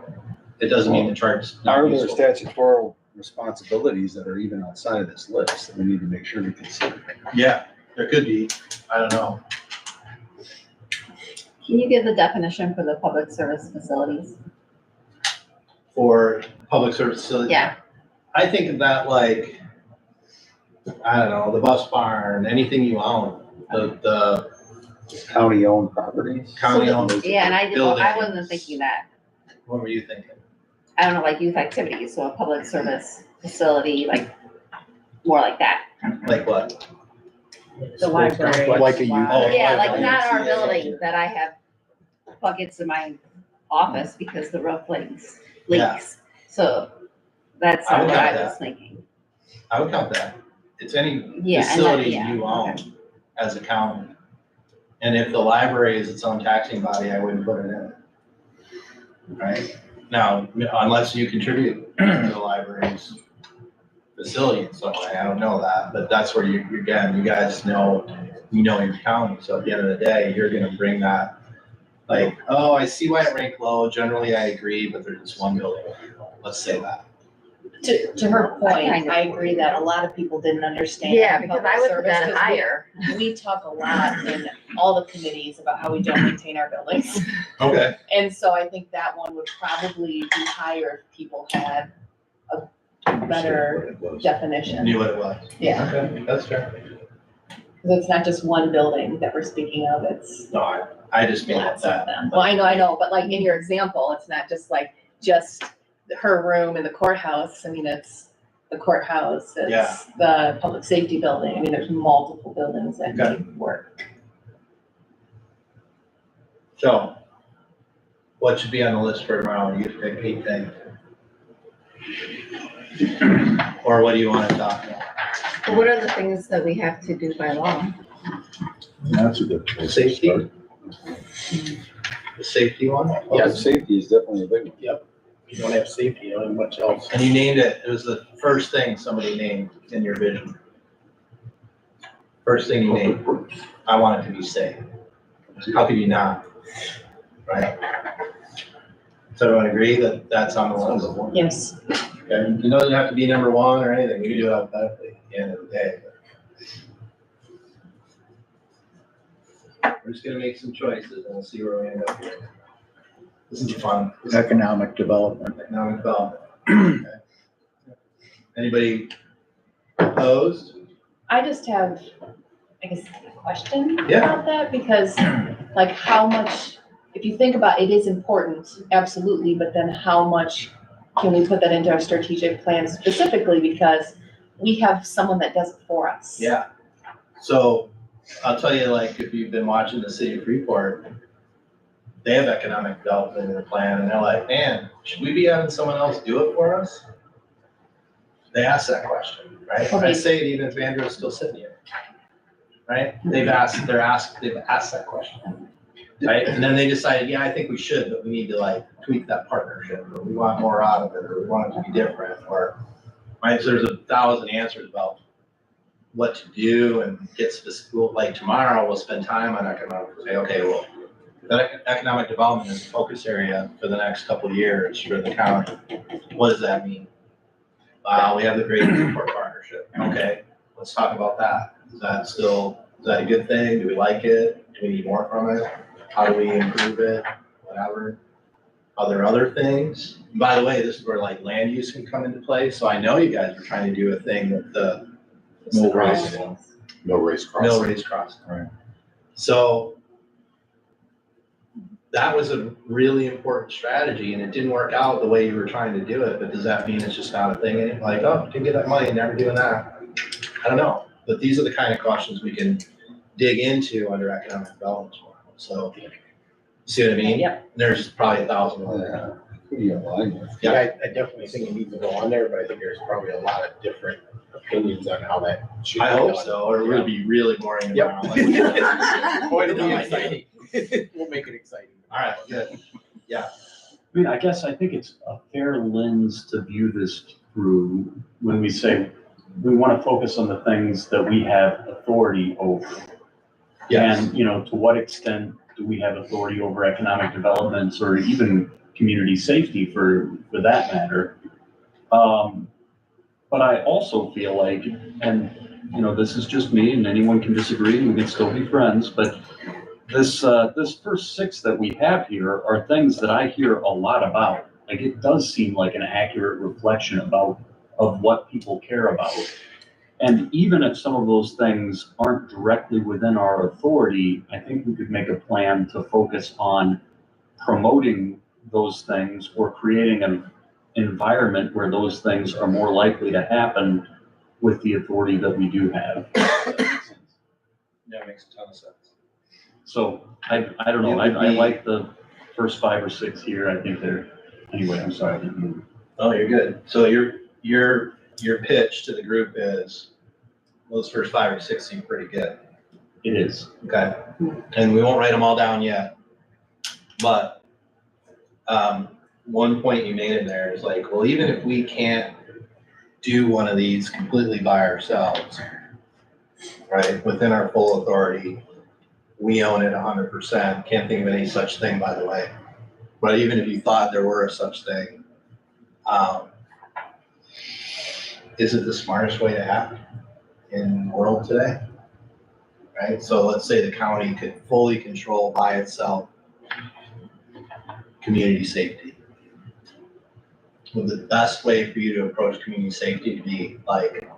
It doesn't mean the chart's not Are there useful. statutory responsibilities that are even outside of this list that we need to make sure we consider? Yeah, there could be. I don't know. Can you give the definition for the public service facilities? For public service facilities? Yeah. I think of that like, I don't know, the bus barn, anything you own, the county-owned properties. County-owned. Yeah, and I buildings. wasn't thinking that. What were you thinking? I don't know, like youth activities, so a public service facility, like, more like that. Like what? The library. Like a youth. Yeah, like not our building that I have buckets in my office because the roof leaks. Yeah. So that's I would what count I was that. thinking. I would count that. It's any Yeah, and facility that- yeah, you own as a county. And if the library is its own taxing body, I wouldn't put it in. Right? Now, unless you contribute to the library's facility in some way, I don't know that, but that's where you guys know, your county. So at the end of the day, you're gonna bring that, like, oh, I see why it ranked low. Generally, I agree, but there's just one building. Let's say that. To her point, kind of I agree that a lot of people didn't understand. Yeah, because public I would put service, that 'cause higher. We talk a lot in all the committees about how we don't maintain our buildings. Okay. And so I think that one would probably be higher if people had a better definition. Knew what it was. Yeah, Okay, that's fair. because it's not just one building that we're speaking of, it's No, I just mean lots of that. them. Well, I know, but like in your example, it's not just her room in the courthouse. I mean, it's the courthouse, Yeah. it's the public safety building. I mean, there's multiple buildings that Okay. need work. So, what should be on the list for tomorrow? You get to pick 8 things. Or what do you want to talk about? But what are the things that we have to do by law? That's a good place to Safety? start. The safety one? Public safety is definitely a big one. Yep. You don't have safety, you don't have much else. And you named it, it was the first thing somebody named in your vision. First thing you named, I want it to be safe. How could you not? Right? Does everyone agree that that's on the list? Yes. Okay, it doesn't have to be number 1 or anything, we can do it alphabetically at the end of the day. We're just gonna make some choices and we'll see where we end up here. This is fun. Economic development. Economic development. Okay. Anybody opposed? I just have, I guess, a question Yeah. about that, because like how much, if you think about it, is important, absolutely, but then how much can we put that into our strategic plan specifically, because we have someone that does it for us? Yeah. So I'll tell you, like, if you've been watching the city of Freeport, they have economic development in their plan, and they're like, man, should we be having someone else do it for us? They ask that question, right? Okay. I say it even if Andrew's still sitting here, right? They've asked that question, right? And then they decided, yeah, I think we should, but we need to like tweak that partnership, or we want more out of it, or we want it to be different, or, right? So there's 1,000 answers about what to do and get specific. Like tomorrow, we'll spend time on economic, say, okay, well, that economic development is a focus area for the next couple of years for the county. What does that mean? We have the Great Freeport Partnership. Okay, let's talk about that. Is that a good thing? Do we like it? Do we need more from it? How do we improve it? Whatever. Are there other things? And by the way, this is where like land use can come into play. So I know you guys are trying to do a thing with the No race crossing. mill race crossing. Right. So that was a really important strategy, and it didn't work out the way you were trying to do it, but does that mean it's just not a thing? And like, oh, didn't get that money, never doing that. I don't know, but these are the kind of questions we can dig into under economic development. So, see what I mean? Yep. There's probably 1,000 on there. Yeah, I definitely think it needs to go on there, but I think there's probably a lot of different opinions on how that should be I hope done. so, or it would be really boring. Yep. Boy, it'll be No, I exciting. We'll make it exciting. All right, good. Yeah. I mean, I guess I think it's a fair lens to view this through when we say we want to focus on the things that we have authority over. Yes. And, you know, to what extent do we have authority over economic developments or even community safety for that matter? But I also feel like, and, you know, this is just me and anyone can disagree and we can still be friends, but this first 6 that we have here are things that I hear a lot about. Like, it does seem like an accurate reflection of what people care about. And even if some of those things aren't directly within our authority, I think we could make a plan to focus on promoting those things or creating an environment where those things are more likely to happen with the authority that we do have. Yeah, it makes a ton of sense. So I don't know, I like the first 5 or 6 here. I think they're, anyway, I'm sorry, I didn't move. Oh, you're good. So your pitch to the group is, those first 5 or 6 seem pretty good. It is. Okay. And we won't write them all down yet. But one point you made in there is like, well, even if we can't do one of these completely by ourselves, right, within our full authority, we own it 100%. Can't think of any such thing, by the way. But even if you thought there were a such thing, is it the smartest way to act in the world today? Right? So let's say the county could fully control by itself community safety. Would the best way for you to approach community safety to be like,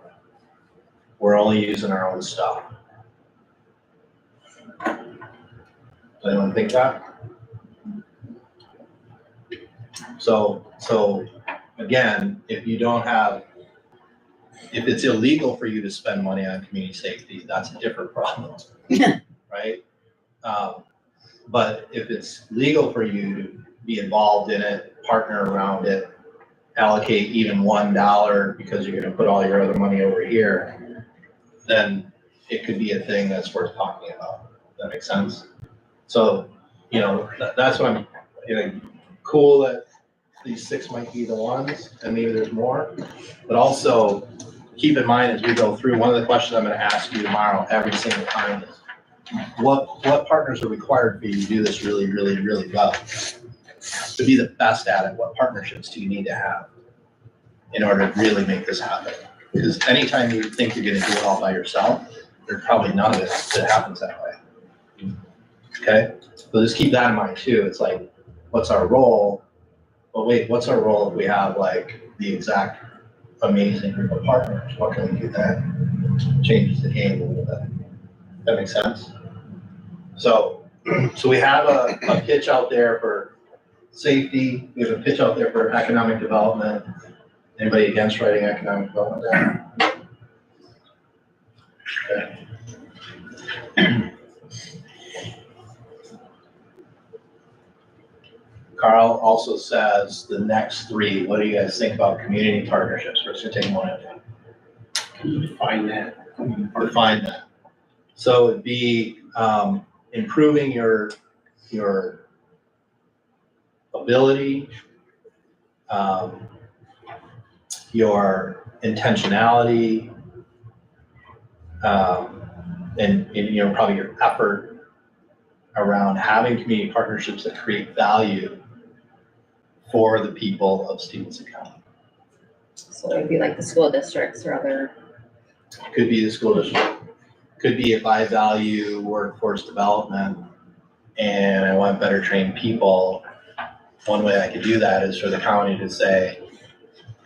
we're only using our own stuff? Does anyone think that? So again, if it's illegal for you to spend money on community safety, that's a different problem, right? But if it's legal for you to be involved in it, partner around it, allocate even $1 because you're gonna put all your other money over here, then it could be a thing that's worth talking about. Does that make sense? So, you know, that's what I'm, you know, cool that these 6 might be the ones, and maybe there's more, but also keep in mind as we go through, one of the questions I'm gonna ask you tomorrow every single time is, what partners are required for you to do this really, really, really well? To be the best at it, what partnerships do you need to have in order to really make this happen? Because anytime you think you're gonna do it all by yourself, there's probably none of it that happens that way. Okay, so just keep that in mind too. It's like, what's our role? Well, wait, what's our role if we have like the exact amazing group of partners. What can we do that changes the game a little bit? That makes sense? So we have a pitch out there for safety. We have a pitch out there for economic development. Anybody against writing economic development down? Okay. Carl also says the next three, what do you guys think about community partnerships? We're just gonna take one at a time. Can you define that? Define that. So it'd be improving your ability, your intentionality, and probably your effort around having community partnerships that create value for the people of Stephenson County. So it would be like the school districts or other. Could be the school district. Could be if I value workforce development and I want better trained people, one way I could do that is for the county to say,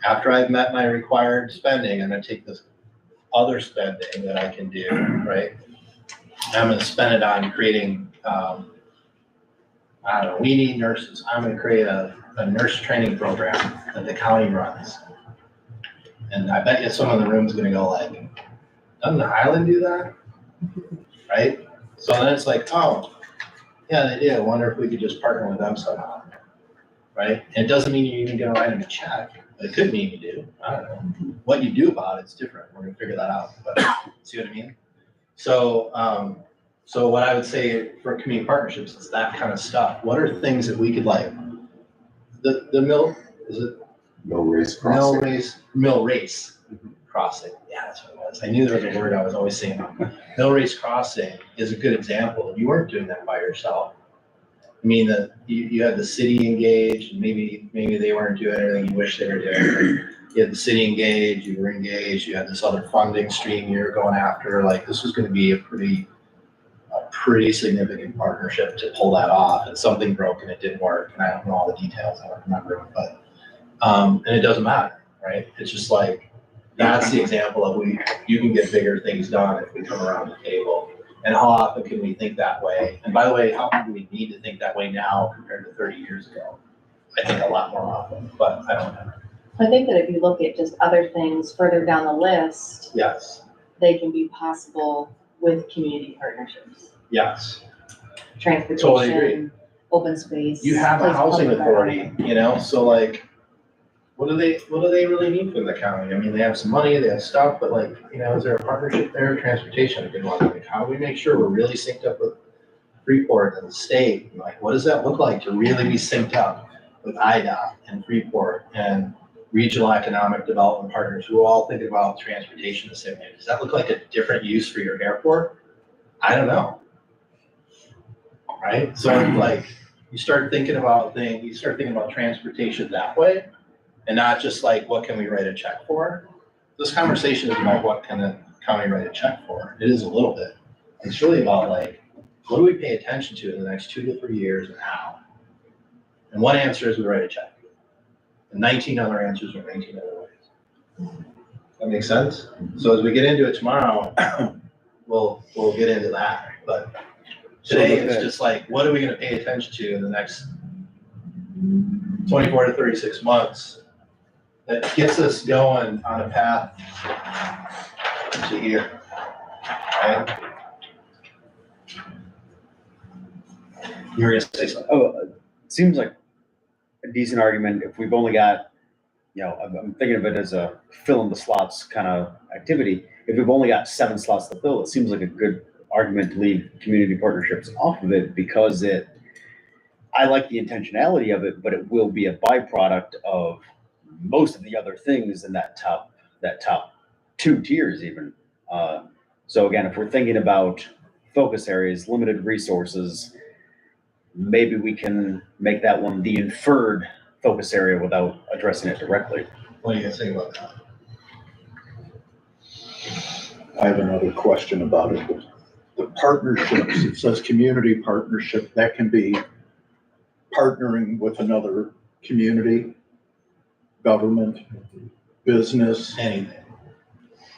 after I've met my required spending, I'm gonna take this other spending that I can do, right? I'm gonna spend it on creating, I don't know, we need nurses. I'm gonna create a nurse training program that the county runs. And I bet you some of the room's gonna go like, doesn't the Highland do that? Right? So then it's like, oh, yeah, they do. I wonder if we could just partner with them somehow. Right? And it doesn't mean you're even gonna write them a check. It could mean you do. I don't know. What you do about it's different. We're gonna figure that out. But see what I mean? So, so what I would say for community partnerships is that kind of stuff. What are things that we could like? The mill, is it? Mill race crossing. Mill race crossing. Yeah, that's what it was. I knew there was a word I was always saying. Mill race crossing is a good example. You weren't doing that by yourself. I mean, you had the city engaged, and maybe they weren't doing everything you wish they were doing. You had the city engaged, you were engaged, you had this other funding stream you were going after. Like, this was gonna be a pretty significant partnership to pull that off, and something broke and it didn't work, and I don't know all the details, I don't remember, but, and it doesn't matter, right? It's just like, that's the example of you can get bigger things done if we come around the table. And how often can we think that way? And by the way, how often do we need to think that way now compared to 30 years ago? I think a lot more often, but I don't know. I think that if you look at just other things further down the list, Yes, they can be possible with community partnerships. yes. Transportation. Totally agree. Open space. You have a place housing public authority, so like, what do they really need from the county? I mean, they have some money, they have stuff, but like, is there a partnership there? Transportation, a good one. Like, how do we make sure we're really synced up with Freeport and the state? Like, what does that look like to really be synced up with IDOT and Freeport and regional economic development partners who are all thinking about transportation the same way? Does that look like a different use for your airport? I don't know. Right? So like, you start thinking about transportation that way, and not just like, what can we write a check for? This conversation is about what can the county write a check for. It is a little bit. It's really about like, what do we pay attention to in the next 2 to 3 years and how? And one answer is we write a check. And 19 other answers are 19 other ways. That makes sense? So as we get into it tomorrow, we'll get into that. But today it's just like, what are we gonna pay attention to in the next 24 to 36 months that gets us going on a path to here, right? You were gonna say something. Oh, it seems like a decent argument if we've only got, I'm thinking of it as a fill in the slots kind of activity. If we've only got 7 slots to fill, it seems like a good argument to leave community partnerships off of it because I like the intentionality of it, but it will be a byproduct of most of the other things in that top 2 tiers even. So again, if we're thinking about focus areas, limited resources, maybe we can make that one the inferred focus area without addressing it directly. What do you guys think about that? I have another question about it. The partnerships, it says community partnership, that can be partnering with another community, government, business, anything.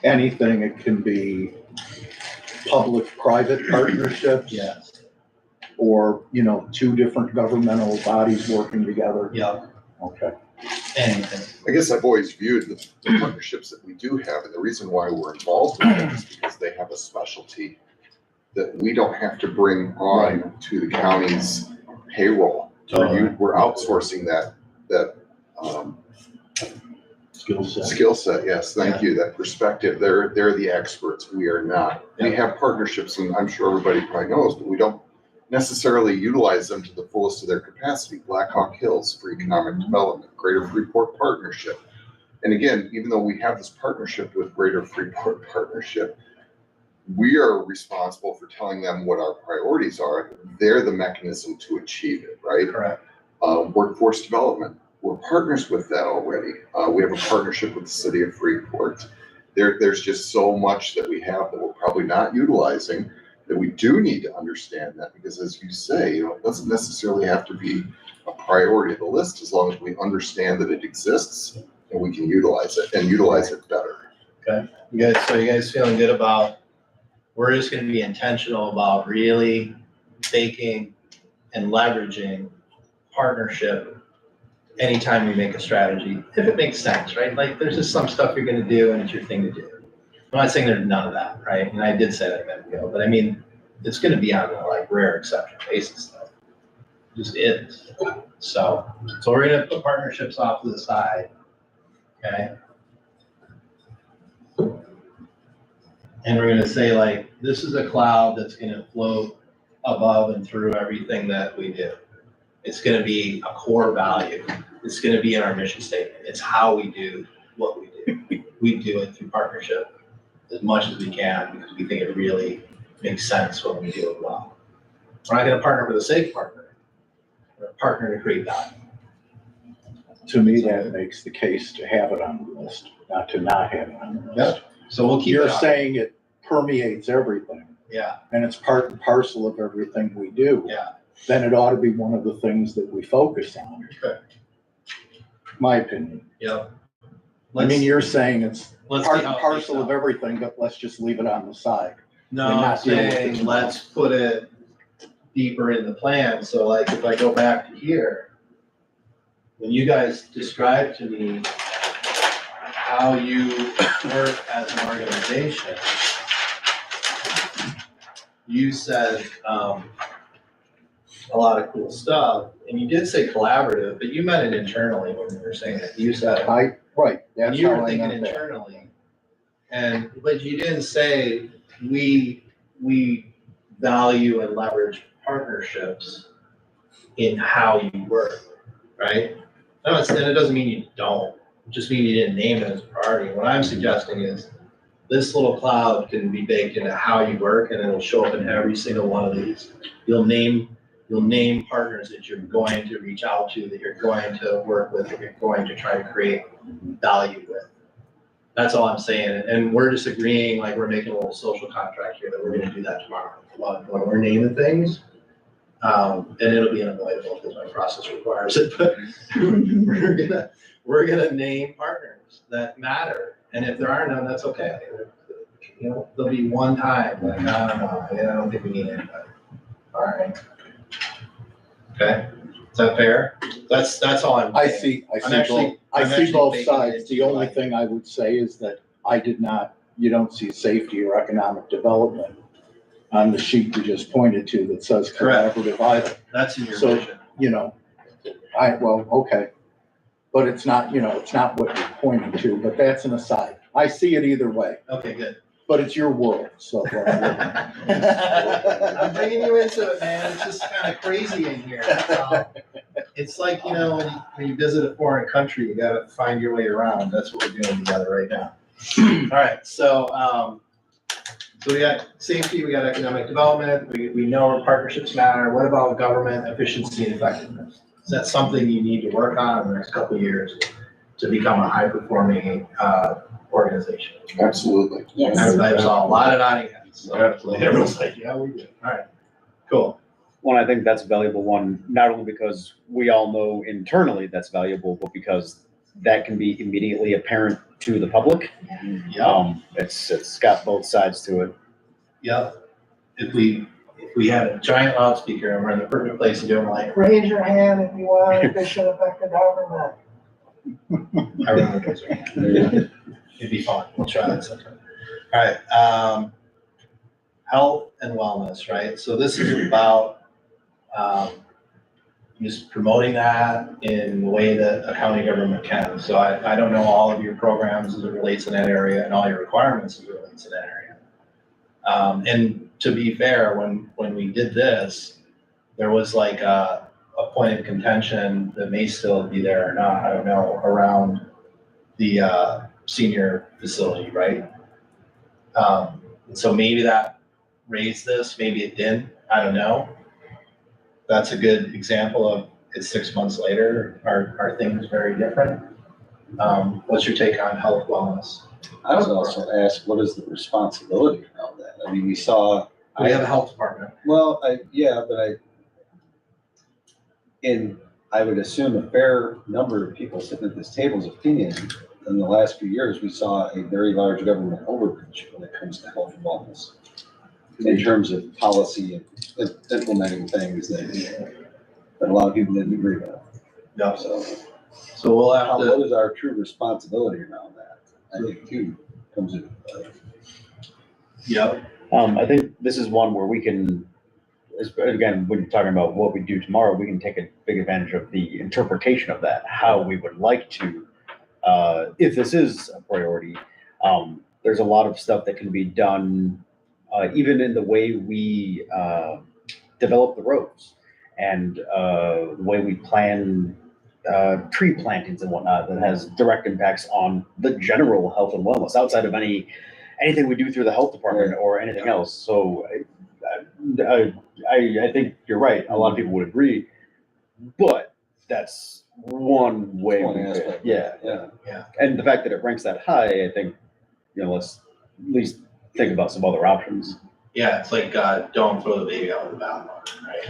It can be public-private partnerships. Yes. Or, you know, two different governmental bodies working together. Yeah. Okay. Anything. I guess I've always viewed the partnerships that we do have, and the reason why we're involved in them is because they have a specialty that we don't have to bring on to the county's payroll. We're outsourcing that skill set. Yes, thank you. That perspective. They're the experts. We are not. We have partnerships, and I'm sure everybody probably knows, but we don't necessarily utilize them to the fullest of their capacity. Black Hawk Hills for economic development, Greater Freeport Partnership. And again, even though we have this partnership with Greater Freeport Partnership, we are responsible for telling them what our priorities are. They're the mechanism to achieve it, right? Correct. Workforce development. We're partners with that already. We have a partnership with the city of Freeport. There's just so much that we have that we're probably not utilizing, that we do need to understand that, because as you say, you know, it doesn't necessarily have to be a priority of the list as long as we understand that it exists and we can utilize it and utilize it better. Okay. You guys feeling good about, we're just going to be intentional about really taking and leveraging partnership anytime we make a strategy, if it makes sense, right? Like there's just some stuff you're going to do and it's your thing to do. I'm not saying there's none of that, right? And I did say that a minute ago, but I mean, it's going to be on a like rare exception basis though. It just is. So we're going to put partnerships off to the side. Okay. And we're going to say like, this is a cloud that's going to float above and through everything that we do. It's going to be a core value. It's going to be in our mission statement. It's how we do what we do. We do it through partnership as much as we can because we think it really makes sense when we do it well. We're not going to partner for the sake of partnering. We're a partner to create value. To me, that makes the case to have it on the list, not to not have it on the list. Yep. So we'll keep You're it on. saying it permeates everything. Yeah. And it's part and parcel of everything we do. Yeah. Then it ought to be one of the things that we focus on. Okay. My opinion. Yeah. I mean, you're saying it's let's part see and how it parcel plays of everything, but let's just leave it on the side. No, and I'm not deal with it saying too let's much. put it deeper in the plan. So like if I go back to here, when you guys described to me how you work as an organization, you said a lot of cool stuff, and you did say collaborative, but you meant it internally when you were saying it. You said right. That's you how were I thinking meant that. internally, but you didn't say we value and leverage partnerships in how you work, right? No, and it doesn't mean you don't. It just means you didn't name it as a priority. What I'm suggesting is this little cloud can be baked into how you work, and it'll show up in every single one of these. You'll name partners that you're going to reach out to, that you're going to work with, that you're going to try to create value with. That's all I'm saying. And we're just agreeing, like we're making a little social contract here that we're going to do that tomorrow. When we're naming things, and it'll be unavoidable because my process requires it. But we're gonna name partners that matter. And if there are none, that's okay. You know, there'll be one time like I don't know, I don't think we need anybody. All right. Okay. Is that fair? That's all I'm I saying. see both sides. The only thing I would say is that you don't see safety or economic development on the sheet you just pointed to that says collaborative either. That's in your So, vision. you know, okay. But it's not what you're pointing to, but that's an aside. I see it either way, Okay, good. but it's your world, so. I'm bringing you into it, man. It's just kind of crazy in here. It's like, you know, when you visit a foreign country, you gotta find your way around. That's what we're doing together right now. All right, so we got safety, we got economic development, we know our partnerships matter. What about government efficiency and effectiveness? Is that something you need to work on in the next couple of years to become a high-performing organization? Absolutely. Yes. I saw a lot of nodding heads. So everyone's like, yeah, we do. All right, cool. Well, I think that's a valuable one, not only because we all know internally that's valuable, but because that can be immediately apparent to the public. Yeah, It's got both sides to it. yeah. If we had a giant loudspeaker and we're in the perfect place to do it, like, raise your hand if you want, this should affect the government. I remember those. It'd be fun. We'll try that sometime. All right, health and wellness, right? So this is about, just promoting that in the way that a county government can. So I don't know all of your programs as it relates to that area and all your requirements as it relates to that area. And to be fair, when we did this, there was like a point of contention that may still be there or not, I don't know, around the senior facility, right? So maybe that raised this, maybe it didn't, I don't know. That's a good example of it's 6 months later, are things very different? What's your take on health wellness? I would also ask, what is the responsibility around that? I mean, we saw. We have a health department. Well, I would assume a fair number of people sitting at this table's opinion, in the last few years, we saw a very large government overreach when it comes to health and wellness. In terms of policy and implementing things that a lot of people didn't agree with. Yeah. So we'll have to. What is our true responsibility around that? I think too comes into play. Yep. I think this is one where we can, again, when you're talking about what we do tomorrow, we can take a big advantage of the interpretation of that, how we would like to, if this is a priority. There's a lot of stuff that can be done, even in the way we develop the roads and the way we plan tree plantings and whatnot that has direct impacts on the general health and wellness outside of anything we do through the health department or anything else. So I think you're right. A lot of people would agree, but that's one way. Yeah. And the fact that it ranks that high, I think, let's at least think about some other options. Yeah, it's like, don't throw the baby out with the bathwater, right?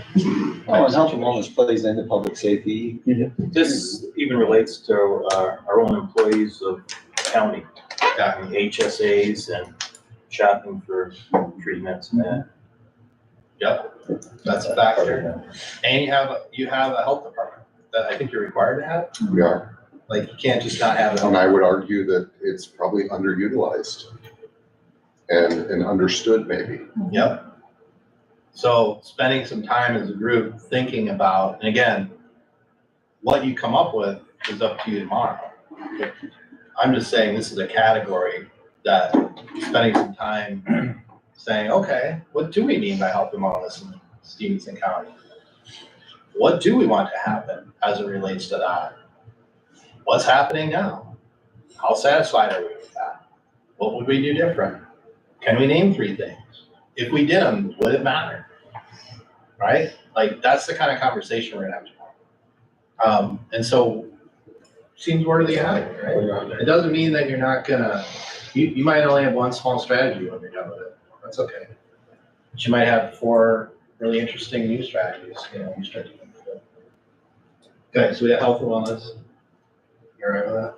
Oh, and health and wellness plays into public safety. This even relates to our own employees of county, HSAs and shopping for treatments and that. Yep, that's a factor. And you have a health department that I think you're required to have. We are. Like, you can't just not have it. And I would argue that it's probably underutilized and understood maybe. Yep. So spending some time as a group thinking about, and again, what you come up with is up to you tomorrow. I'm just saying this is a category that spending some time saying, okay, what do we mean by health and wellness in Stephenson County? What do we want to happen as it relates to that? What's happening now? How satisfied are we with that? What would we do different? Can we name 3 things? If we did them, would it matter? Right? Like, that's the kind of conversation we're gonna have tomorrow. And so, seems worthy of having, right? It doesn't mean that you're not gonna, you might only have one small strategy when you're done with it. That's okay. But you might have 4 really interesting new strategies, you start to think of it. Okay, so we have health and wellness. You all right with that?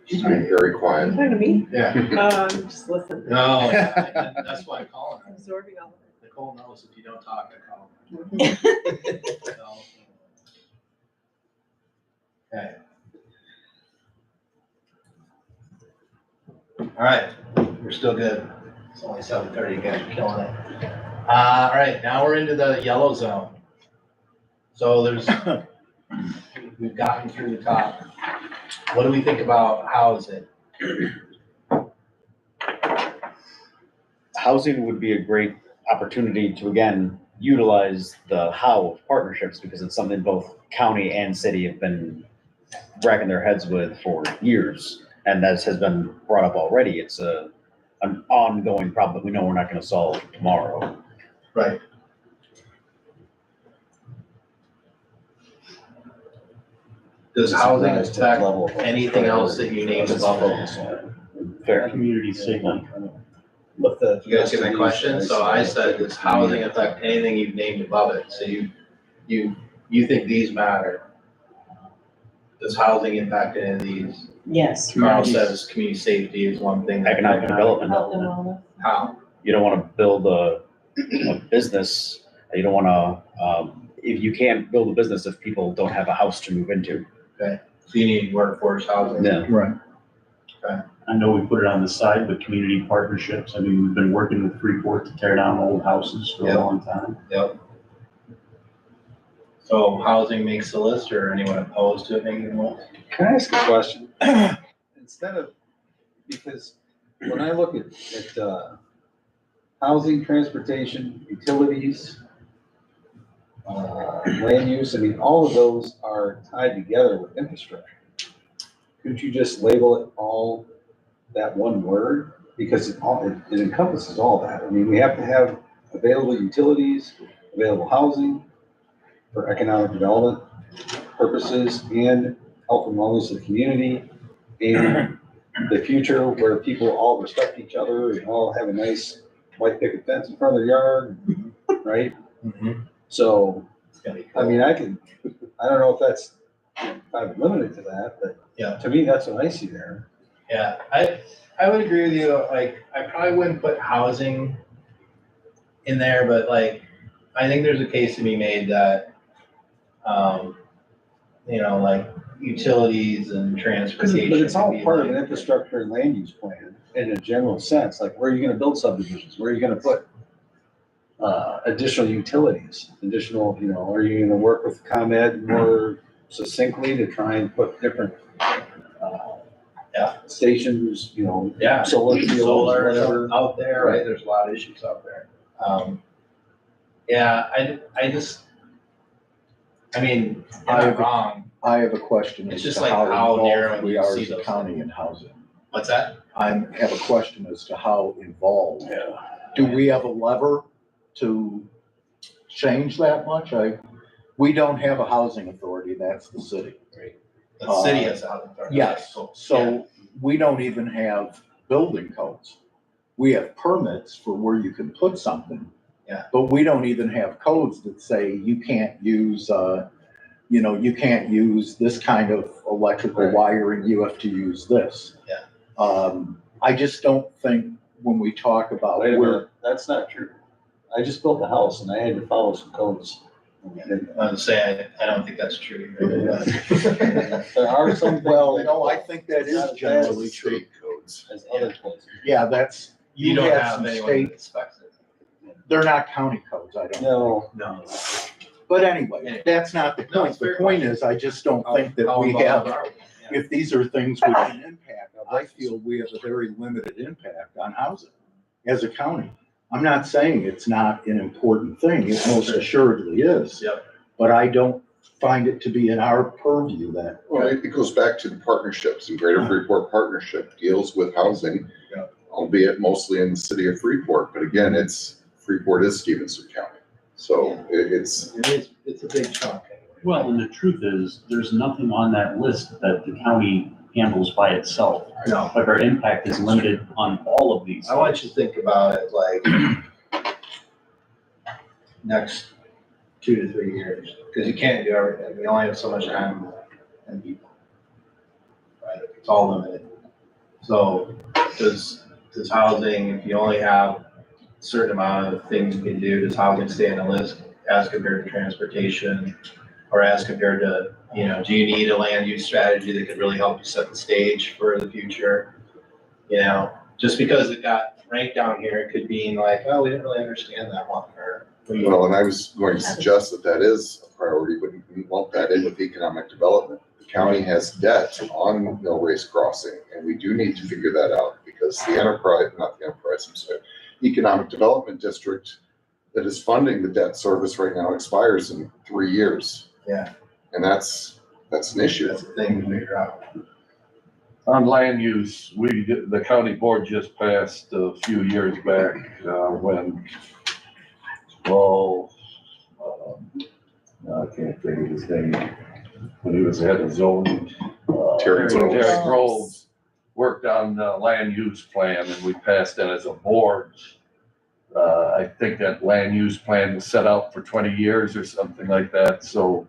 She's being very quiet. Talking to me? Yeah. Just listen. No, yeah, that's why I'm calling her. Absorbing all of it. Nicole knows if you don't talk, I call her. Okay. All right, we're still good. It's only 7:30, you guys are killing it. All right, now we're into the yellow zone. So we've gotten through the top. What do we think about housing? Housing would be a great opportunity to, again, utilize the how of partnerships because it's something both county and city have been racking their heads with for years. And as has been brought up already, it's an ongoing problem that we know we're not going to solve tomorrow. Right. Does housing affect anything else that you named above it? Fair. Community safety. You guys get my question? So I said, does housing affect anything you've named above it? So you think these matter? does housing impact any of these? Yes. Carl says community safety is one thing. Economic development. Health and wellness. How? You don't wanna build a business, you don't wanna, if you can't build a business if people don't have a house to move into. So you need workforce housing. Yeah. Right. I know we put it on the side, but community partnerships, I mean, we've been working with Freeport to tear down old houses for a Yep. long time. Yep. So housing makes the list, or anyone opposed to it making the list? Can I ask a question? Instead of, because when I look at housing, transportation, utilities, land use, I mean, all of those are tied together with infrastructure. Couldn't you just label it all that one word? Because it encompasses all that. I mean, we have to have available utilities, available housing for economic development purposes and health and wellness of the community and the future where people all respect each other and all have a nice white picket fence in front of their yard, right? So, I mean, I don't know if that's kind of limited to that, but Yeah. to me, that's what I see there. Yeah, I would agree with you. Like, I probably wouldn't put housing in there, but like, I think there's a case to be made that, like utilities and transportation. But it's all could be part of like- an infrastructure and land use plan in a general sense, like where are you gonna build subdivisions, where are you gonna put additional utilities, are you gonna work with ComEd more succinctly to try and put different stations, Yeah. solar fields, Solar whatever. out there, right? There's a lot of issues out there. Yeah, I mean, I'm not wrong. I have a question It's as just to like how how narrow involved we you are see as a those county in housing. What's that? I have a question as to how involved. Do we have a lever to change that much? We don't have a housing authority, that's the city. The city has a housing authority. Yes, so we don't even have building codes. We have permits for where you can put something. Yeah. But we don't even have codes that say you can't use, you can't use this kind of electrical wiring, you have to use this. Yeah. I just don't think when we talk about Wait a minute, that's not true. I just built a house and I had to follow some codes. I would say, I don't think that's true. There are some. Well, no, I think that is generally true. State codes. As other places. Yeah, that's, You don't have some anyone that state, inspects it. they're not county codes, I don't. No. But anyway, that's not the No, point. it's The fair point question. is, I just don't think that How we involved have, are we? Yeah. if these are things we can impact, I feel we have a very limited impact on housing as a county. I'm not saying it's not an important thing, it most assuredly is. Yep. But I don't find it to be in our purview that. Well, it goes back to the partnerships, and Greater Freeport Partnership deals with housing, albeit mostly in the city of Freeport, but again, Freeport is Stephenson County. So it's a big chunk. Well, and the truth is, there's nothing on that list that the county handles by itself. No. Like our impact is limited on all of these. I want you to think about it like next 2 to 3 years, because you can't do everything. We only have so much time and people. Right? It's all limited. So does housing, if you only have a certain amount of things you can do, does housing stay on the list as compared to transportation? Or as compared to, do you need a land use strategy that could really help you set the stage for the future? Just because it got ranked down here, it could mean like, oh, we didn't really understand that one, or. Well, and I was going to suggest that is a priority, but we lump that in with economic development. The county has debt on Mill Race Crossing, and we do need to figure that out because Economic Development District that is funding the debt service right now expires in 3 years. Yeah. And that's an issue. That's a thing to figure out. On land use, the county board just passed a few years back, I can't think of his name, when he was head of zoning. Terry Groves worked on the land use plan and we passed it as a board. I think that land use plan was set out for 20 years or something like that. So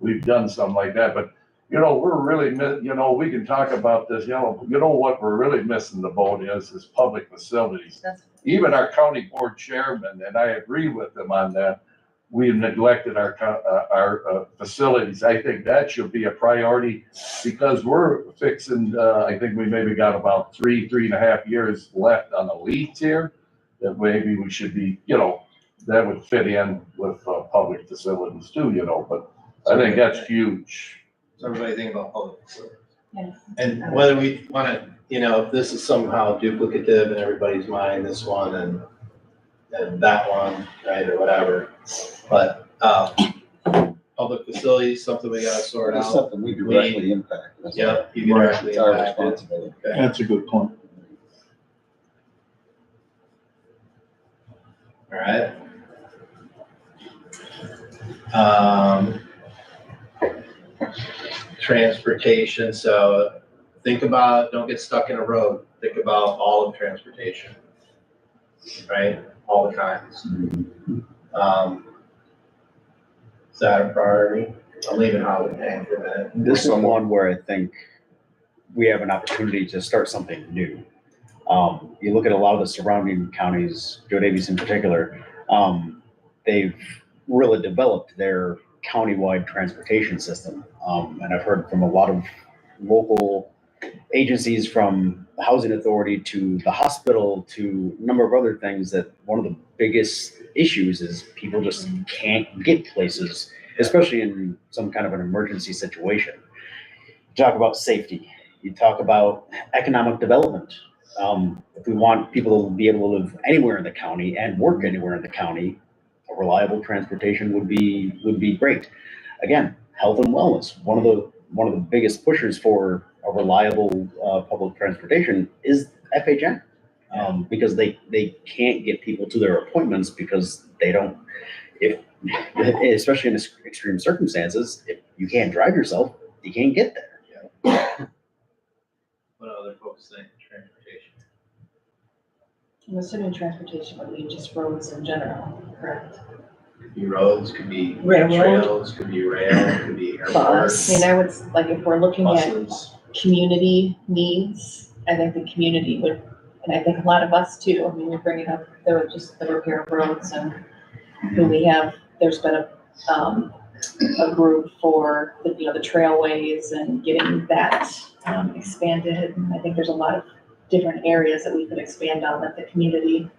we've done something like that, but you know, we're really, you know, we can talk about this, you know what we're really missing the boat is public facilities. Even our county board chairman, and I agree with him on that, we've neglected our facilities. I think that should be a priority because we're fixing, I think we maybe got about 3.5 years left on the lease here. That maybe we should be, you know, that would fit in with public facilities too, you know, but I think that's huge. So everybody think about public facilities. Yes. And whether we want to, you know, if this is somehow duplicative in everybody's mind, this one and that one, right, or whatever. But, public facilities, something we gotta sort It's out. something we directly impact. Yep, you Right, directly it's our impact it. responsibility. Okay. That's a good point. All right. Transportation, so think about, don't get stuck in a road. Think about all of transportation, right? All the kinds. Is that a priority? I'm leaving Howard hang for a minute. This is one where I think we have an opportunity to start something new. You look at a lot of the surrounding counties, Joe Davies in particular, they've really developed their countywide transportation system. And I've heard from a lot of local agencies, from the housing authority to the hospital to a number of other things, that one of the biggest issues is people just can't get places, especially in some kind of an emergency situation. You talk about safety, you talk about economic development. If we want people to be able to live anywhere in the county and work anywhere in the county, a reliable transportation would be great. Again, health and wellness, one of the biggest pushers for a reliable public transportation is FHN. Because they can't get people to their appointments because they don't, especially in extreme circumstances, if you can't drive yourself, you can't get there. What other folks think, transportation? I'm assuming transportation would mean just roads in general, correct? Could be roads, could be Railroad. trails, could be rail, could be airports. I mean, I would, like, if we're looking at Buses. community needs, I think the community would, and I think a lot of us too, I mean, we're bringing up the repair of roads, and we have, there's been a group for the, you know, the trailways and getting that expanded. And I think there's a lot of different areas that we could expand on that the community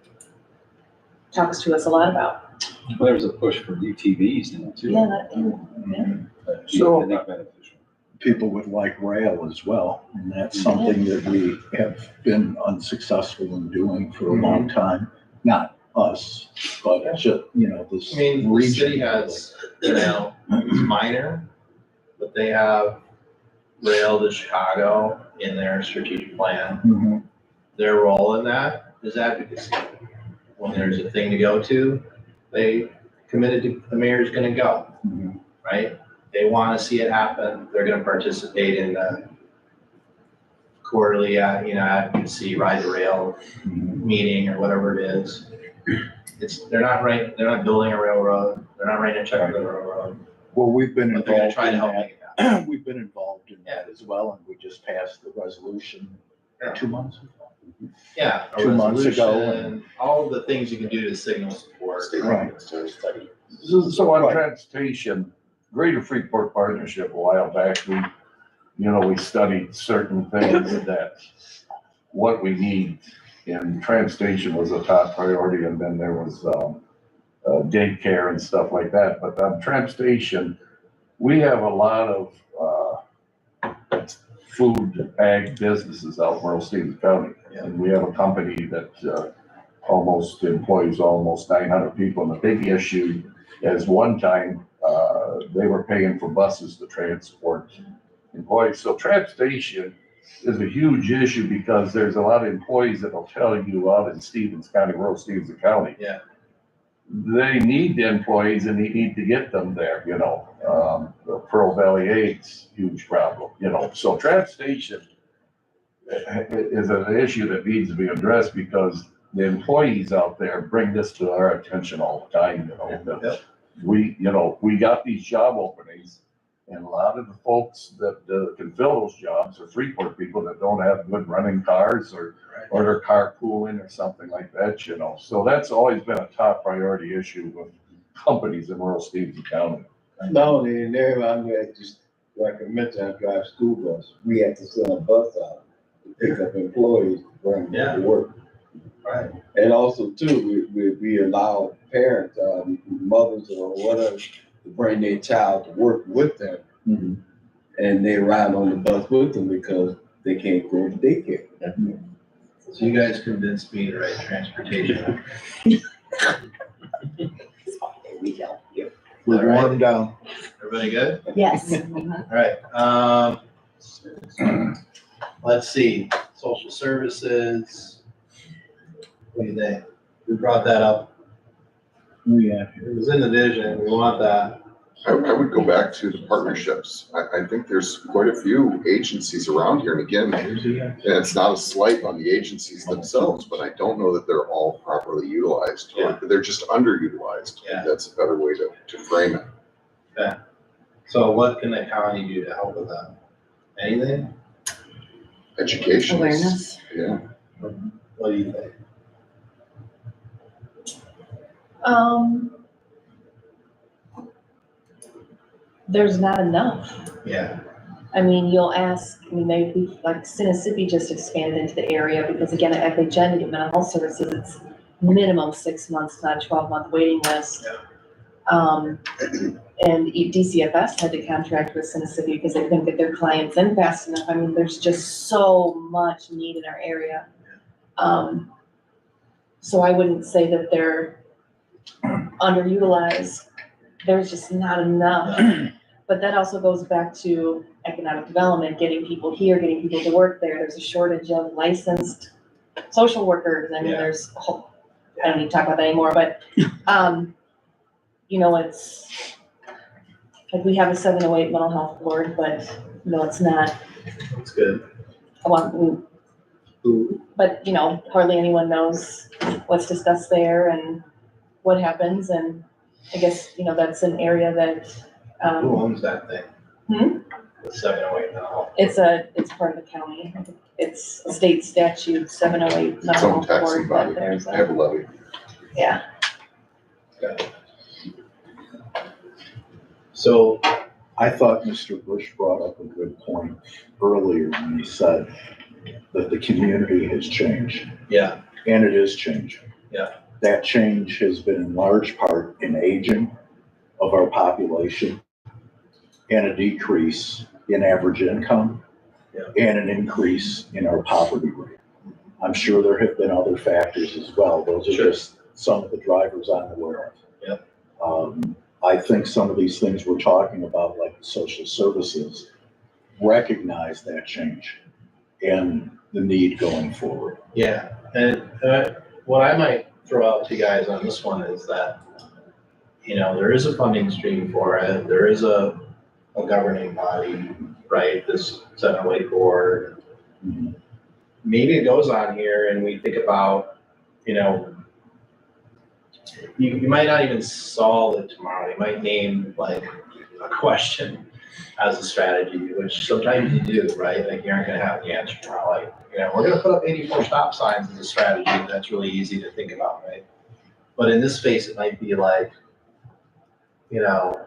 talks to us a lot about. Well, there's a push for UTVs now too. Yeah, that too. So- I think beneficial. People would like rail as well, and that's something that we have been unsuccessful in doing for a long time. Not us, but just, you know, this I mean, the region. city has, you know, it's minor, but they have rail to Chicago in their strategic plan. Mhm. Their role in that is advocacy. When there's a thing to go to, they committed to, the mayor's gonna go, right? They wanna see it happen. They're gonna participate in the quarterly, advocacy, ride the rail meeting or whatever it is. They're not building a railroad. They're not writing a check for the railroad. Well, we've been But they're gonna involved try to in help that. make it happen. We've been involved in that as well, and we just passed the resolution Yeah. 2 months ago. Yeah. a 2 months ago. resolution, all of the things you can do to signal support. Right. So on transportation, Greater Freeport Partnership, a while back, we studied certain things that what we need, and transportation was a top priority, and then there was daycare and stuff like that. But on transportation, we have a lot of food ag businesses out in rural Stevens County. And we have a company that employs almost 900 people. And the big issue is one time, they were paying for buses to transport employees. So transportation is a huge issue because there's a lot of employees that will tell you out in Stevens County, rural Stevens County. Yeah. They need the employees and they need to get them there, the Pearl Valley AIDS, huge problem, so transportation is an issue that needs to be addressed because the employees out there bring this to our attention all the time, that we got these job openings And a lot of the folks that can fill those jobs are Freeport people that don't have good running cars or they're carpooling or something like that, you know. So that's always been a top priority issue with companies in rural Stevenson County. Not only in there, I'm gonna just, like I mentioned, I drive school bus. We have to send a bus out to pick up employees, to bring them to work. Right. And also too, we allow parents, mothers or whatever, to bring their child to work with them. Mm-hmm. And they ride on the bus with them because they can't go to daycare. So you guys convinced me to write transportation. We're warm down. Everybody good? Yes. All right, let's see, social services. What do you think? We brought that up. Yeah. It was in the vision, we want that. I would go back to the partnerships. I think there's quite a few agencies around here, and again, and it's not a slight on the agencies themselves, but I don't know that they're all properly utilized, or they're just underutilized. Yeah. That's a better way to frame it. Okay. So what can the county do to help with that? Anything? Education. Awareness. Yeah. What do you think? There's not enough. Yeah. I mean, you'll ask, I mean, maybe like Sinisippi just expanded into the area because again, at FHN, to get mental health services, it's minimum 6 months, not a 12-month waiting list. And DCFS had to contract with Sinisippi because they couldn't get their clients in fast enough. I mean, there's just so much need in our area. So I wouldn't say that they're underutilized. There's just not enough. But that also goes back to economic development, getting people here, getting people to work there. There's a shortage of licensed social workers. I mean, there's, I don't need to talk about that anymore, but, you know, it's, like we have a 708 mental health board, but no, it's not. It's good. But, you know, hardly anyone knows what's discussed there and what happens. And I guess, you know, that's an area that, Who owns that thing? The 708 now. it's part of the county. It's a state statute, 708 Its mental own health taxing board, but body. there's They have a levy. yeah. So I thought Mr. Bush brought up a good point earlier when he said that the community has changed. Yeah. And it is changing. Yeah. That change has been in large part in aging of our population and a decrease in average income and an increase in our poverty rate. I'm sure there have been other factors as well. Those are just some of the drivers I'm aware of. Yep. I think some of these things we're talking about, like the social services, recognize that change and the need going forward. Yeah, and what I might throw out to you guys on this one is that, you know, there is a funding stream for it. There is a governing body, right? This 708 board. Mm-hmm. Maybe it goes on here and we think about, you know, you might not even solve it tomorrow. You might name like a question as a strategy, which sometimes you do, right? Like you aren't gonna have the answer tomorrow. Like, you know, we're gonna put up 84 stop signs as a strategy. That's really easy to think about, right? But in this space, it might be like, you know,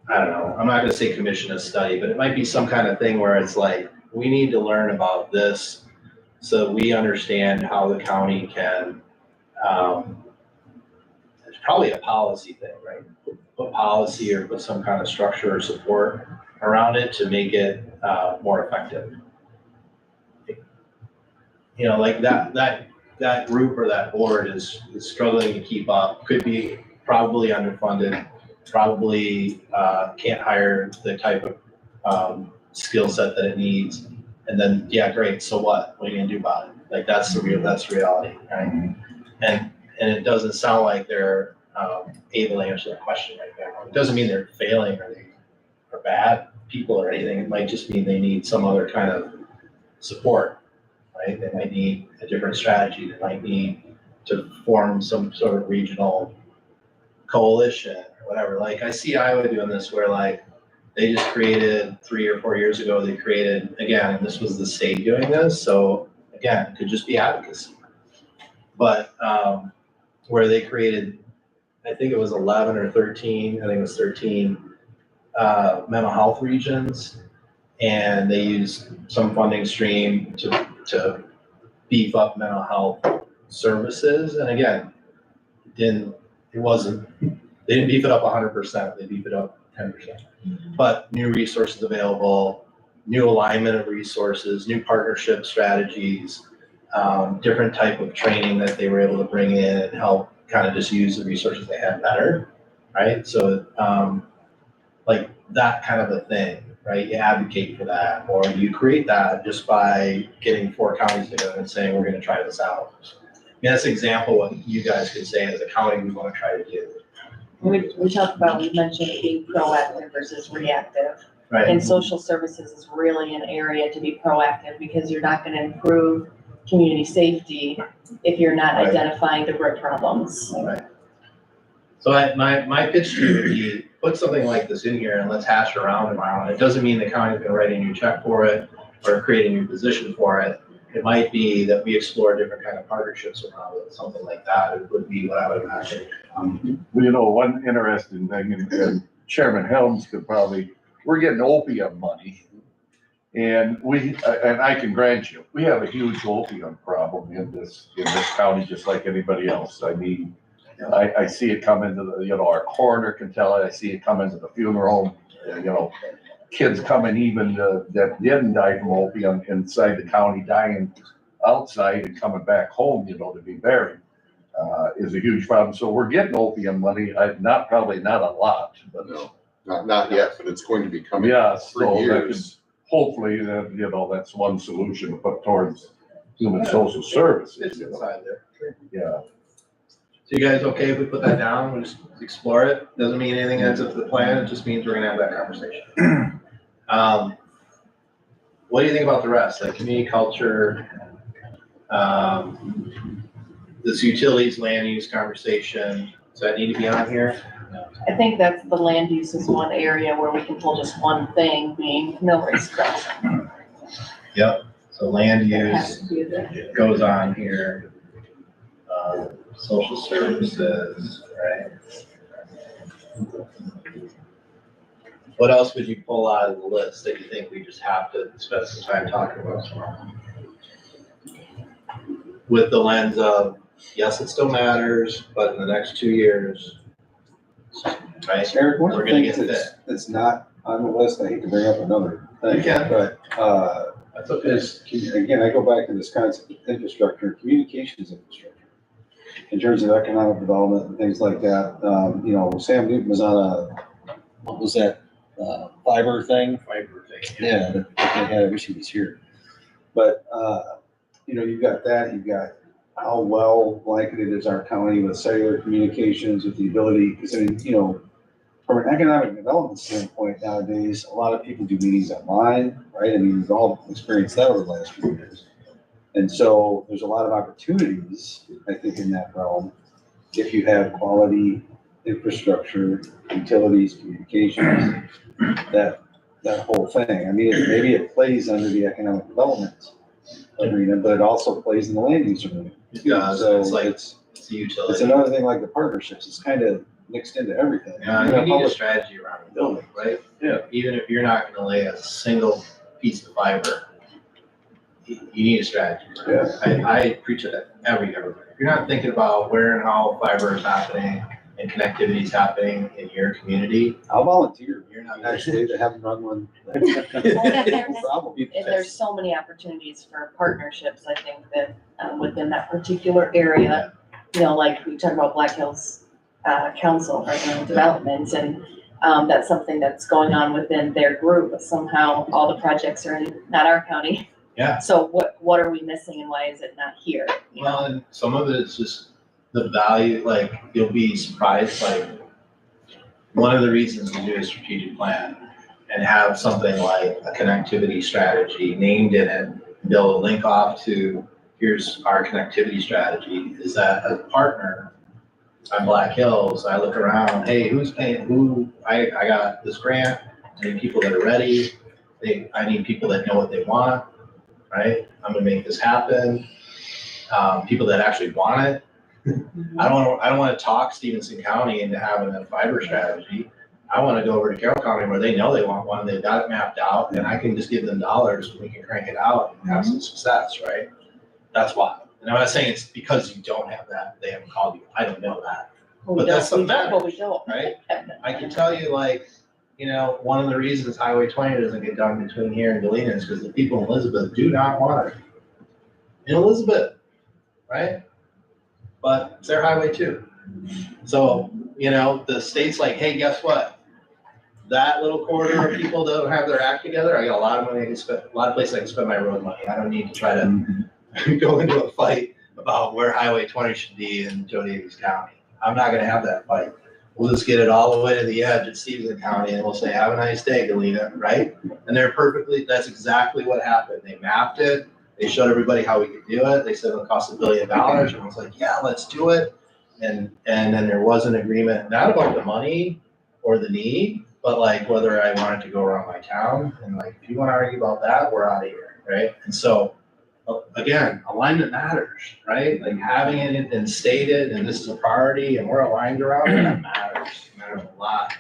I don't know, I'm not gonna say commission a study, but it might be some kind of thing where it's like, we need to learn about this so we understand how the county can, it's probably a policy thing, right? Put policy or put some kind of structure or support around it to make it more effective. You know, like that group or that board is struggling to keep up, could be probably underfunded, probably can't hire the type of skill set that it needs. And then, yeah, great, so what? What are you gonna do about it? Like that's reality, right? And it doesn't sound like they're able to answer that question right now. It doesn't mean they're failing or they are bad people or anything. It might just mean they need some other kind of support, right? They might need a different strategy. They might need to form some sort of regional coalition or whatever. Like I see Iowa doing this where like they just created 3 or 4 years ago, they created, again, and this was the state doing this. So again, it could just be advocacy. But where they created, I think it was 11 or 13, I think it was 13 mental health regions. And they used some funding stream to beef up mental health services. And again, they didn't beef it up 100%, they beef it up 10%. But new resources available, new alignment of resources, new partnership strategies, different type of training that they were able to bring in and help kind of just use the resources they had better, right? So like that kind of a thing, right? You advocate for that, or you create that just by getting 4 counties together and saying, we're gonna try this out. I mean, that's an example of what you guys could say as a county we wanna try to do. We talked about, we mentioned being proactive versus reactive. Right. And social services is really an area to be proactive because you're not gonna improve community safety if you're not Right. identifying the root problems. Right. So my pitch to you would be, put something like this in here and let's hash around tomorrow. And it doesn't mean the county's gonna write a new check for it or create a new position for it. It might be that we explore different kind of partnerships around it, something like that. It would be what I would imagine. Well, you know, one interesting thing, and Chairman Helms could probably, we're getting opium money. And I can grant you, we have a huge opium problem in this county, just like anybody else. I mean, I see it come into the, our coroner can tell it, I see it come into the funeral home, kids coming even that didn't die from opium inside the county, dying outside and coming back home, to be buried, is a huge problem. So we're getting opium money, probably not a lot, but. No, not yet, but it's going to be coming Yeah, for so years. hopefully that, that's one solution to put towards human social services. It's inside there. Yeah. So you guys okay if we put that down? We'll just explore it. Doesn't mean anything ends up to the plan. It just means we're gonna have that conversation. What do you think about the rest? Like community culture, this utilities, land use conversation. Does that need to be on here? I think that's the land use is one area where we can pull just one thing, being mill rate suppression. Yep. So land That has use to be there. goes on here. Social services, right? What else would you pull out of the list that you think we just have to spend some time talking about tomorrow? With the lens of, yes, it still matters, but in the next 2 years, right? Eric, one of We're the gonna things get that's not on the list, I hate to bring up another thing. You can. But, That's okay. again, I go back to this concept of infrastructure, communications infrastructure. In terms of economic development and things like that, Sam Newton was on what was that, fiber thing? Fiber thing. Yeah, that they had, I wish he was here. But, you've got that, you've got how well blanketed is our county with cellular communications, with the ability, because from an economic development standpoint nowadays, a lot of people do meetings online, right? I mean, we've all experienced that over the last few years. And so there's a lot of opportunities, I think, in that realm, if you have quality infrastructure, utilities, communications, that whole thing. I mean, maybe it plays under the economic development arena, but it also plays in the land use arena. Yeah, So it's like, it's it's a utility. it's another thing like the partnerships. It's kind of mixed into everything. Yeah, you need a strategy around the building, right? Yeah. Even if you're not gonna lay a single piece of fiber, you need a strategy. Yeah. I preach it at everybody. If you're not thinking about where and how fiber is happening and connectivity is happening in your community, I'll volunteer. you're not Actually, to have them run one. And there's so many opportunities for partnerships, I think, that within that particular area, like we talk about Black Hills Council for Economic Development, and that's something that's going on within their group, but somehow all the projects are in, not our county. Yeah. So what are we missing and why is it not here? Well, and some of it is just the value, like you'll be surprised, like one of the reasons to do a strategic plan and have something like a connectivity strategy named in it, be able to link off to here's our connectivity strategy, is that as a partner, I'm Black Hills, I look around, hey, who's paying, I got this grant, I need people that are ready, I need people that know what they want, right? I'm gonna make this happen, people that actually want it. I don't wanna talk Stephenson County into having a fiber strategy. I wanna go over to Carroll County where they know they want one, they've got it mapped out, and I can just give them dollars and we can crank it out and have some success, right? That's why. And I'm not saying it's because you don't have that, they haven't called you, I don't know that. But that's the matter, right? I can tell you, like, you know, one of the reasons Highway 20 doesn't get done between here and Galena is because the people in Elizabeth do not want it. In Elizabeth, right? But it's their highway too. So, you know, the state's like, hey, guess what? That little corridor of people that don't have their act together, I got a lot of money I can spend, a lot of places I can spend my road money. I don't need to try to go into a fight about where Highway 20 should be in Joe Davies County. I'm not gonna have that fight. We'll just get it all the way to the edge at Stephenson County and we'll say, have a nice day, Galena, right? And that's exactly what happened. They mapped it. They showed everybody how we could do it. They said it'll cost $1 billion. And it's like, yeah, let's do it. And then there was an agreement, not about the money or the need, but like whether I wanted to go around my town. And like, if you want to argue about that, we're out of here, right? And so, again, alignment matters, right? Like having it and stated, and this is a priority, and we're aligned around it, that matters. It matters a lot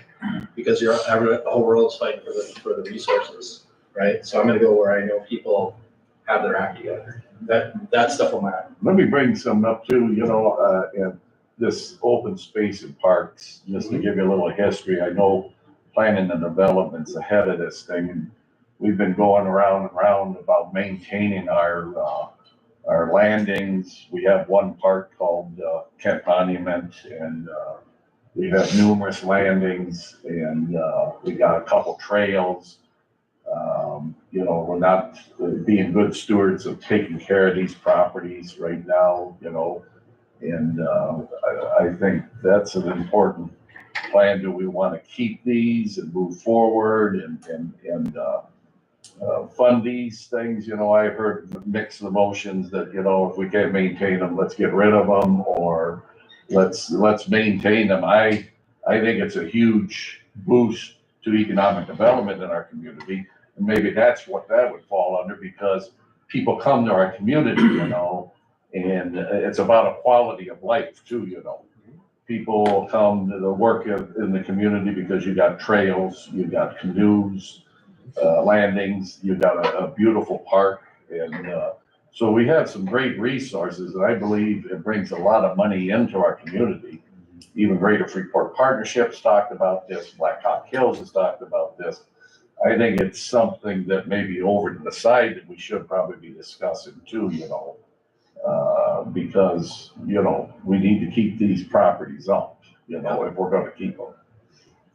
because the whole world's fighting for the resources, right? So I'm going to go where I know people have their act together. That stuff will matter. Let me bring some up too, you know, in this open space and parks, just to give you a little history. I know planning and development's ahead of this thing. And we've been going around and around about maintaining our landings. We have one park called Kent Monument, and we have numerous landings, and we got a couple trails. You know, we're not being good stewards of taking care of these properties right now, you know, and I think that's an important plan. Do we want to keep these and move forward and fund these things? You know, I've heard mixed emotions that, you know, if we can't maintain them, let's get rid of them, or let's maintain them. I think it's a huge boost to economic development in our community. And maybe that's what that would fall under, because people come to our community, you know, and it's about a quality of life too, you know. People come to the work in the community because you got trails, you got canoes, landings, you got a beautiful park. And so we have some great resources, and I believe it brings a lot of money into our community. Even Greater Freeport Partnerships talked about this, Black Hawk Hills has talked about this. I think it's something that maybe over to the side that we should probably be discussing too, you know, because, you know, we need to keep these properties up, you know, if we're gonna keep them.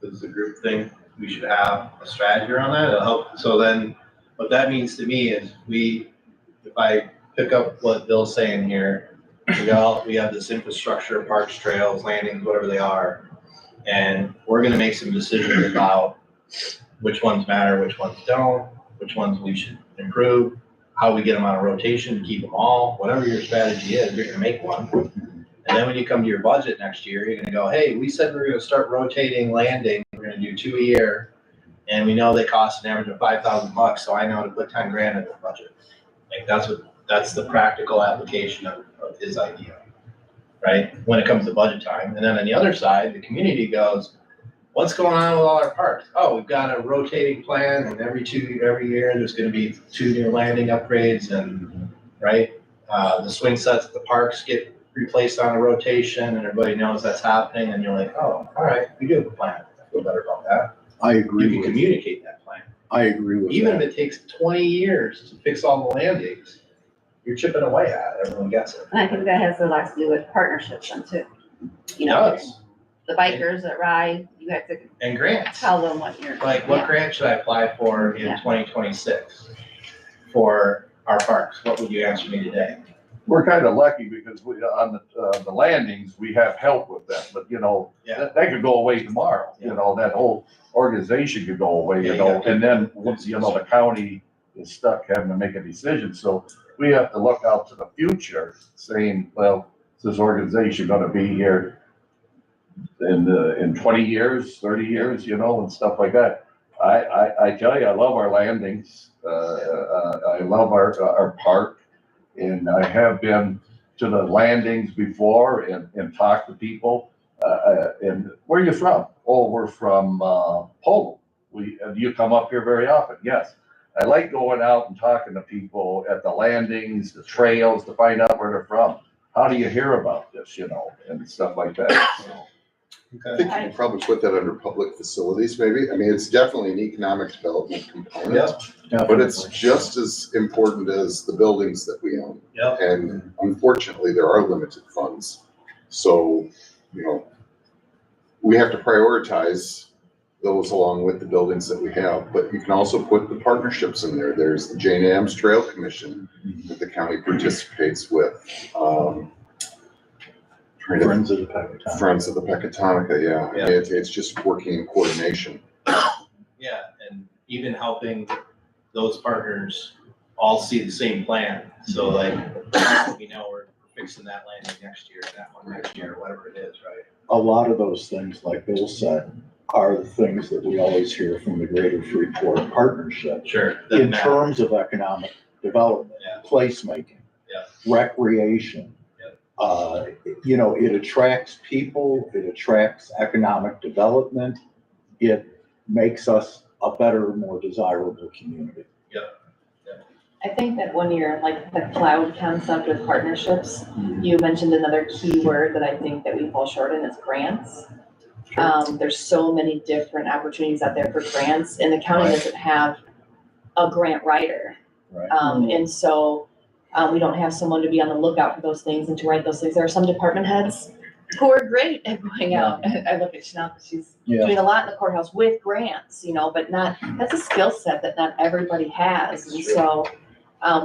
This is a group thing. We should have a strategy around that. It'll help. So then what that means to me is if I pick up what Bill's saying here, we have this infrastructure, parks, trails, landings, whatever they are, and we're gonna make some decisions about which ones matter, which ones don't, which ones we should improve, how we get them on a rotation, keep them all, whatever your strategy is, you're gonna make one. And then when you come to your budget next year, you're gonna go, hey, we said we were gonna start rotating landing, we're gonna do 2 a year, and we know they cost an average of $5,000, so I know to put 10 grand in the budget. Like that's the practical application of his idea, right? When it comes to budget time. And then on the other side, the community goes, what's going on with all our parks? Oh, we've got a rotating plan, and every year there's gonna be 2 new landing upgrades, and right, the swing sets at the parks get replaced on a rotation, and everybody knows that's happening, and you're like, oh, all right, we do have a plan. I feel better about that. I agree. You can communicate that plan. I agree with Even that. if it takes 20 years to fix all the landings, you're chipping away at it, everyone gets it. And I think that has a lot to do with partnerships then too. You It know, does. the bikers that ride, you have to And grants. tell them what you're. Like, what grant should I apply for in 2026 for our parks? What would you answer me today? We're kind of lucky because we, on the landings, we have help with that, but you know, that could go away tomorrow. You know, that whole organization could go away, you know, and then once, you know, the county is stuck having to make a decision. So we have to look out to the future saying, well, is this organization gonna be here in 20 years, 30 years, and stuff like that. I tell you, I love our landings. I love our park, and I have been to the landings before and talked to people. And where are you from? Oh, we're from Poland. You come up here very often. Yes. I like going out and talking to people at the landings, the trails, to find out where they're from. How do you hear about this, and stuff like that. I think you can probably put that under public facilities, maybe. I mean, it's definitely an economic development component, but it's just as important as the buildings that we own. Yep. And unfortunately, there are limited funds. So, we have to prioritize those along with the buildings that we have, but you can also put the partnerships in there. There's the Jane Addams Trail Commission that the county participates with. Friends of the Pecatonica. Friends of the Pecatonica, yeah. Yeah. It's just working in coordination. Yeah, and even helping those partners all see the same plan. So like, we're fixing that landing next year, that one next year, whatever it is, right? A lot of those things, like Bill said, are the things that we always hear from the Greater Freeport Partnership. Sure. In terms of economic development, placemaking, recreation. It attracts people, it attracts economic development. It makes us a better, more desirable community. I think that when you're like the cloud concept with partnerships, you mentioned another key word that I think that we fall short in is grants. There's so many different opportunities out there for grants, and the county doesn't have a grant writer. And so we don't have someone to be on the lookout for those things and to write those things. There are some department heads who are great at going out. I look at Chanel because she's doing a lot in the courthouse with grants, but that's a skill set that not everybody has. And so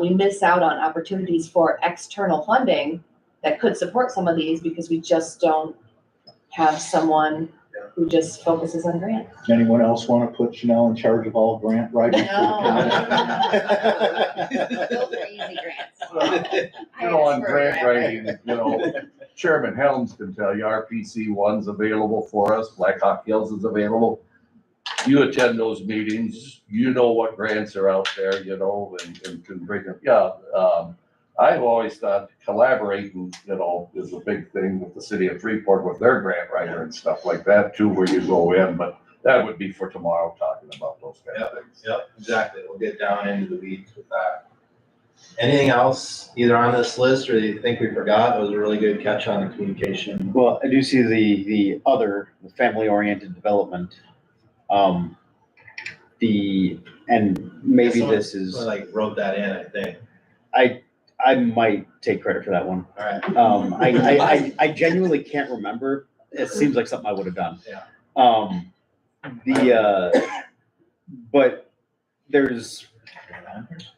we miss out on opportunities for external funding that could support some of these because we just don't have someone who just focuses on grants. Anyone else want to put Chanel in charge of all grant writing? Those are easy grants. On grant writing, Chairman Helms can tell you, RPC one's available for us, Black Hawk Hills is available. You attend those meetings, what grants are out there, and can bring them. I've always thought collaborating, is a big thing with the city of Freeport with their grant writer and stuff like that too, where you go in, but that would be for tomorrow, talking about those kind of things. Yep, exactly. We'll get down into the weeds with that. Anything else either on this list or you think we forgot? It was a really good catch on the communication. Well, I do see the family-oriented development. And maybe Someone this is. like wrote that in, I think. I might take credit for that one. All right. I genuinely can't remember. It seems like something I would have done. Yeah. But there's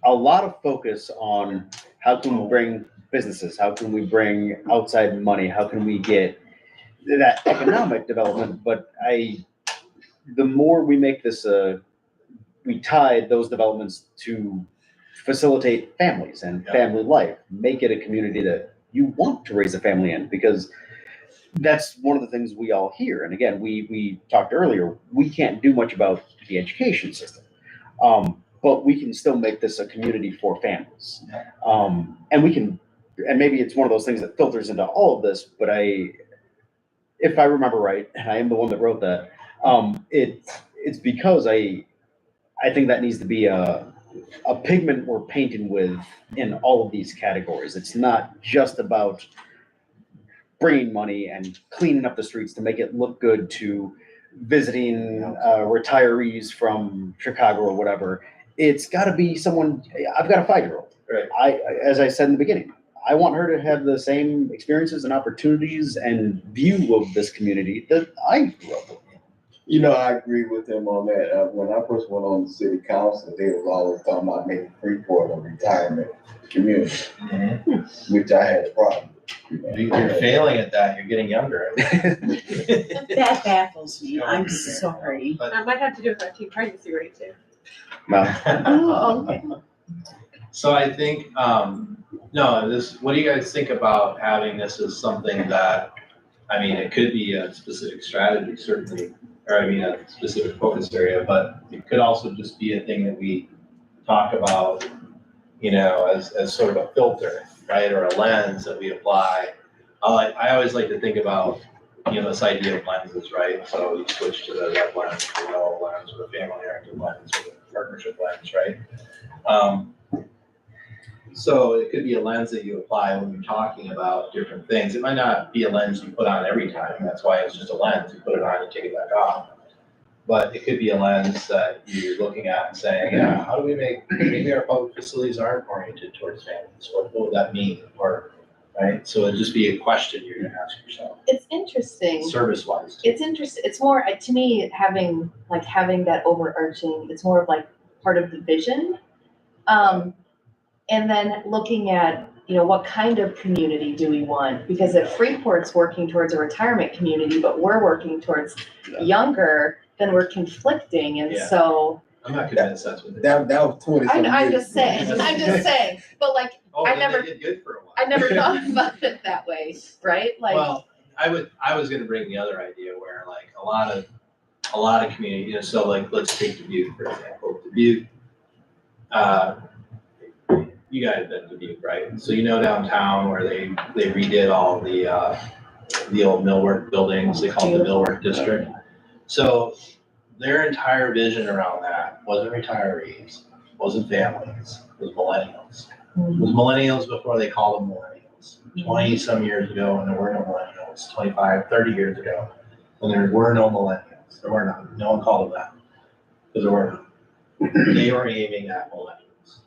a lot of focus on how can we bring businesses, how can we bring outside money, how can we get that economic development. But the more we make this, we tie those developments to facilitate families and family life, make it a community that you want to raise a family in, because that's one of the things we all hear. And again, we talked earlier, we can't do much about the education system, but we can still make this a community for families. And maybe it's one of those things that filters into all of this, but if I remember right, and I am the one that wrote that, it's because I think that needs to be a pigment we're painting with in all of these categories. It's not just about bringing money and cleaning up the streets to make it look good to visiting retirees from Chicago or whatever. It's got to be someone. I've got a 5-year-old. Right. As I said in the beginning, I want her to have the same experiences and opportunities and view of this community that I grew up with. I agree with him on that. When I first went on the city council, they was always talking about making Freeport a retirement community, which I had a problem with. You're failing at that. You're getting younger. That baffles me. I'm sorry. I might have to do it with our teen pregnancy rate too. Oh, okay. So I think, what do you guys think about having this as something that, I mean, it could be a specific strategy, certainly, or I mean, a specific focus area, but it could also just be a thing that we talk about, you know, as sort of a filter, right, or a lens that we apply. I always like to think about, you know, this idea of lenses, right? So you switch to the red lens, the yellow lens, or the family-oriented lens, or the partnership lens, right? So it could be a lens that you apply when you're talking about different things. It might not be a lens you put on every time. That's why it's just a lens. You put it on, you take it back off. But it could be a lens that you're looking at and saying, yeah, how do we make, maybe our public facilities aren't oriented towards families. What would that mean? Or, right? So it'd just be a question you're gonna ask yourself, It's interesting. service-wise. It's interesting. It's more, to me, having that overarching, it's more of like part of the vision. And then looking at, you know, what kind of community do we want? Because if Freeport's working towards a retirement community, but we're working towards younger, then we're conflicting. And Yeah. so. I'm not convinced that's what That was 20 something I'm years just saying, but like, Oh, I then never- they did good for a while. I never thought about it that way, right? Like. Well, I was gonna bring the other idea where like a lot of community, you know, so like, let's take Dubuque, for example. Dubuque, you guys have been to Dubuque, right? So you know downtown where they redid all the old millwork buildings, they call it the millwork district. So their entire vision around that wasn't retirees, wasn't families, it was millennials. It was millennials before they called them millennials. 20 some years ago when there were no millennials, 25, 30 years ago, when there were no millennials, there were none, no one called them that, because there were none. They were aiming at millennials.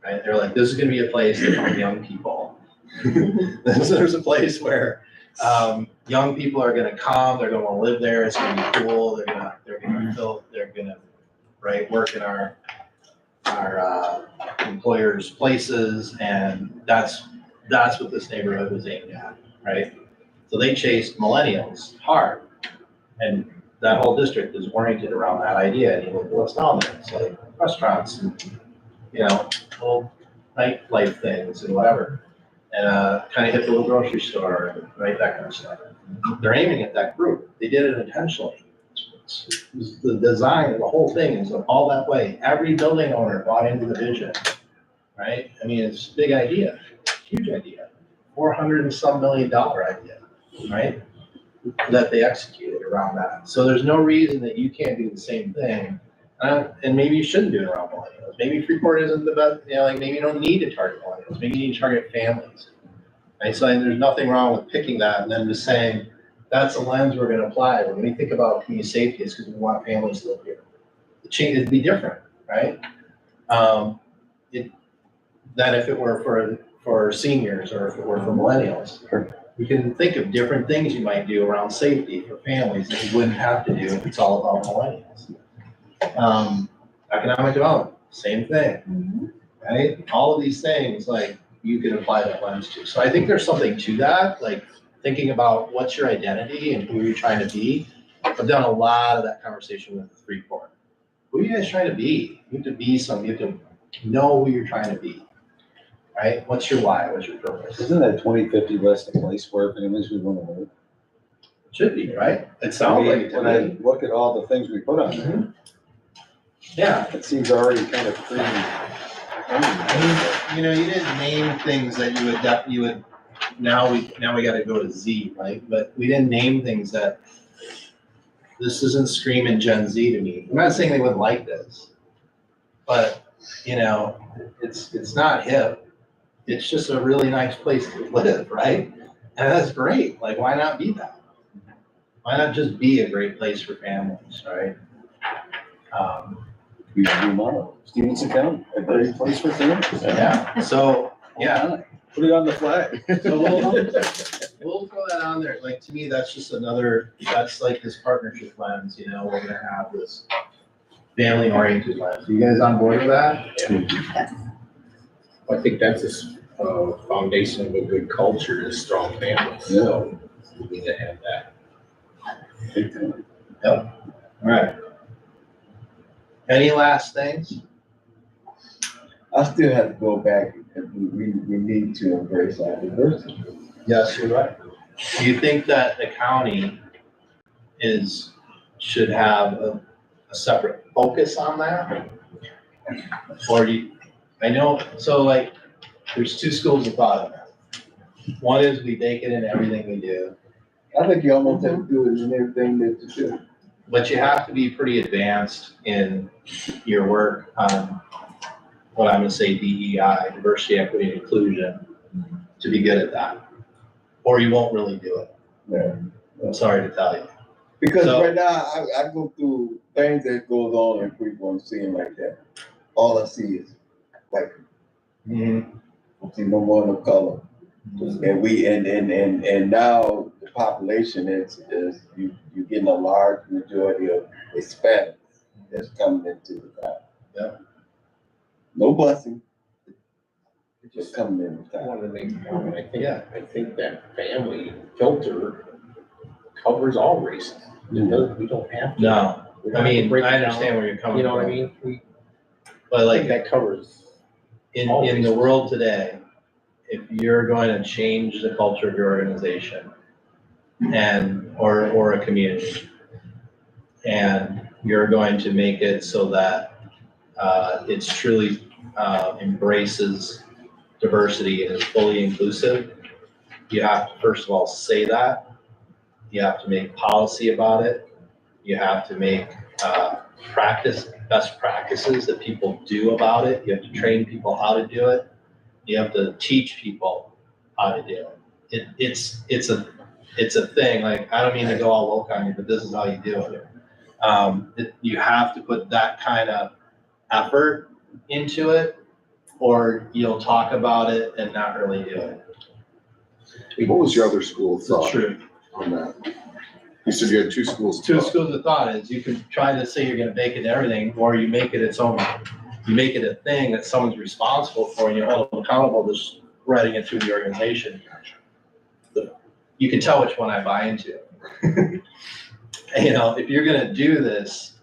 Right? They're like, this is gonna be a place for young people. There's a place where young people are gonna come, they're gonna wanna live there, it's gonna be cool, they're gonna right, work in our employers' places, and that's what this neighborhood was aimed at, right? So they chased millennials hard, and that whole district is oriented around that idea, and you look what's down there, it's like restaurants and, you know, little nightlife things and whatever. And kind of hit the little grocery store, and, right, that kind of stuff. They're aiming at that group. They did it intentionally. The design of the whole thing is all that way. Every building owner bought into the vision, right? I mean, it's a big idea, huge idea, $400 and some million idea, right? That they executed around that. So there's no reason that you can't do the same thing. And maybe you shouldn't do it around millennials. Maybe Freeport isn't the best, you know, like maybe you don't need to target millennials. Maybe you need to target families. Right? So there's nothing wrong with picking that and then just saying, that's a lens we're gonna apply. When we think about community safety, it's because we want families to live here. The change would be different, right? Than if it were for seniors or if it were for millennials. We can think of different things you might do around safety for families that you wouldn't have to do if it's all about millennials. Economic development, same thing, right? All of these things, like, you can apply that lens to. So I think there's something to that, like thinking about what's your identity and who you're trying to be. I've done a lot of that conversation with Freeport. Who are you guys trying to be? You have to be something, you have to know who you're trying to be, right? What's your why? What's your purpose? Isn't that 2050 list a place where families would want to live? It should be, right? It sounds like it to When I me. look at all the things we put on there, Yeah. it seems already kind of pretty. I mean, you know, you didn't name things that you would, now we gotta go to Z, right? But we didn't name things that, this isn't screaming Gen Z to me. I'm not saying they wouldn't like this, but, you know, it's not hip. It's just a really nice place to live, right? And that's great. Like, why not be that? Why not just be a great place for families, right? We should do more. Stephenson County, a great place for families. Yeah, so, yeah. Put it on the flag. So we'll throw that on there. Like, to me, that's just another, that's like this partnership lens, you know, we're gonna have this family oriented lens. Are you guys on board with that? Yes. I think that's a foundation of a good culture is strong families. So we need to have that. Yep. All right. Any last things? I still have to go back, and we need to embrace our diversity. Yes, you're right. Do you think that the county should have a separate focus on that? Or I know, so like, there's two schools of thought on that. One is we bake it in everything we do. I think you almost have to do it in everything that you do. But you have to be pretty advanced in your work on what I'm gonna say DEI, diversity, equity, and inclusion, to be good at that. Or you won't really do it. Yeah. I'm sorry to tell you. Because So- right now, I go through things that goes on in Freeport, seeing like that. All I see is white people. I see no more no color. And now the population is you getting a large majority of Hispanics that's coming into the town. Yeah. No busing. Just coming in the I town. wanted to make a comment. I think that family filter covers all races. We don't have to. No, we I don't have to mean, break it I down. understand where you're coming from. You know what I mean? But I like, think that covers. in all the races. world today, if you're going to change the culture of your organization or a community, and you're going to make it so that it's truly embraces diversity and is fully inclusive, you have to first of all say that. You have to make policy about it. You have to make best practices that people do about it. You have to train people how to do it. You have to teach people how to do it. It's a thing. Like, I don't mean to go all woke on you, but this is how you do it. You have to put that kind of effort into it, or you'll talk about it and not really do it. What was your other school of It's thought true. on that? You said you had two schools. Two schools of thought is you can try to say you're gonna bake it to everything, or you make it its own. You make it a thing that someone's responsible for, and you hold them accountable to spreading it through the organization. You can tell which one I buy into. You know, if you're gonna do this,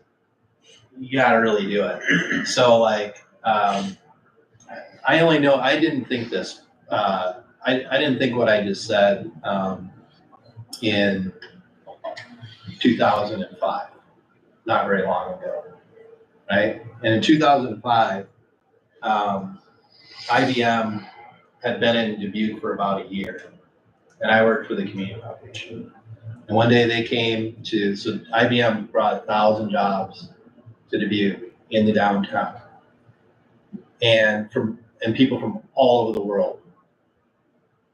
you gotta really do it. So like, I only know, I didn't think this, I didn't think what I just said, in 2005, not very long ago, right? And in 2005, IBM had been in Dubuque for about a year, and I worked for the community foundation. And one day they came to, so IBM brought 1,000 jobs to Dubuque in the downtown, and people from all over the world.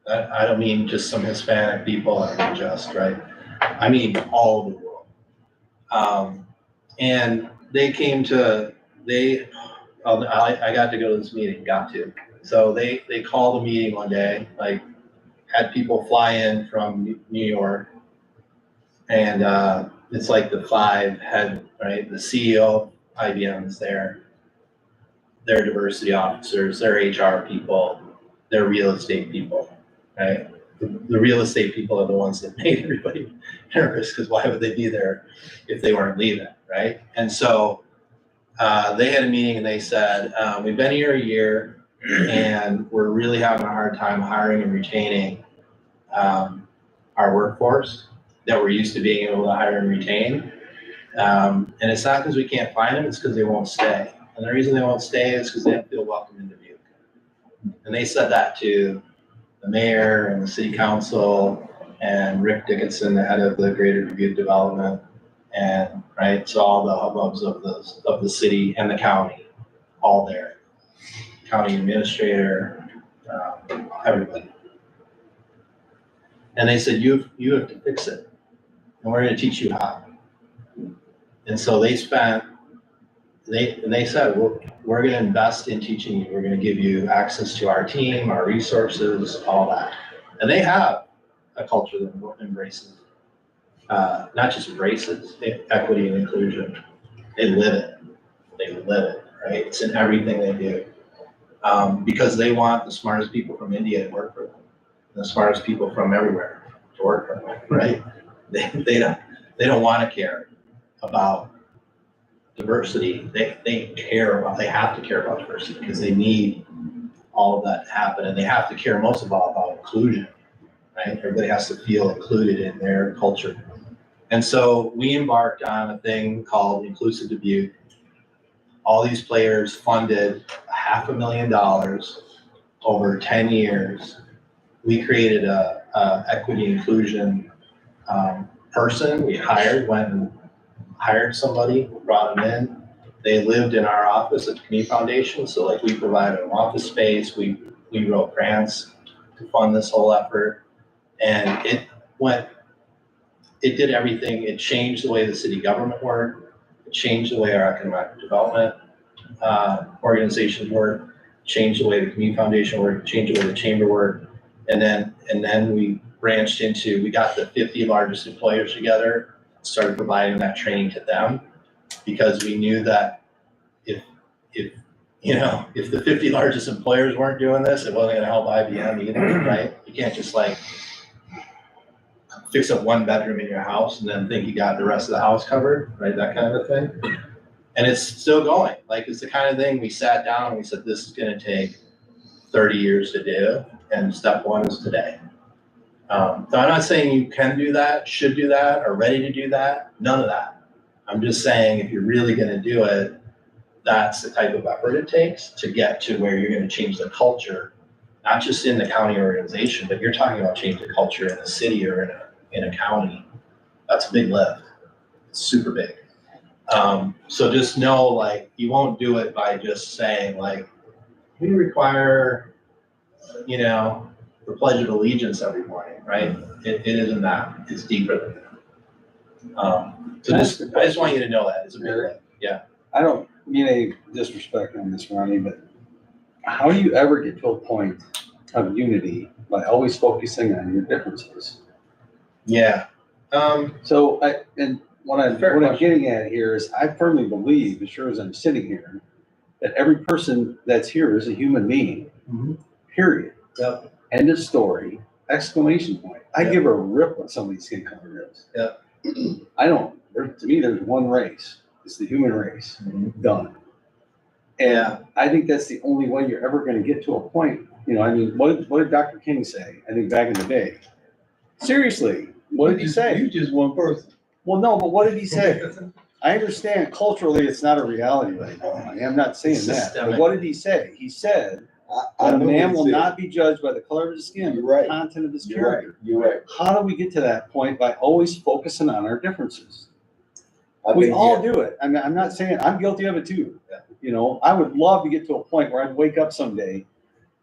I don't mean just some Hispanic people, I mean just, right? I mean all over the world. And they came to, I got to go to this meeting, So they called a meeting one day, like had people fly in from New York. And it's like the 5 head, right? The CEO of IBM is there. Their diversity officers, their HR people, their real estate people, right? The real estate people are the ones that made everybody nervous, because why would they be there if they weren't leaving, right? And so they had a meeting and they said, we've been here a year and we're really having a hard time hiring and retaining our workforce that we're used to being able to hire and retain. And it's not because we can't find them, it's because they won't stay. And the reason they won't stay is because they don't feel welcome in Dubuque. And they said that to the mayor and the city council and Rick Dickinson, the head of the Greater Dubuque Development, and right, so all the hubbubs of the city and the county, all there. County administrator, everybody. And they said, you have to fix it, and we're going to teach you how. And so they said, we're going to invest in teaching you. We're going to give you access to our team, our resources, all that. And they have a culture that embraces, not just embraces equity and inclusion. They live it. They live it, right? It's in everything they do. Because they want the smartest people from India to work for them, and the smartest people from everywhere to work for them, right? They don't want to care about diversity. They have to care about diversity because they need all of that to happen, and they have to care most of all about inclusion, right? Everybody has to feel included in their culture. And so we embarked on a thing called Inclusive Dubuque. All these players funded $500,000 over 10 years. We created a equity inclusion person. We went and hired somebody, brought them in. They lived in our office at the Community Foundation. So like we provided an office space. We wrote grants to fund this whole effort. And it did everything. It changed the way the city government worked. It changed the way our economic development organizations work, changed the way the Community Foundation worked, changed the way the chamber worked. And then we branched into, we got the 50 largest employers together, started providing that training to them, because we knew that if the 50 largest employers weren't doing this, it wasn't gonna help IBM either, right? You can't just like fix up one bedroom in your house and then think you got the rest of the house covered, right? That kind of a thing. And it's still going. Like, it's the kind of thing we sat down and we said, this is gonna take 30 years to do, and step one is today. So I'm not saying you can do that, should do that, or ready to do that, none of that. I'm just saying if you're really gonna do it, that's the type of effort it takes to get to where you're gonna change the culture, not just in the county organization, but you're talking about changing the culture in a city or in a county. That's a big lift. It's super big. So just know, like, you won't do it by just saying, like, we require, the Pledge of Allegiance every morning, right? It isn't that. It's deeper than that. So I just want you to know that. It's a big lift. Yeah. I don't mean any disrespect on this, Ronnie, but how do you ever get to a point of unity by always focusing on your differences? Yeah. So what I'm getting at here is, I firmly believe, as sure as I'm sitting here, that every person that's here is a human being. Mm-hmm. Period. Yep. End of story. Exclamation point. I Yep. give a rip what somebody's skin color is. Yep. I don't. To me, there's one race. It's the human race. Mm-hmm. Done. And I think that's the only way you're ever going to get to a point. What did Dr. King say? I think back in the day. Seriously, what did he say? You just one person. Well, no, but what did he say? I understand culturally it's not a reality right now. I'm not saying that. But what did he say? He said, that a man will not be judged by the color of his skin, but the content of his character. You're right. How do we get to that point? By always focusing on our differences. We all do it. I'm not saying, I'm guilty of it too. I would love to get to a point where I'd wake up someday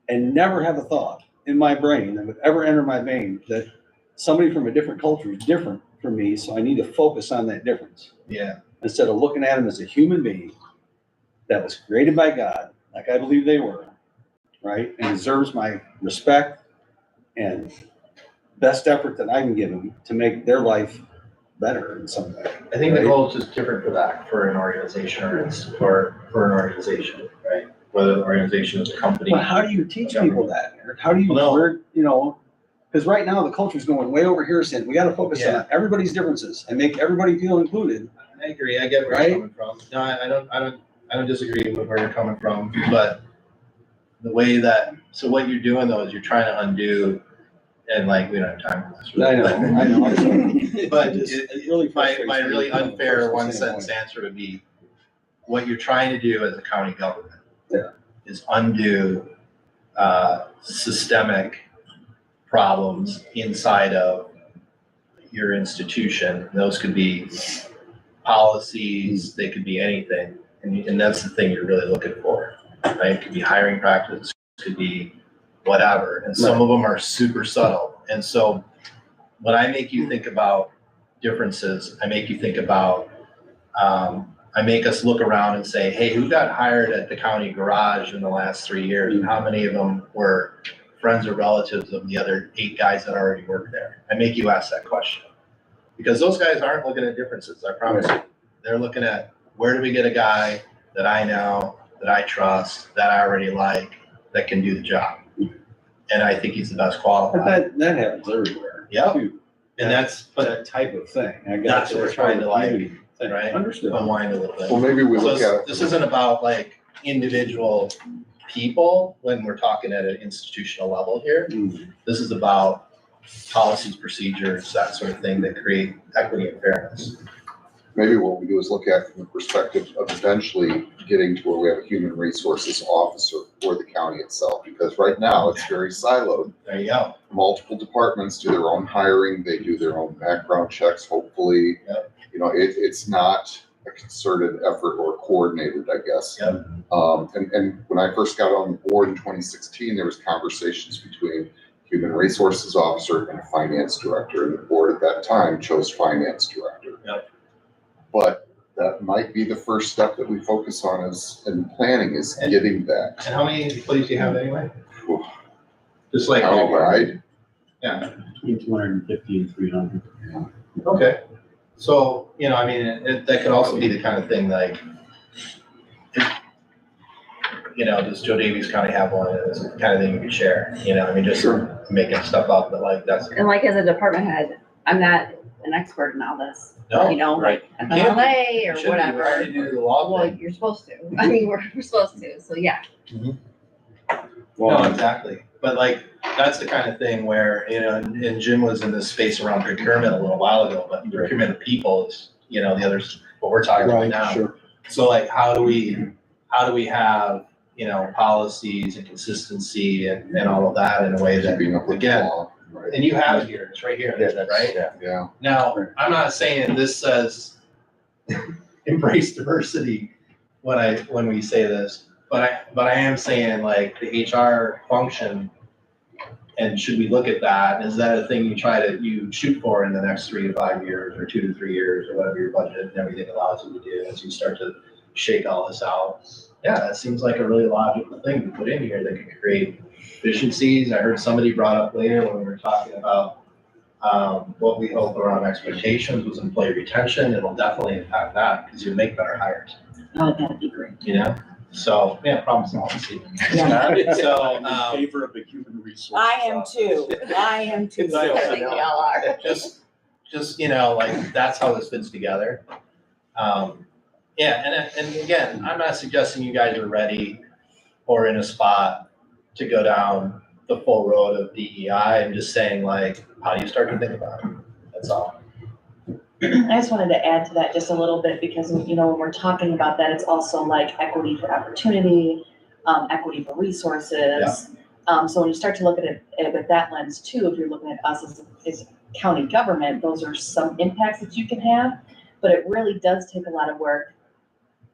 and never have a thought in my brain that would ever enter my vein that somebody from a different culture is different from me, so I need to focus on that difference. Yeah. Instead of looking at him as a human being that was created by God, like I believe they were, right? And deserves my respect and best effort that I can give them to make their life better in some way. I think the goal is just different for that, for an organization or for an organization, right? Whether the organization is a company. But how do you teach people that, Eric? How do you, because right now the culture is going way over here saying we got to focus on everybody's differences and make everybody feel included. I agree. I get where you're coming from. No, I don't disagree with where you're coming from, but the way so what you're doing though is you're trying to undo, and like, we don't have time for this. I know. But my really unfair one sentence answer would be, what you're trying to do as a county government is undo systemic problems inside of your institution. Those could be policies, they could be anything. And that's the thing you're really looking for, right? It could be hiring practices, could be whatever. And some of them are super subtle. And so when I make you think about differences, I make you think about, I make us look around and say, hey, who got hired at the county garage in the last 3 years? And how many of them were friends or relatives of the other 8 guys that already work there? I make you ask that question. Because those guys aren't looking at differences, I promise you. They're looking at, where do we get a guy that I know, that I trust, that I already like, that can do the job? And I think he's the best qualified. But that happens everywhere. Yeah. Too. And that's that type of thing. That's what we're trying to right? Understood. Unwind a little bit. Well, maybe we look at it. This isn't about like individual people when we're talking at an institutional level here. Mm-hmm. This is about policies, procedures, that sort of thing that create equity and fairness. Maybe what we do is look at from the perspective of eventually getting to where we have a human resources officer for the county itself, because right now it's very siloed. There you go. Multiple departments do their own hiring, they do their own background checks, hopefully. Yep. You know, it's not a concerted effort or coordinated, I guess. Yep. And when I first got on the board in 2016, there was conversations between human resources officer and finance director, and the board at that time chose finance director. Yep. But that might be the first step that we focus on in planning is getting that. And how many employees do you have anyway? Just like Countywide. Yeah. Between 250 and 300. Okay. So, you know, I mean, that could also be the kind of thing like, you know, does Joe Davies County have one? It's the kind of thing you could share, you know, I mean, just making stuff up, but like that's. And like as a department head, I'm not an expert in all this. No, You know, right. like You can't be. FMLA You or should be. We're whatever. already doing the law Well, thing. you're supposed to. I mean, we're supposed to, so yeah. No, exactly. But like, that's the kind of thing where, you know, and Jim was in this space around procurement a little while ago, but procurement of people is, you know, the others, what we're talking about Right, now. sure. So like, how do we have, you know, policies and consistency and all of that in a way that, Keeping up with the again, law. Right. and you have it here, it's right here, right? Yeah. Now, I'm not saying this says embrace diversity when we say this, but I am saying like the HR function, and should we look at that? Is that a thing you shoot for in the next 3 to 5 years or 2 to 3 years or whatever your budget and everything allows you to do as you start to shake all this out? Yeah, that seems like a really logical thing to put in here that could create efficiencies. I heard somebody brought up later when we were talking about what we hope around expectations was employee retention. It'll definitely impact that because you'll make better hires, Oh, that'd be great. you know? So, yeah, problem solving. Steve. Yeah. So, In favor of the human resource. I am too. I am too. I I think we all are. just, you know, like, that's how this fits together. Yeah, and again, I'm not suggesting you guys are ready or in a spot to go down the full road of DEI. I'm just saying, like, how do you start to think about it? That's all. I just wanted to add to that just a little bit because, you know, when we're talking about that, it's also like equity for opportunity, equity for resources. So when you start to look at it with that lens too, if you're looking at us as county government, those are some impacts that you can have, but it really does take a lot of work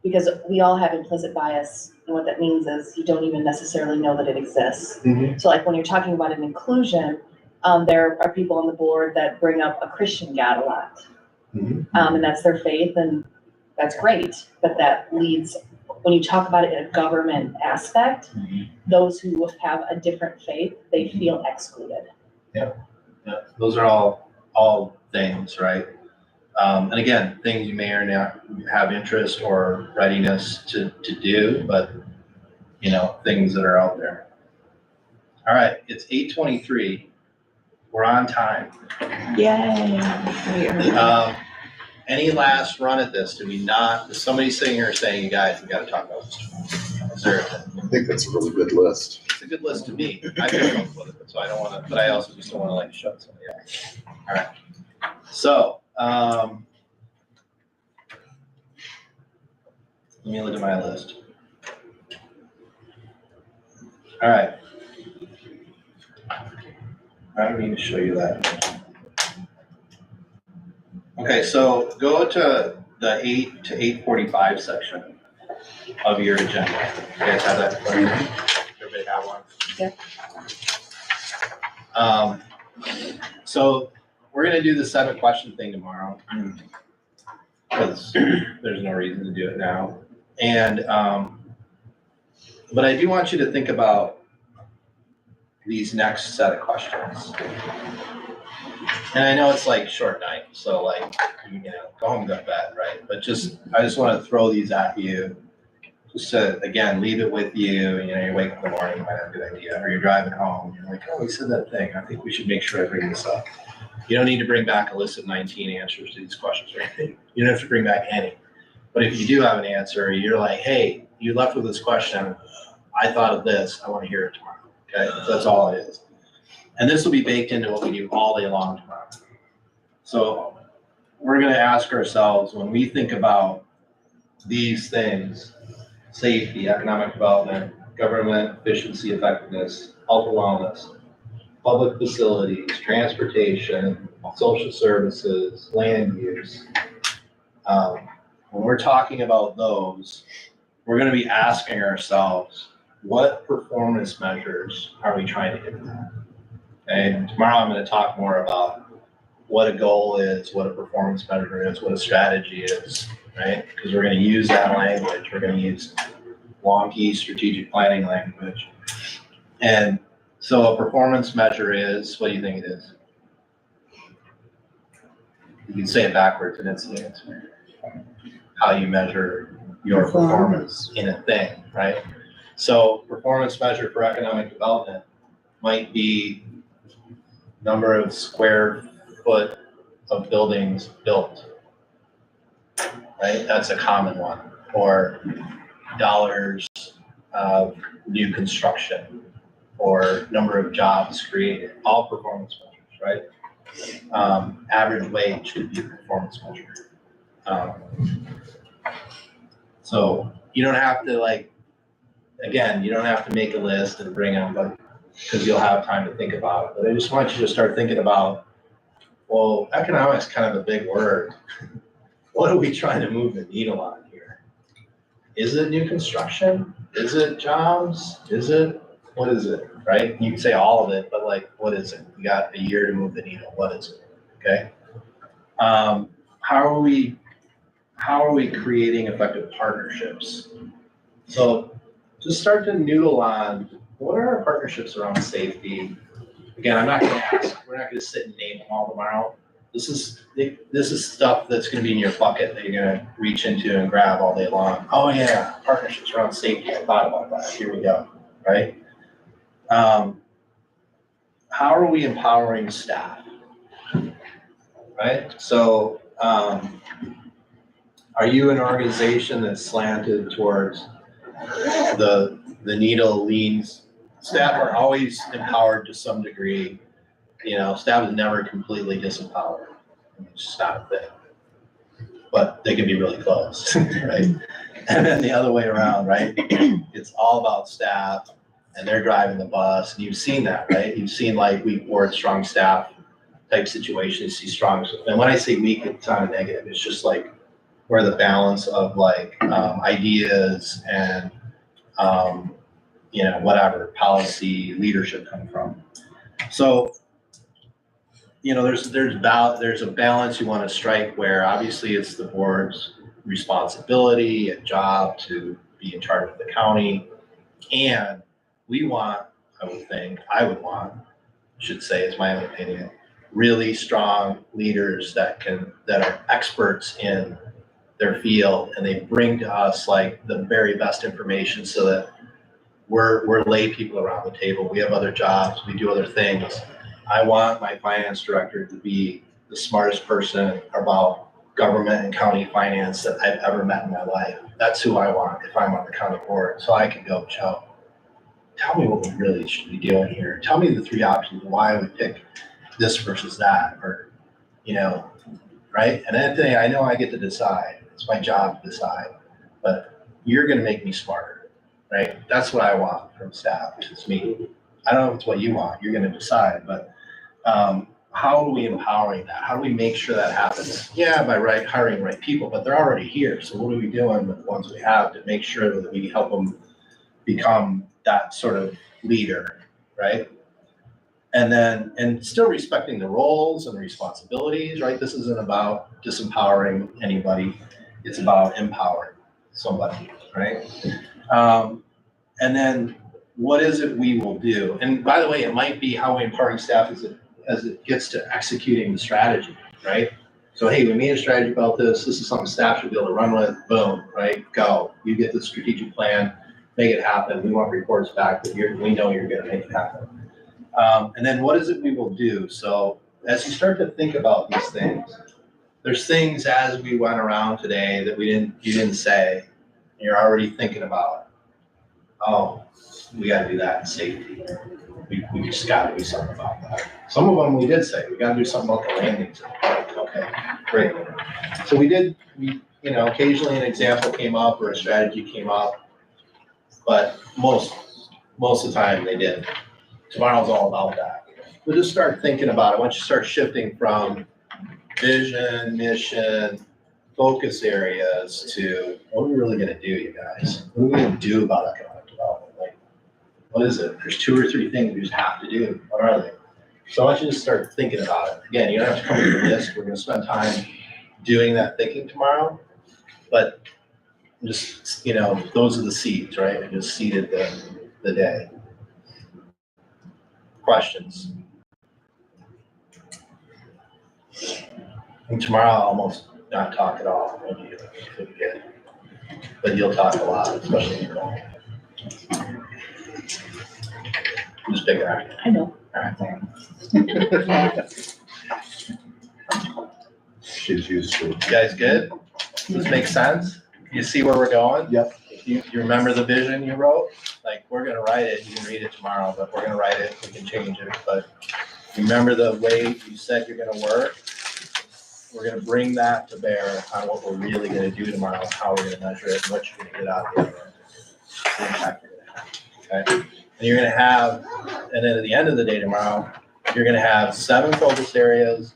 because we all have implicit bias. And what that means is you don't even necessarily know that it exists. So like when you're talking about an inclusion, there are people on the board that bring up a Christian God a lot. And that's their faith and that's great. But that leads, when you talk about it in a government aspect, those who have a different faith, they feel excluded. Yeah, those are all things, right? And again, things you may or not have interest or readiness to do, but you know, things that are out there. All right, it's 8:23. We're on time. Yay. Any last run at this? Is somebody sitting here saying, you guys, we gotta talk about this tomorrow? Is there? I think that's a really good list. It's a good list to me. I feel comfortable with it, so I don't wanna, but I also just don't wanna like shut somebody up. All right. So, let me look at my list. All right. I don't need to show you that. Okay, so go to the 8 to 8:45 section of your agenda. You guys have that in front of you? Everybody have one? Yeah. So we're gonna do the 7-question thing tomorrow because there's no reason to do it now. And, but I do want you to think about these next set of questions. And I know it's like short night, so like, you know, go home and go to bed, right? But I just want to throw these at you, just to, again, leave it with you. You know, you wake up in the morning, you might have a good idea, or you're driving home, you're like, oh, we said that thing. I think we should make sure I bring this up. You don't need to bring back a list of 19 answers to these questions or anything. You don't have to bring back any. But if you do have an answer, you're like, hey, you left with this question. I thought of this. I want to hear it tomorrow. Okay, that's all it is. And this will be baked into what we do all day long tomorrow. So we're gonna ask ourselves, when we think about these things, safety, economic development, government efficiency, effectiveness, health and wellness, public facilities, transportation, social services, land use. When we're talking about those, we're gonna be asking ourselves, what performance measures are we trying to hit that? And tomorrow I'm gonna talk more about what a goal is, what a performance measure is, what a strategy is, right? Because we're gonna use that language. We're gonna use wonky strategic planning language. And so a performance measure is, what do you think it is? You can say it backwards and it's the answer. How you measure your performance in a thing, right? So performance measure for economic development might be number of square foot of buildings built, right? That's a common one. Or dollars of new construction, or number of jobs created, all performance measures, right? Average wage could be a performance measure. So you don't have to again, you don't have to make a list and bring them, but because you'll have time to think about it. But I just want you to start thinking about, well, economics is kind of a big word. What are we trying to move the needle on here? Is it new construction? Is it jobs? What is it, right? You can say all of it, but what is it? We got a year to move the needle. What is it, okay? How are we creating effective partnerships? So just start to noodle on, what are our partnerships around safety? Again, we're not gonna sit and name them all tomorrow. This is stuff that's gonna be in your bucket that you're gonna reach into and grab all day long. Oh yeah, partnerships around safety, I thought about that, here we go, right? How are we empowering staff, right? So, are you an organization that's slanted towards the needle leans? Staff are always empowered to some degree. Staff is never completely disempowered. It's just not a thing. But they can be really close, right? And then the other way around, right? It's all about staff and they're driving the bus. And you've seen that, right? You've seen weak board, strong staff type situations, see strong. And when I say weak, it's not a negative. It's just where the balance of ideas and whatever policy leadership come from. So there's a balance you want to strike where obviously it's the board's responsibility and job to be in charge of the county, and should say, it's my own opinion, really strong leaders that are experts in their field, and they bring to us the very best information so that we're lay people around the table. We have other jobs, we do other things. I want my finance director to be the smartest person about government and county finance that I've ever met in my life. That's who I want if I'm on the county board. So I can go, Joe, tell me what we really should be doing here. Tell me the three options, why I would pick this versus that, or, right? And then I know I get to decide. It's my job to decide, but you're going to make me smarter, right? That's what I want from staff. It's me. I don't know if it's what you want. You're going to decide, but how are we empowering that? How do we make sure that happens? Yeah, by hiring the right people, but they're already here. So what are we doing with the ones we have to make sure that we help them become that sort of leader, right? And still respecting the roles and responsibilities, right? This isn't about disempowering anybody. It's about empowering somebody, right? And then what is it we will do? And by the way, it might be how we empowering staff as it gets to executing the strategy, right? So, hey, we made a strategy about this. This is something staff should be able to run with. Boom, right? Go. You get the strategic plan, make it happen. We want reports back that we know you're going to make it happen. And then what is it we will do? So as you start to think about these things, there's things as we went around today that you didn't say, and you're already thinking about. Oh, we got to do that in safety. we just gotta do something about that. Some of them we did say, we gotta do something about the landings. Okay, great. So we did, occasionally an example came up or a strategy came up, but most of the time they didn't. Tomorrow's all about that. We'll just start thinking about it. Once you start shifting from vision, mission, focus areas to what are we really gonna do, you guys? What are we gonna do about economic development? Like, what is it? There's 2 or 3 things we just have to do. What are they? So I want you to start thinking about it. Again, you don't have to come with a list. We're gonna spend time doing that thinking tomorrow, but just, those are the seeds, right? I just seeded the day. Questions? And tomorrow I'll almost not talk at all. But you'll talk a lot, especially in your own. Just pick it up. I know. All right. She's used to it. You guys good? Does this make sense? You see where we're going? Yep. You remember the vision you wrote? Like, we're gonna write it, you can read it tomorrow, but we're gonna write it, we can change it, but remember the way you said you're gonna work? We're gonna bring that to bear on what we're really gonna do tomorrow, how we're gonna measure it, and what you're gonna get out of it. The impact you're gonna have, okay? And you're gonna have, and then at the end of the day tomorrow, you're gonna have 7 focus areas,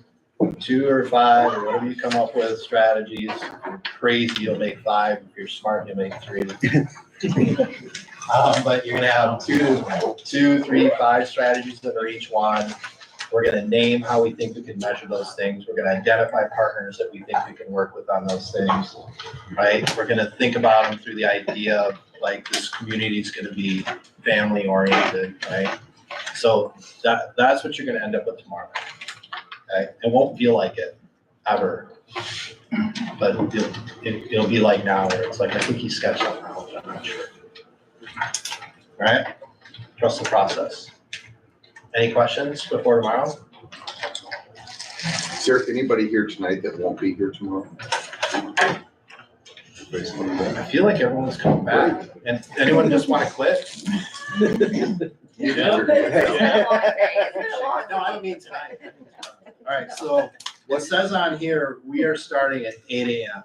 2 or 5, or whatever you come up with, strategies. If you're crazy, you'll make 5. If you're smart, you'll make 3. But you're gonna have 2, 3, 5 strategies that are each one. We're gonna name how we think we can measure those things. We're gonna identify partners that we think we can work with on those things, right? We're gonna think about them through the idea of like this community is gonna be family oriented, right? So that's what you're gonna end up with tomorrow. Okay? It won't feel like it ever, but it'll be like now where it's like, I think he sketched out now, but I'm not sure. All right? Trust the process. Any questions before tomorrow? Is there anybody here tonight that won't be here tomorrow? I feel like everyone's coming back. And anyone just want to quit? Yeah. No, I don't mean tonight. All right, so what says on here, we are starting at 8 a.m.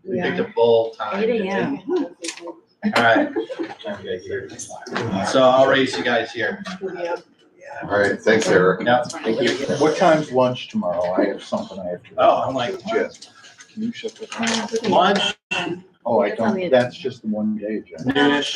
We picked a bold time. 8 a.m. All right. So I'll raise you guys here. All right, thanks, Eric. Yeah, thank you. What time's lunch tomorrow? I have something I have to. Oh, I'm like, Jess, can you shut this down? lunch, Oh, I don't, that's just the one day, Jen. noonish.